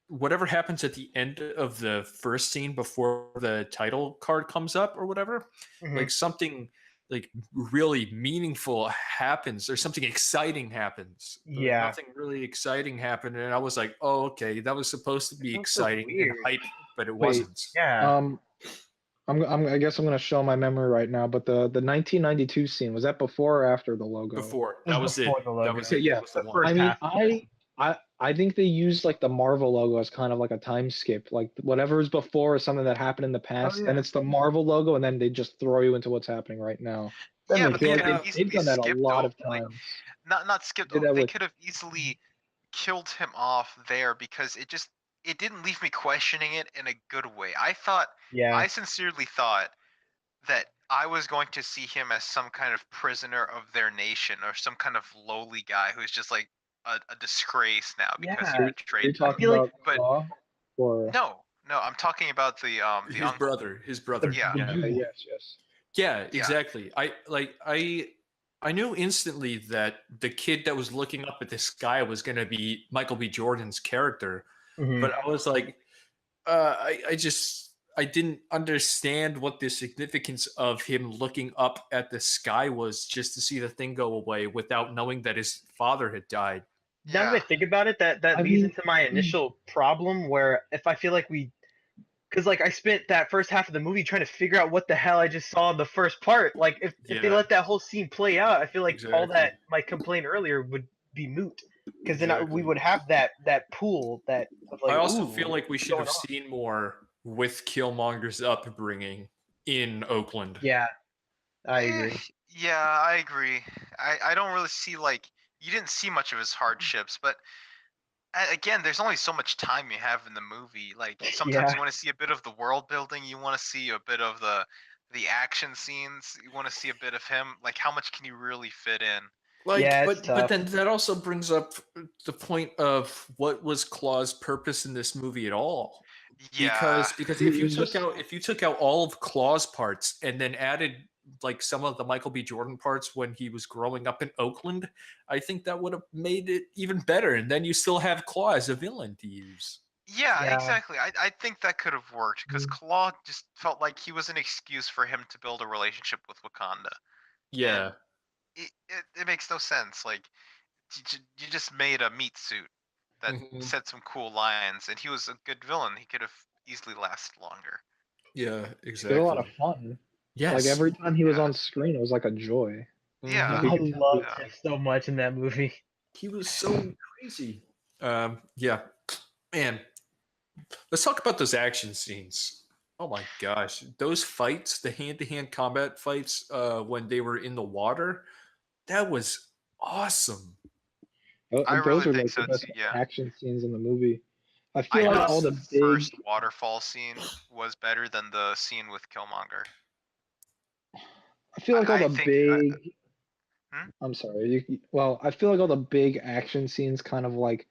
whatever happens at the end of the first scene before the title card comes up or whatever, Mhm. like something like really meaningful happens or something exciting happens. But Yeah. nothing really exciting happened, and I was like, "Oh, okay, that was supposed to be That's so exciting and weird. hype, but it Wait. wasn't." Yeah. I guess I'm gonna show my memory right now, but the 1992 scene, was that before or after the logo? Before It was that was it. before the logo. That was Okay, it. yeah, That was the the one. first- I mean, half. I think they used like the Marvel logo as kind of like a time skip. Like whatever is before is something that happened in the past, then yeah. it's the Marvel logo, and then they just throw you into what's happening right now. That Yeah, I makes but they feel could like have they've easily done that a skipped lot of over, like, times. not skipped. Did that They with- could have easily killed him off there because it didn't leave me questioning it in a good way. Yeah. I sincerely thought that I was going to see him as some kind of prisoner of their nation or some kind of lowly guy who's just like a disgrace now because Yeah. he Are you betrayed them. talking feel like- about but- Claw? Or No, I'm talking about the His uncle. brother. His brother. Yeah. okay, yes. Yeah, exactly. I I knew instantly that the kid that was looking up at the sky was going to be Michael B. Jordan's character, Mhm. but I was like, I didn't understand what the significance of him looking up at the sky was just to see the thing go away without knowing that his father had died. Now that I Yeah. think about it, that I leads mean- into my initial problem where if I feel like because like I spent that first half of the movie trying to figure out what the hell I just saw in the first part. Like if they Yeah. let that whole scene play out, I feel like all Exactly. that my complaint earlier would be moot. Because then we Exactly. would have that pool that of like. I also ooh, feel like we what's should going have on? seen more with Killmonger's upbringing in Oakland. Yeah, I Eh, agree. Yeah, I agree. I don't really see like you didn't see much of his hardships, but again, there's only so much time you have in the movie. Like sometimes Yeah. you want to see a bit of the world building, you want to see a bit of the action scenes, you want to see a bit of him. Like how much can you really fit in? Like, Yeah, it's but tough. then that also brings up the point of what was Claw's purpose in this movie at all? Yeah. Because He if you was took just- out all of Claw's parts and then added like some of the Michael B. Jordan parts when he was growing up in Oakland, I think that would have made it even better. And then you still have Claw as a villain to use. Yeah, Yeah. exactly. I think that could have worked because Mm. Claw just felt like he was an excuse for him to build a relationship with Wakanda. Yeah. It makes no sense. Like you just made a meat suit that Mhm. said some cool lines, and he was a good villain. He could have easily lasted longer. Yeah, It exactly. was a lot of fun. Yes. Like every time he was Yeah. on screen, it was like a joy. Yeah. Like, you I could tell loved Yeah. him so much in that movie. He was so crazy. Yeah. Man, let's talk about those action scenes. Oh my gosh, those fights, the hand-to-hand combat fights, when they were in the water, that was awesome. I Those really are think like the so best too. Yeah. action scenes in the movie. I I feel like thought all the the big. first waterfall scene was better than the scene with Killmonger. I feel like all I the think. big. Hmm? I'm sorry. Well, I feel like all the big action scenes kind of like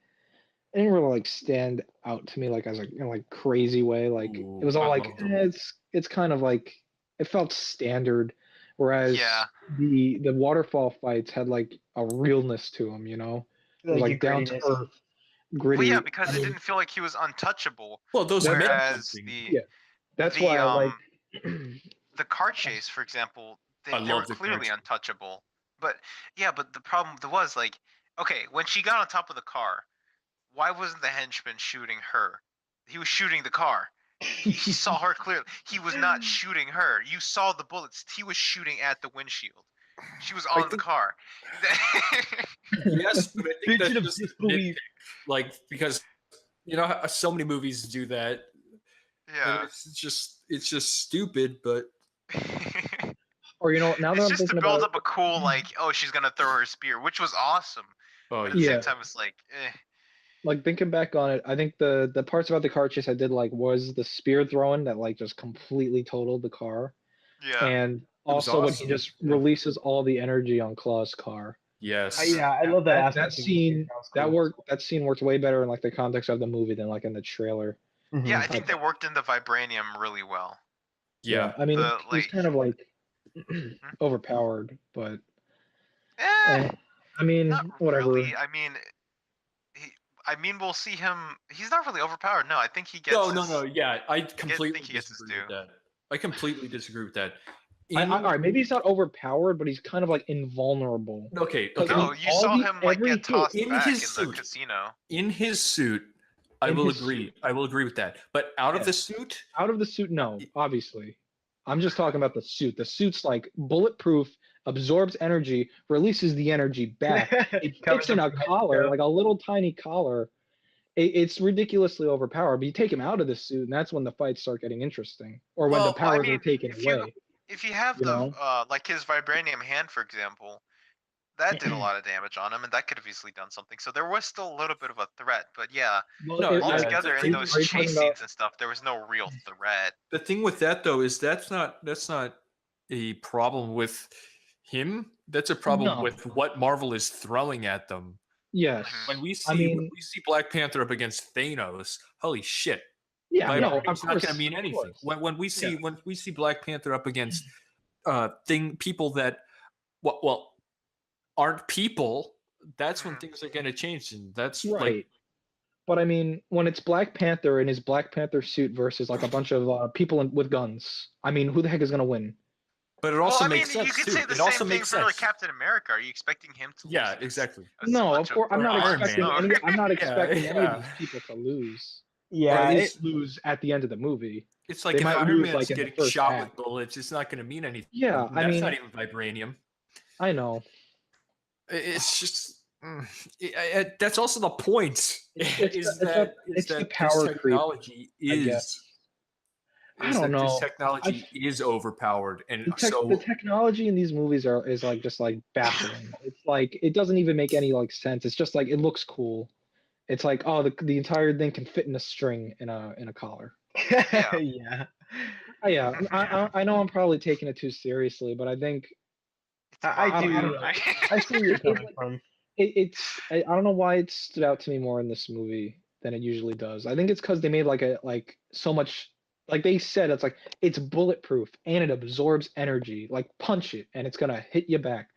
it didn't really like stand out to me like as a like crazy way. Like it was Ooh, all I like loved them. it's kind of like it felt standard, whereas Yeah. the waterfall fights had like a realness to them. It was Like like down to grittiness. earth, gritty. Well, yeah, because I it mean, didn't feel like he was untouchable. Well, those men Whereas jumping. Yeah. that's the why I like. the car chase, for example, I they were love the clearly car chase. untouchable. But yeah, but the problem was like, okay, when she got on top of the car, why wasn't the henchman shooting her? He was shooting the car. He saw her clearly. He was not shooting her. You saw the bullets. He was shooting at the windshield. She was on the think- car. Yes, but I think Bitch that's of just a disbelief. nitpick. Like, because you know how so many movies do that. And Yeah. it's just stupid, but Or now that It's I'm just to thinking build about up a cool like, oh, she's gonna throw her spear, which was awesome. oh But at the Yeah. same time, it's like, like thinking back on it, I think the parts about the car chase I did like was the spear throwing that like just completely totaled the car, yeah. and was also when he awesome. just releases all the energy on Claw's car. yes. Yeah, I love that That aspect. of the scene scene. That was cool. that scene worked way better in like the context of the movie than like in the trailer. Yeah, I Mhm. think they worked in the vibranium really well. Yeah. I mean The, he's like- kind of like overpowered, but Eh, I mean not whatever. really. I mean, we'll see him. He's not really overpowered. No, I think he gets. No. Yeah, I completely think he gets his disagree with due. that. I completely disagree with that. All right, maybe he's not overpowered, but he's kind of like invulnerable. Okay. Like, No, I mean, you all saw the- him like every get tossed hit in back his in suit. the casino. In his suit, I In will his agree. suit. I will agree with that. But out of the Yes. suit, Out of the suit, no, obviously. I'm just talking about the suit. The suit's like bulletproof, absorbs energy, releases the energy back. It Covers fits in him a from head to collar, toe. like a little tiny collar. It's ridiculously overpowered. But you take him out of the suit, and that's when the fights start getting interesting, or when Well, the I powers mean, are taken if you- away. If you have You know? like his vibranium hand, for example, that did a lot of damage on him, and that could have easily done something. So there was still a little bit of a threat. But yeah, Well, No, yeah, altogether the in thing- those are you talking chase about- scenes and stuff, there was no real threat. the thing with that though is that's not a problem with him. That's a problem No. with what Marvel is throwing at them. Yes. When we see I mean- when we see Black Panther up against Thanos, holy shit! Yeah, no, Vibranium's of not course. going to mean of anything. course. When we see Black Panther up against people that well aren't people, that's when things are going to change, and that's Right. But I mean, when it's Black Panther in his Black Panther suit versus like a bunch of people with guns, I mean, who the heck is gonna win? But it Well, also I mean, makes you sense could too. say the It also same thing makes for like sense. Captain America. Are you expecting him to lose? Yeah, against exactly. a No, bunch of course I'm not Iron expecting Man. any. I'm not Yeah, expecting any of yeah. these people to lose, or Yeah, at it, least lose at the end of the movie. It's like They if might Iron lose Man's like in the getting first shot act. with bullets, it's not going to mean anything. Yeah, I That's mean, not even vibranium. I know. It's just that's also the point. Is that It's the this power creep, technology I guess. I don't this know. technology is overpowered, and The technology in these movies is like just like baffling. It's like it doesn't even make any like sense. It's just like it looks cool. It's like, oh, the entire thing can fit in a string in a collar. yeah. Yeah, I know I'm probably taking it too seriously, but I think I don't do. know. I see where you're coming from. I don't know why it stood out to me more in this movie than it usually does. I think it's because they made like so much, like they said, it's like it's bulletproof and it absorbs energy. Like punch it and it's gonna hit you back.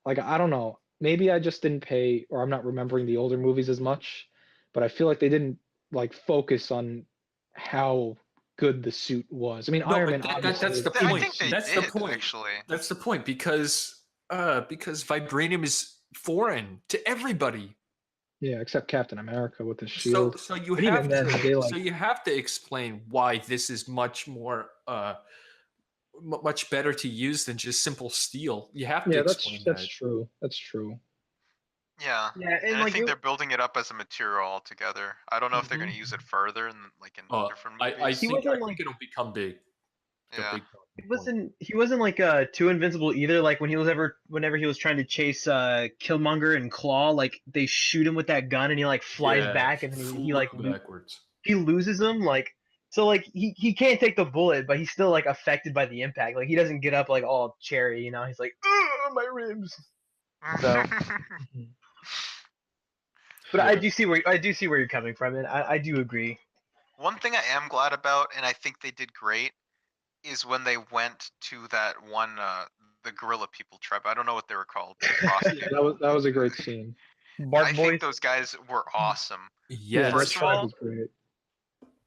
Like I don't know. Maybe I just didn't pay, or I'm not remembering the older movies as much, but I feel like they didn't like focus on how good the suit was. I mean, no, Iron but Man obviously. that's the I point. think they That's did the point. actually. That's the point because vibranium is foreign to everybody. Yeah, except Captain America with his So shield. so you But even have then, to they, so you have to explain why this is much more much better to use than just simple steel. You have to Yeah, explain that's that. true. That's true. Yeah, Yeah, and and I like think they're building it up as a material altogether. I don't know if they're going to use it further in like in different I movies. he think wasn't like it'll become big. Yeah. he wasn't like too invincible either. Like whenever he was trying to chase Killmonger and Claw, like they shoot him with that gun and he like flies back and then he like backwards. he loses him like. So like he can't take the bullet, but he's still like affected by the impact. Like he doesn't get up like all cherry, you know. He's like, "Ugh, my ribs." So, but I do see where you're coming from, and I do agree. One thing I am glad about, and I think they did great, is when they went to that one the gorilla people tribe. I don't know what they were called. The frost Yeah, people. that was a great scene. Bark I Boys. think those guys were awesome. Yeah, Yes. that First of tribe all, was great.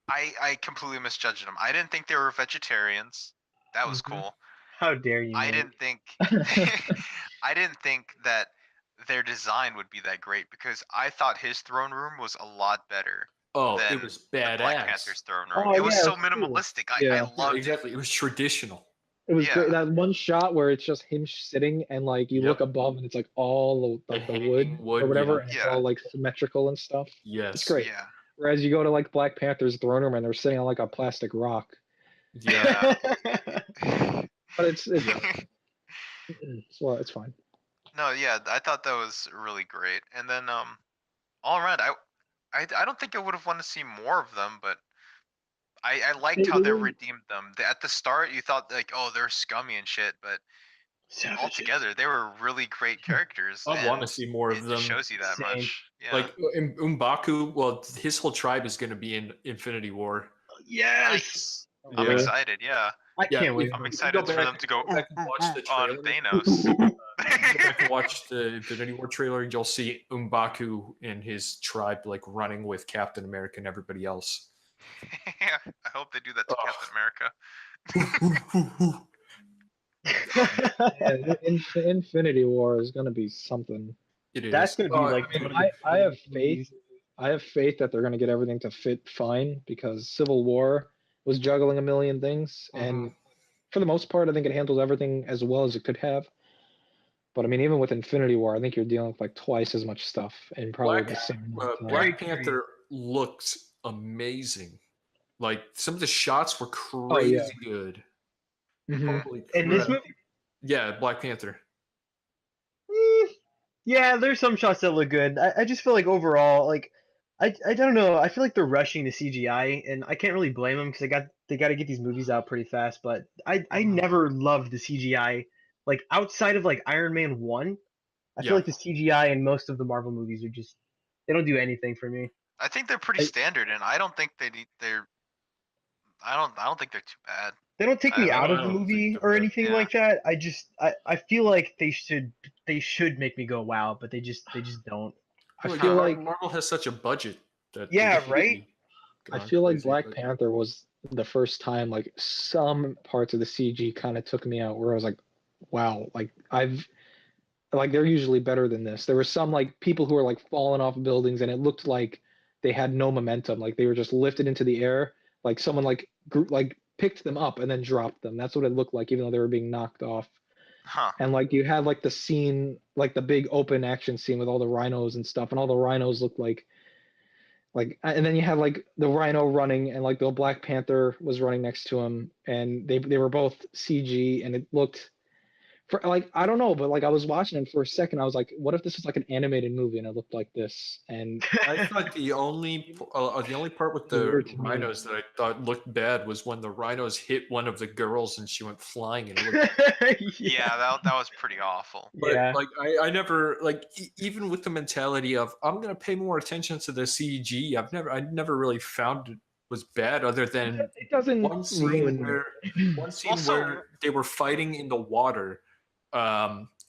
I completely misjudged them. I didn't think they were vegetarians. That was Mhm. cool. How dare you? I Nate. didn't think I didn't think that their design would be that great because I thought his throne room was a lot better Oh, than it was the Black badass. Panther's throne room. Oh, It was yeah, so it was cool. minimalistic. I Yeah. loved exactly. It was traditional. It was great. Yeah. That one shot where it's just him sitting and like you look Yep. above and it's like all The like the hanging wood or wood, whatever, yeah. and it's Yeah. all like symmetrical and stuff. Yes. It's great. Yeah. Whereas you go to like Black Panther's throne room and they're sitting on like a plastic rock. Yeah. But it's Yeah. well, it's fine. No, yeah, I thought that was really great. And then all around I don't think I would have wanted to see more of them, but I liked how they redeemed them. At the start you thought like, oh, they're scummy and shit, but altogether they were really great characters. I want to and see more of it them. just shows you that Same. much. Yeah. Like M'Baku, well, his whole tribe is going to be in Infinity War. Yes. Nice. I'm Yeah. excited, yeah. I Yeah, can't wait. I'm Go excited for back- them to go back and watch the on trailer. Thanos. Go back and watch the Infinity War trailer, and you'll see M'Baku and his tribe like running with Captain America and everybody else. Yeah, I hope they do that to Oh. Captain America. Yeah, Infinity War is gonna be something. It is. That's gonna be like. I mean, one of the I have coolest faith. movies. I have faith that they're gonna get everything to fit fine because Civil War was juggling a million things, and for the most part, I think it handled everything as well as it could have. But I mean, even with Infinity War, I think you're dealing with like twice as much stuff in probably the same amount of time. Black Panther looked amazing. Like some of the shots were crazy good. Mhm. Holy In this crap. movie, Yeah, Black Panther. yeah, there's some shots that look good. I just feel like overall, like, I don't know. I feel like they're rushing the CGI, and I can't really blame them because they got to get these movies out pretty fast. But I never loved the CGI. Like outside of like Iron Man 1, I feel like the CGI in most of the Marvel movies are just they don't do anything for me. I think they're pretty standard, and I don't think they're. I don't think they're too bad. They don't take me I out of don't the think movie they're or bad. anything Yeah. like that. I feel like they should they should make me go wow, but they just don't. I Well, feel yeah, like Marvel has such a budget that Yeah, they right? go I on feel like crazy, Black but- Panther was the first time like some parts of the CG kind of took me out where I was like, wow, like they're usually better than this. There were some like people who were like falling off buildings and it looked like they had no momentum, like they were just lifted into the air, like someone like picked them up and then dropped them. That's what it looked like, even though they were being knocked off. Huh. And like you had like the scene, like the big open action scene with all the rhinos and stuff, and all the rhinos looked like, and then you had like the rhino running, and like the Black Panther was running next to him, and they were both CG, and it looked for like I don't know, but like I was watching it for a second, I was like, what if this is like an animated movie and it looked like this? And I thought the only part with the Weird to me. rhinos that I thought looked bad was when the rhinos hit one of the girls and she went flying and it looked. Yeah, that was pretty awful. But Yeah. like I never like even with the mentality of I'm gonna pay more attention to the CG. I never really found it was bad other than it doesn't one scene ruin where one scene Also- where they were fighting in the water.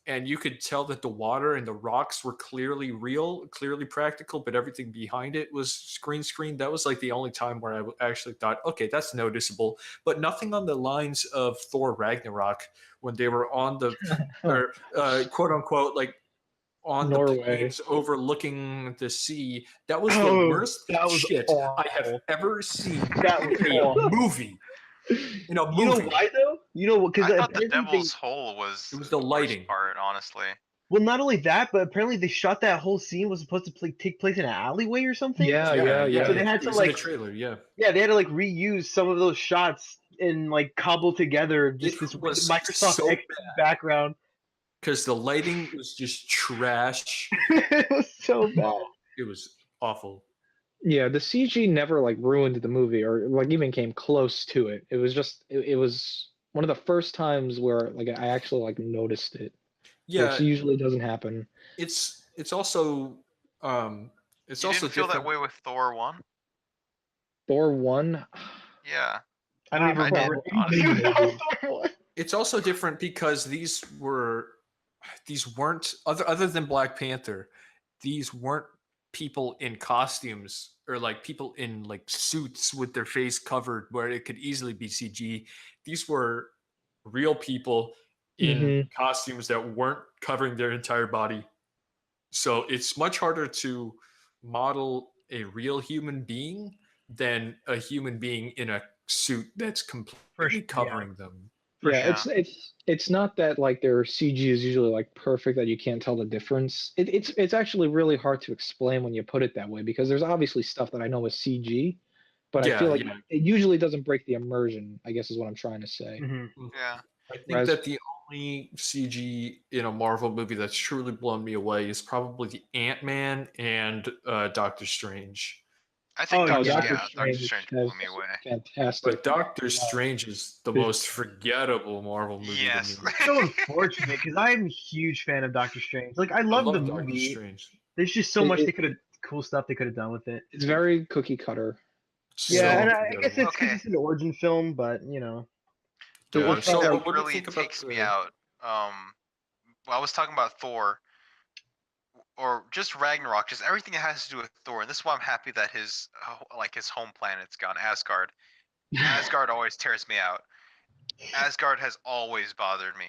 And you could tell that the water and the rocks were clearly real, clearly practical, but everything behind it was green screen. That was like the only time where I actually thought, okay, that's noticeable, but nothing on the lines of Thor Ragnarok when they were on the, or quote unquote, like on the Norway. plains overlooking the sea. That was the Oh, worst that was shit I have awful. ever seen That was in a awful. movie. In a movie. You know why though? You know because I thought the Devil's Hole was It was the worst lighting. part, honestly. well, not only that, but apparently they shot that whole scene was supposed to take place in an alleyway or something. Yeah. So they had It to, was in the like- trailer, yeah. Yeah, they had to like reuse some of those shots and like cobble together just It this was Microsoft so X background. Because the lighting was just trash. It was so bad. It was awful. Yeah, the CG never like ruined the movie or like even came close to it. It was just it was one of the first times where like I actually like noticed it, Yeah, which usually doesn't happen. it's also it's You also didn't feel that different. way with Thor 1? Thor 1, Yeah. I don't even I did, remember honestly. anything about Star Wars. It's also different because these weren't other than Black Panther, these weren't people in costumes or like people in like suits with their face covered where it could easily be CG. These were real people in costumes that weren't covering their entire body. So it's much harder to model a real human being than a human being in a suit that's completely covering them. Yeah, sure. it's not that like their CG is usually like perfect that you can't tell the difference. It's actually really hard to explain when you put it that way because there's obviously stuff that I know is CG, but I feel like it usually doesn't break the immersion, I guess is what I'm trying to say. Mhm. Yeah. I think that the only CG in a Marvel movie that's truly blown me away is probably the Ant-Man and Doctor Strange. I think Doctor Doctor Strange blew has me away. fantastic. But Doctor Strange is the most forgettable Marvel movie Yes. to me. It's so unfortunate because I'm a huge fan of Doctor Strange. Like I love the Doctor movie. Strange. There's just so It- much it- cool stuff they could have done with it. It's very cookie cutter. Yeah, So and I guess forgettable. it's 'cause it's an origin film, but you know. The Yeah, one so thing what that do you really think about takes me the- out, well, I was talking about Thor, or just Ragnarok, just everything that has to do with Thor, and this is why I'm happy that his home planet's gone, Asgard. Asgard always tears me out. Asgard has always bothered me.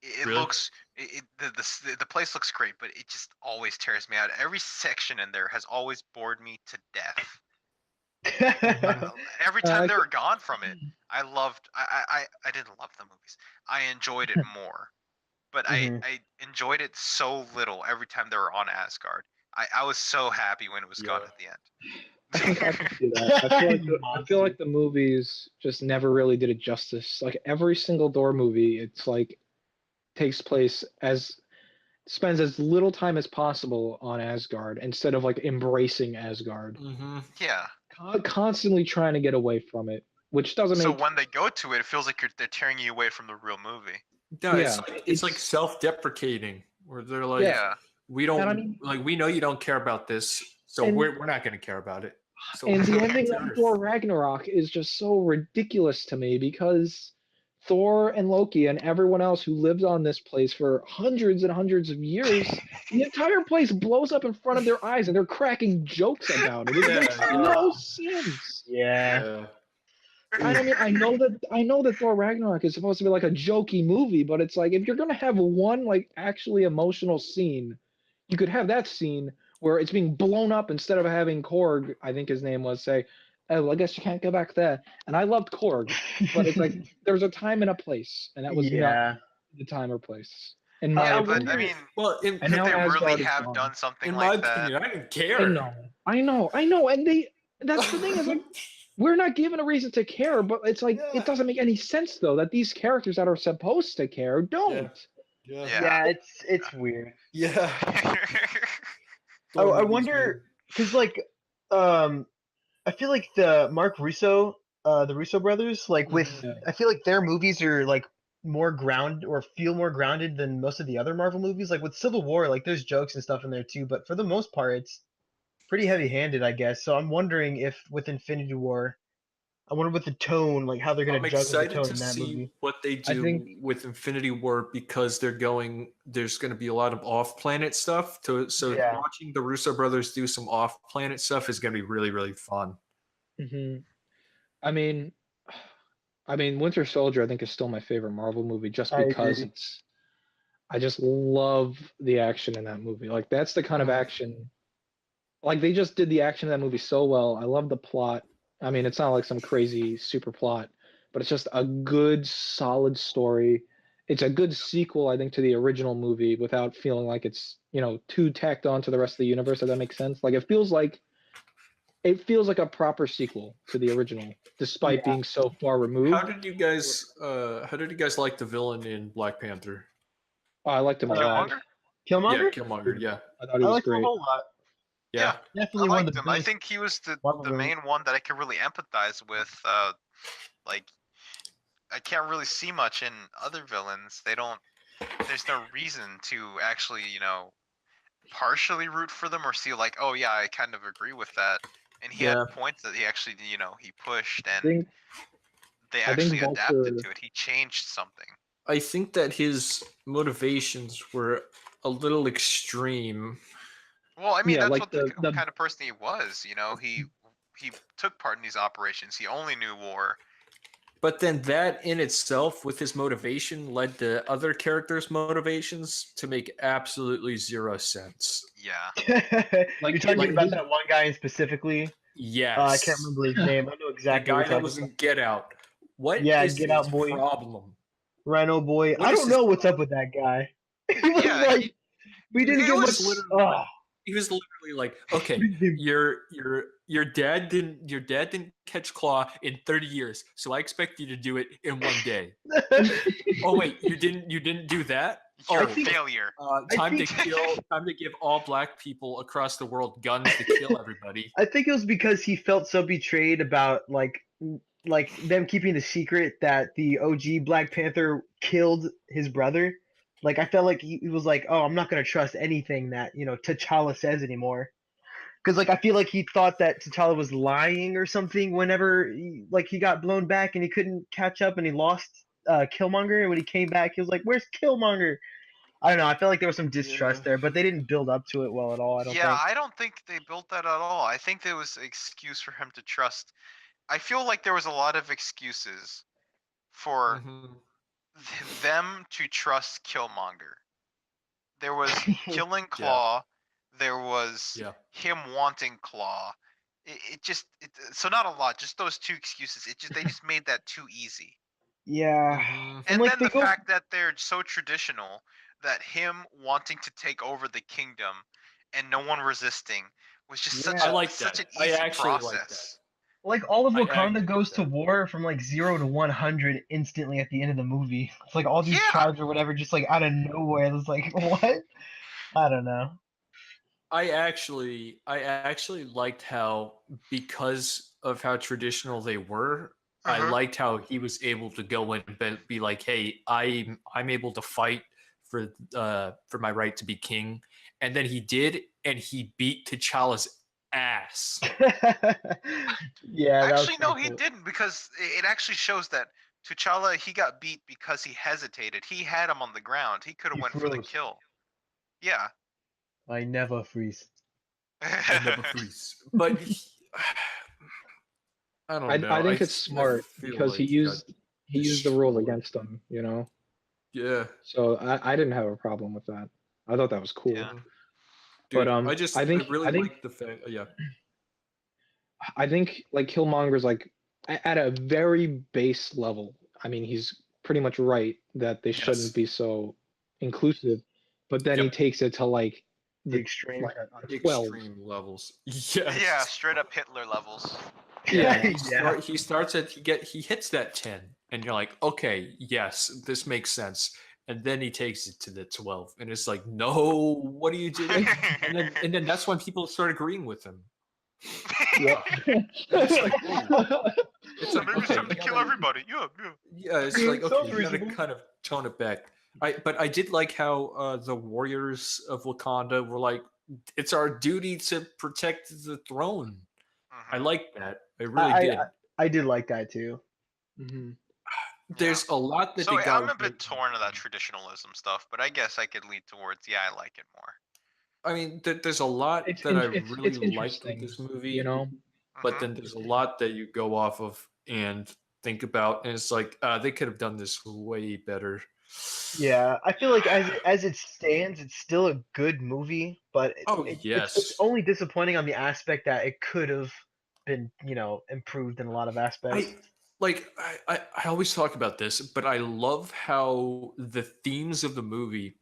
It Really? looks, the place looks great, but it just always tears me out. Every section in there has always bored me to death. Every time they were gone from it, I didn't love the movies. I enjoyed it more. But Mhm. I enjoyed it so little every time they were on Asgard. I was so happy when it was gone Yeah. at the end. I can see that. I feel like the movies just never really did it justice. Like every single Thor movie, it's like takes place spends as little time as possible on Asgard instead of like embracing Asgard. Mhm. Yeah. Constantly trying to get away from it, which doesn't So make when they go to it, it feels like they're tearing you away from the real movie. No, Yeah, it's like it's- self-deprecating where they're like, Yeah. we don't And I mean- like we know you don't care about this, so And- we're not going to care about it. So and the we're ending to of Earth. Thor Ragnarok is just so ridiculous to me because Thor and Loki and everyone else who lived on this place for hundreds and hundreds of years, the entire place blows up in front of their eyes and they're cracking jokes about it. It makes no sense. Yeah. I mean, I know that Thor Ragnarok is supposed to be like a jokey movie, but it's like if you're gonna have one like actually emotional scene, you could have that scene where it's being blown up instead of having Korg, I think his name was, say, "Oh, well, I guess you can't go back there." And I loved Korg, but it's like there's a time and a place, and that was not the time or place. In my Yeah, but opinion. I mean, Well, And could now they Asgard really is have gone. done something in my like that? opinion, I didn't care. I know, and that's the thing is like we're not given a reason to care, but it's like it doesn't make any sense though that these characters that are supposed to care don't. Yeah. It's weird. Yeah. I wonder because I feel like the Russo brothers, like with I feel like their movies are like more feel more grounded than most of the other Marvel movies. Like with Civil War, like there's jokes and stuff in there too, but for the most part, it's pretty heavy-handed, I guess. So I'm wondering if with Infinity War, I wonder with the tone, like how they're gonna I'm juggle the excited tone to in that see movie. what they do with Infinity War because there's going to be a lot of off-planet stuff. So watching the Russo brothers do some off-planet stuff is going to be really, really fun. Mm-hmm. I mean, Winter Soldier I think is still my favorite Marvel movie just because I just love the action in that movie. Like that's the kind of action. Like they just did the action in that movie so well. I love the plot. I mean, it's not like some crazy super plot, but it's just a good, solid story. It's a good sequel, I think, to the original movie without feeling like it's, too tacked on to the rest of the universe, if that makes sense. Like it feels like a proper sequel to the original, despite being so far removed. How did you guys like the villain in Black Panther? Oh, I liked him a lot. Killmonger? Yeah, Killmonger, yeah. I thought he was liked him a great. whole lot. Yeah. Definitely I one of liked the him. I best. think he was the Marvel main one that I could really empathize with. Like, I can't really see much in other villains. There's no reason to actually, partially root for them or see like, oh yeah, I kind of agree with that. And he had points that he actually, he pushed and they actually adapted to it. He changed something. I think that his motivations were a little extreme. Well, I mean, that's like what the kind of person he was. He took part in these operations. He only knew war. But then that in itself, with his motivation, led the other characters' motivations to make absolutely zero sense. Yeah. You're talking about that one guy specifically? Yes. I can't remember his name. I know exactly. The guy that was in Get Out. What is Get his Out boy. problem? Rhino boy. I don't know what's up with that guy. He was like, we didn't get much. He was literally like, okay, your dad didn't catch Claw in 30 years, so I expect you to do it in one day. Oh wait, you didn't do that? You're a failure. Time to give all black people across the world guns to kill everybody. I think it was because he felt so betrayed about like them keeping the secret that the OG Black Panther killed his brother. Like I felt like he was like, oh, I'm not gonna trust anything that T'Challa says anymore. Because like I feel like he thought that T'Challa was lying or something whenever he got blown back and he couldn't catch up and he lost Killmonger, and when he came back he was like, where's Killmonger? I don't know. I felt like there was some distrust there, but they didn't build up to it well at all. I don't think they built that at all. I think there was an excuse for him to trust. I feel like there was a lot of excuses for them to trust Killmonger. There was killing Claw. There was him wanting Claw. So not a lot. Just those two excuses. They just made that too easy. Yeah. And then the fact that they're so traditional that him wanting to take over the kingdom and no one resisting was just such an easy process. Like all of Wakanda goes to war from like 0 to 100 instantly at the end of the movie. It's like all these tribes or whatever just like out of nowhere. It's like what? I don't know. I actually liked how, because of how traditional they were, I liked how he was able to go in and be like, hey, I'm able to fight for my right to be king. And then he did, and he beat T'Challa's ass. Yeah. Actually, no, he didn't, because it actually shows that T'Challa, he got beat because he hesitated. He had him on the ground. He could have He went for the froze. kill. Yeah. I never freeze. I never freeze. But I don't know. I think it's smart feel because like he used the rule destroyed. against him, you know. Yeah. So I didn't have a problem with that. I thought that was cool. Yeah. Dude, But I really I think like the fact. Yeah. I think like Killmonger's like at a very base level. I mean, he's pretty much right that they Yes. shouldn't be so inclusive, but then he Yep. takes it to like The extreme. like a 12. Extreme levels. Yes. Yeah, straight up Hitler levels. Yeah. He starts at he hits that 10 and you're like, okay, yes, this makes sense. And then he takes it to the 12 and it's like, no, what are you doing? and then that's when people start agreeing with him. Yeah. It's like, oh. It's So like, maybe it's okay, time to you kill gotta- everybody. Yeah, yeah. Yeah, it's like, Sounds okay, you gotta reasonable. kind of tone it back. But I did like how the warriors of Wakanda were like, it's our duty to protect the throne. I Mhm. like that. I really did. I did like that too. Mhm. There's a lot that So they got. I'm a bit torn of that traditionalism stuff, but I guess I could lean towards I like it more. I mean, there's a lot It's that I it's really liked with interesting, this movie, you know. but Mhm. then there's a lot that you go off of and think about, and it's like they could have done this way better. Yeah, I feel like as it stands, it's still a good movie, but Oh it's yes, only disappointing on the aspect that it could have been, improved in a lot of aspects. I always talk about this, but I love how the themes of the movie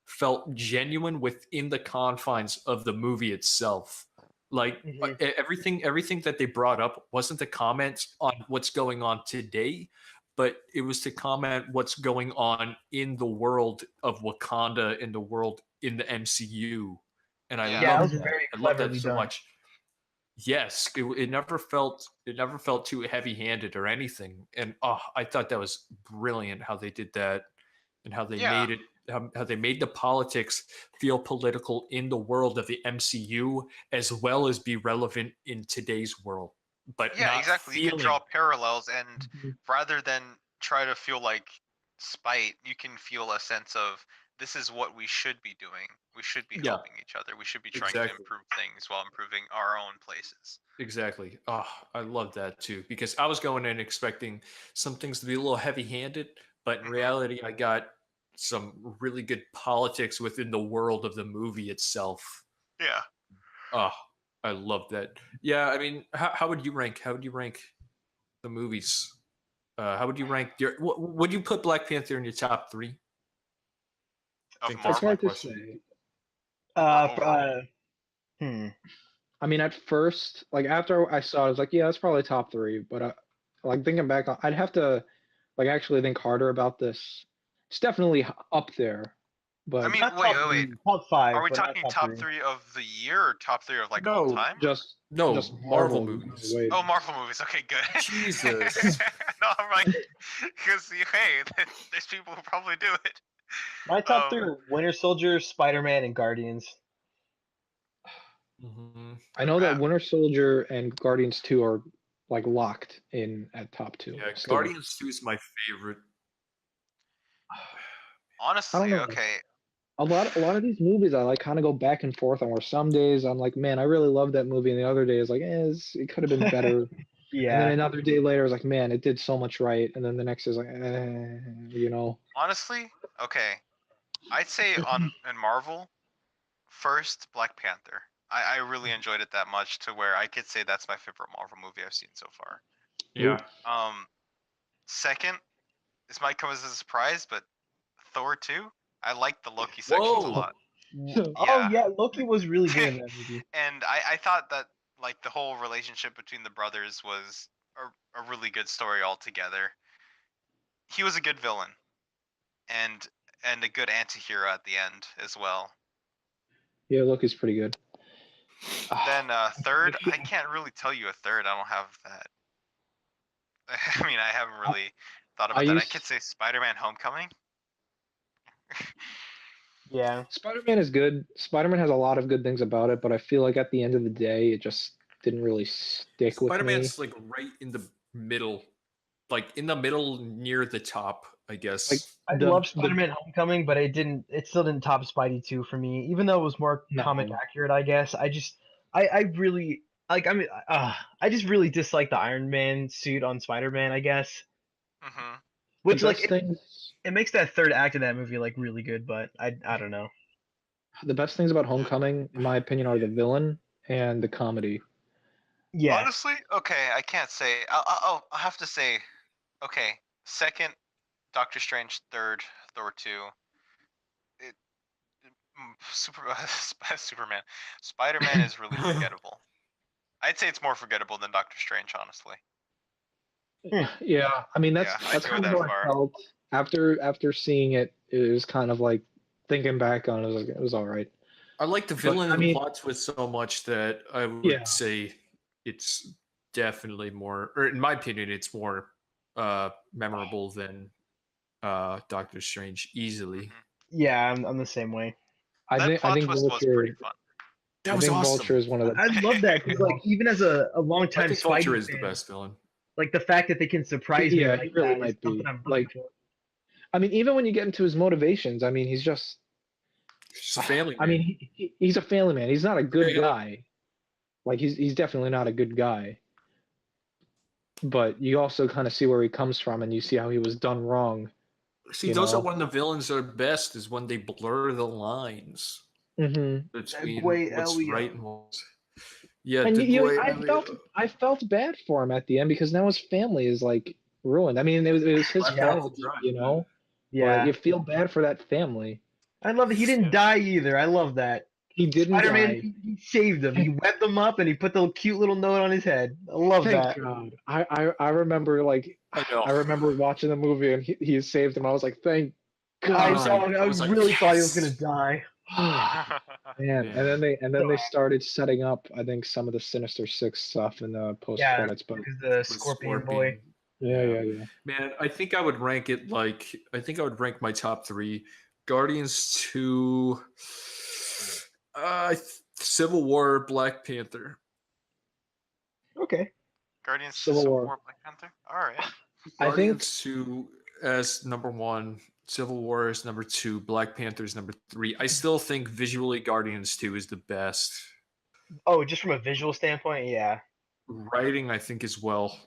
felt genuine within the confines of the movie itself. Like Mhm. everything that they brought up wasn't a comment on what's going on today, but it was to comment what's going on in the world of Wakanda, in the world in the MCU, and I Yeah. Yeah, it love was that. very I love that cleverly so done. much. Yes, it never felt too heavy-handed or anything, and I thought that was brilliant how they did that, and how they Yeah. made it how they made the politics feel political in the world of the MCU as well as be relevant in today's world, but Yeah, not exactly. You can feeling. draw parallels, and Mhm. rather than try to feel like spite, you can feel a sense of this is what we should be doing. We should be Yeah, helping each other. We should be trying to exactly. improve things while improving our own places. Exactly. Oh, I love that too because I was going in expecting some things to be a little heavy-handed, but in Mhm. reality, I got some really good politics within the world of the movie itself. Yeah. Oh, I love that. Yeah, I mean, how would you rank? How would you rank the movies? How would you rank your? Would you put Black Panther in your top 3? I Of think It's that's my Marvel. hard to question. say. overall. I mean, at first, like after I saw it, I was like, yeah, that's probably top 3. But like thinking back, I'd have to like actually think harder about this. It's definitely up there, I but mean, Not wait, top wait, wait. 3, top 5, Are we but not talking top top 3. 3 of the year or top 3 of like all No, time? just no, Marvel Marvel movies. wave. Oh, Marvel movies. Okay, good. Jesus. No, I'm like, because hey, there's people who probably do it. My top 3 are Winter Soldier, Spider-Man, and Guardians. Mhm. I know that Crap. Winter Soldier and Guardians 2 are like locked in at top 2. Yeah, still. Guardians 2 is my favorite. I Honestly, don't know. okay. A lot of these movies I like kind of go back and forth on where some days I'm like, man, I really love that movie, and the other day is like, it could have been better. And then Yeah. another day later, it's like, man, it did so much right. And then the next is like, you know. Honestly, okay. I'd say in Marvel, first Black Panther. I really enjoyed it that much to where I could say that's my favorite Marvel movie I've seen so far. Yeah. Second, this might come as a surprise, but Thor 2. I like the Loki sections a Whoa. lot. Oh yeah, Loki was really good in that movie. And I thought that like the whole relationship between the brothers was a really good story altogether. He was a good villain and a good anti-hero at the end as well. Yeah, Loki's pretty good. Then third, I can't really tell you a third. I don't have that. I mean, I haven't really thought about that. I could say Spider-Man: Homecoming. Yeah. Spider-Man is good. Spider-Man has a lot of good things about it, but I feel like at the end of the day, it just didn't really stick with me. Spider-Man's like right in the middle like in the middle near the top, I guess. Like I love Spider-Man: Homecoming, but it still didn't top Spidey 2 for me, even though it was more comic No. accurate. I guess I really like. I mean, I just really dislike the Iron Man suit on Spider-Man. I guess, Hmm. which the like best things, it makes that third act of that movie like really good, but I don't know. the best things about Homecoming, in my opinion, are the villain and the comedy. Yeah, Honestly, okay, I can't say. I'll have to say, okay, second, Doctor Strange, third, Thor 2. It, Superman, Spider-Man is really forgettable. I'd say it's more forgettable than Doctor Strange, honestly. Yeah, I mean Yeah, I'd that's go kind of that how I far. felt after seeing it. It was kind of like thinking back on it, it was all right. I like the villain I and the mean- plot twist so much that I would Yeah. say it's definitely more, or in my opinion, it's more memorable than Doctor Strange easily. yeah, I'm the same way. That plot I think twist was pretty Vulture. fun. That I was think awesome. Vulture is one of the. I love that because like even as a I longtime think Vulture Spidey is the fan, best villain. like the fact that they can surprise me Yeah, like he really that is might something be. I'm looking Like, for. I mean, even when you get into his motivations, I mean, he's just. She's a family I man. mean, he's a family man. He's not a good Yeah. guy. Like he's definitely not a good guy. But you also kind of see where he comes from, and you see how he was done wrong. See, you those know? are when the villains are best, is when they blur the lines Mm-hmm. between boy what's Elliot. right and what's. Yeah, And the boy. I felt bad for him at the end because now his family is like ruined. I mean, it was his Left Yeah. fault, you know. But Yeah, you feel bad for that family. I love that he didn't die either. I love that. He didn't Spider-Man, die. he saved him. He webbed them up and he put the cute little note on his head. I love Thank that. God. I remember like I know. I remember watching the movie and he saved him. I was like, thank I God. saw. I was like, really thought he was yes. gonna die. Man, Yeah. and then So they started setting up, I think, some of the Sinister Six stuff in the post Yeah, credits. But because the With Scorpion boy. yeah. Man, I think I would rank it like I think I would rank my top 3: Guardians 2, Civil War, Black Panther. Okay. Guardians Civil Civil War. War, Black Panther. All right. I think Guardians 2 as number 1, Civil War is number 2, Black Panther is number 3. I still think visually Guardians 2 is the best. Oh, just from a visual standpoint, yeah. Writing, I think, as well.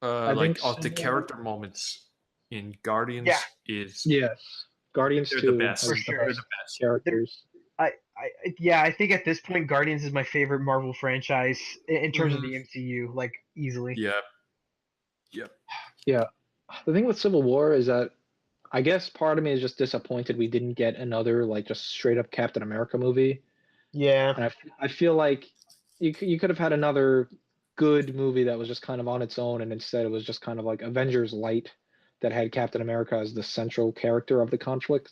I Like think the Civil- character moments in Guardians Yeah. is yes, Guardians they're 2 the best. has For the sure. They're best the best. characters. I think at this point, Guardians is my favorite Marvel franchise in terms of Mhm. the MCU, like easily. Yeah. Yep. Yeah. The thing with Civil War is that I guess part of me is just disappointed we didn't get another like just straight up Captain America movie. Yeah. And I feel like you could have had another good movie that was just kind of on its own, and instead it was just kind of like Avengers Light that had Captain America as the central character of the conflict.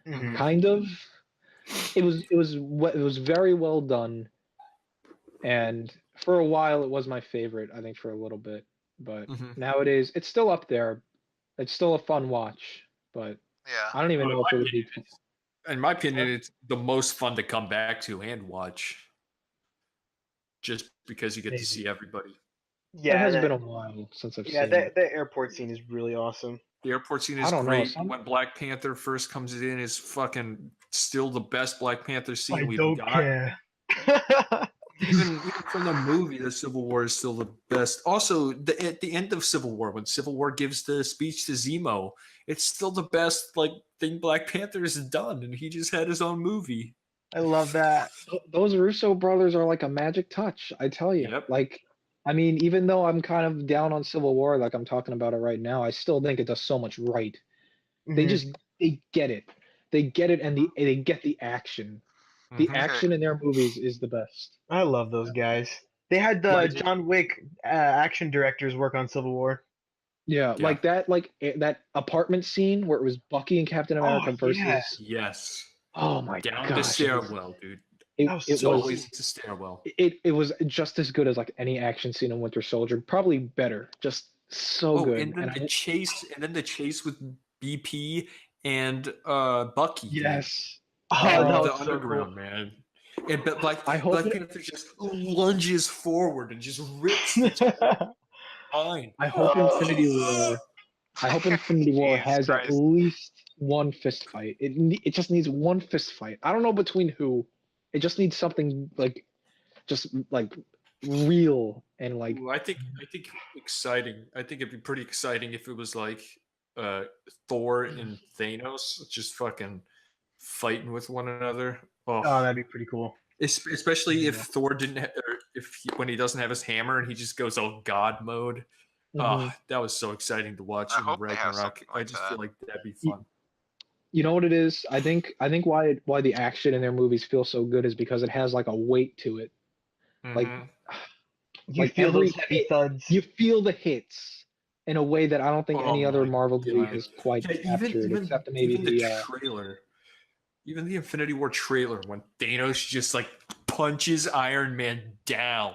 Mhm. Kind of. It was very well done, and for a while it was my favorite. I think for a little bit, but Mhm. nowadays it's still up there. It's still a fun watch, but Yeah. I don't even know if it would be. In my opinion, it's the most fun to come back to and watch, just because you get Maybe. to see everybody. It Yeah. has that- been a while since I've yeah. seen That it. the airport scene is really awesome. The airport scene I is don't know, great. some- When Black Panther first comes in, is fucking still the best Black Panther scene I we've don't got. care. Even from the movie, the Civil War is still the best. Also, at the end of Civil War, when Civil War gives the speech to Zemo, it's still the best like thing Black Panther has done, and he just had his own movie. I love that. Those Russo brothers are like a magic touch, I tell you. Yep. Like, I mean, even though I'm kind of down on Civil War, like I'm talking about it right now, I still think it does so much right. They Mhm. just they get it, and they get the action. The Mhm. action in their movies is the best. I love those guys. They had the Like- John Wick action directors work on Civil War. Yeah, Yeah. like that apartment scene where it was Bucky and Captain America versus. yeah. Yes. Oh my Down gosh! the stairwell, dude. It, That was it It's so was always the stairwell. it was just as good as like any action scene in Winter Soldier, probably better. Just so good. And then the chase with BP and Bucky. dude. yes. Oh, Oh, that the was so underground, cool. man. And but I hope Black it- Panther just lunges forward and just rips. fine. I hope Infinity War. I hope Infinity War Jesus has Christ. at least one fist fight. It just needs one fist fight. I don't know between who. It just needs something like, just like real and like. Ooh, I think exciting. I think it'd be pretty exciting if it was like Thor and Thanos just fucking fighting with one another. Oh, Oh, that'd be pretty cool. especially if Yeah. Thor didn't, or when he doesn't have his hammer and he just goes all God mode. Mhm. That was so exciting to watch I in hope they have Ragnarok. something I like just that. feel like that'd be fun. You know what it is? I think why the action in their movies feel so good is because it has like a weight to it. Like Mhm. You like feel every those heavy hit, thuds. you feel the hits in a way that I don't think Oh any other my Marvel movie God. has quite Yeah, captured, except maybe even the the. trailer, even the Infinity War trailer, when Thanos just like punches Iron Man down,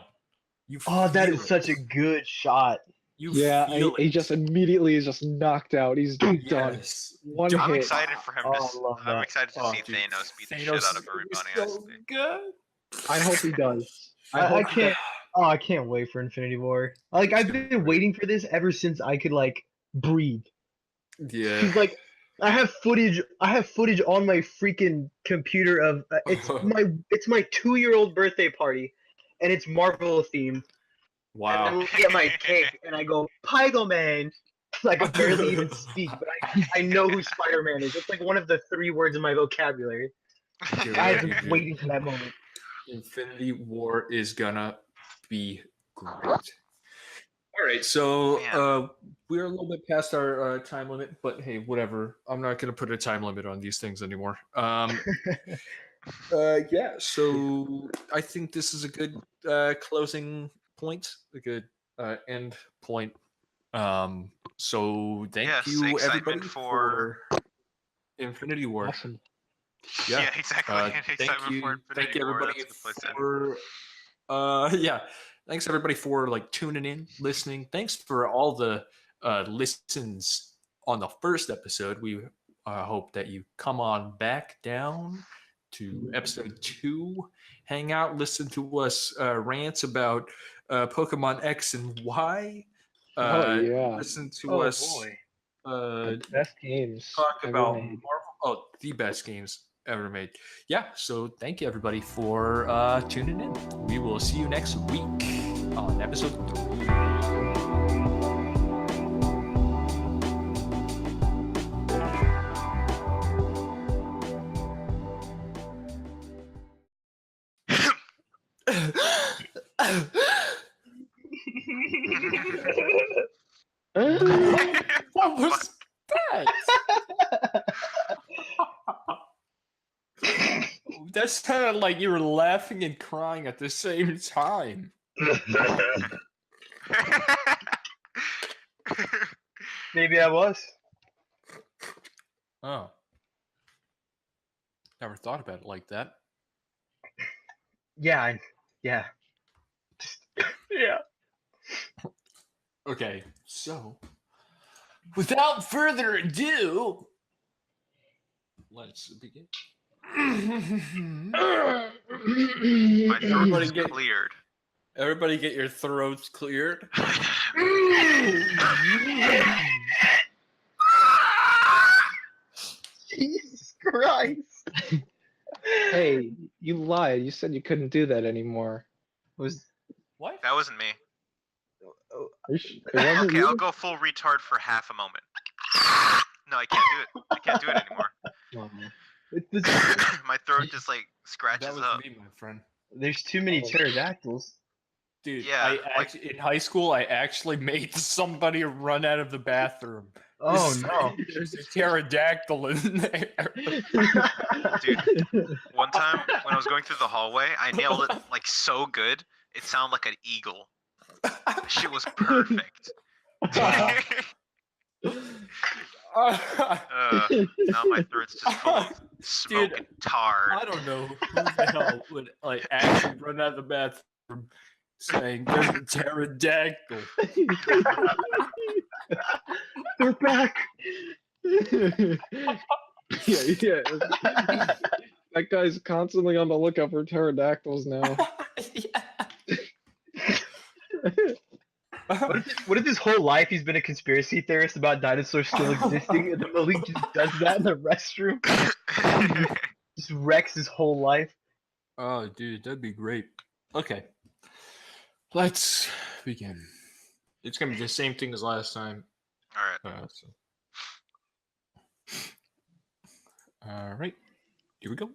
you Oh, that feel is it. such a good shot. You Yeah, feel he it. just immediately is just knocked out. He's done. Yes. One Don't- I'm hit. excited for him Oh, to. I love I'm that. excited to Oh, see dude, Thanos beat the Thanos shit out is of gonna be everybody. so honestly. good. I hope he does. I hope he can't. does. Oh, I can't wait for Infinity War. Like It's I've gonna be been great. waiting for this ever since I could like breathe. Yeah. Cause like I have footage. I have footage on my freaking computer of it's my 2-year-old birthday party, and it's Marvel themed. And I Wow. look at my cake and I go, Pygo Man. Like I barely even speak, but I know who Spider Man is. It's like one of the 3 words in my vocabulary. Dude, I've been dude, waiting for that moment. Infinity War is gonna be great. All right, so Man. we're a little bit past our time limit, but hey, whatever. I'm not gonna put a time limit on these things anymore. Yeah, so I think this is a good closing point, a good end point. So thank Yes, you excitement everybody for- for Infinity War. Awesome. Yeah. Yeah, exactly. Thank Excitement you, for thank Infinity War. everybody That's a good place to end. for yeah. Thanks everybody for like tuning in, listening. Thanks for all the listens on the first episode. We hope that you come on back down to episode 2, hang out, listen to us rants about Pokemon X and Y. Oh, yeah. Listen to Oh us boy. The best games talk ever about made. Marvel. Oh, the best games ever made. Yeah, so thank you everybody for tuning in. We will see you next week on episode 3. What was that? That sounded like you were laughing and crying at the same time. Maybe I was. Oh. Never thought about it like that. Yeah. Yeah. Yeah. Okay, so without further ado, let's begin. My throat Everybody is get- cleared. Everybody get your throats cleared. Jesus Christ. Hey, you lied. You said you couldn't do that anymore. Was What? That wasn't me. It wasn't Okay, you? I'll go full retard for half a moment. No, I can't do it. I can't do it anymore. My throat just like That scratches was up. me, my friend. There's too many Oh. pterodactyls. Dude, Yeah, in high school, I actually made somebody run out of the bathroom. Oh There's- no. There's a pterodactyl in there. Dude, one time when I was going through the hallway, I nailed it like so good. It sounded like an eagle. Shit was perfect. Now my throat's just full of smoke Dude, and tar. I don't know who the hell would like actually run out of the bathroom saying there's a pterodactyl. They're back. Yeah. That guy's constantly on the lookout for pterodactyls now. Yeah. What if his whole life he's been a conspiracy theorist about dinosaurs still existing, and then Malik just does that in the restroom? Just wrecks his whole life. Oh, dude, that'd be great. Okay, let's begin. It's gonna be the same thing as last time. All right. All right, here we go.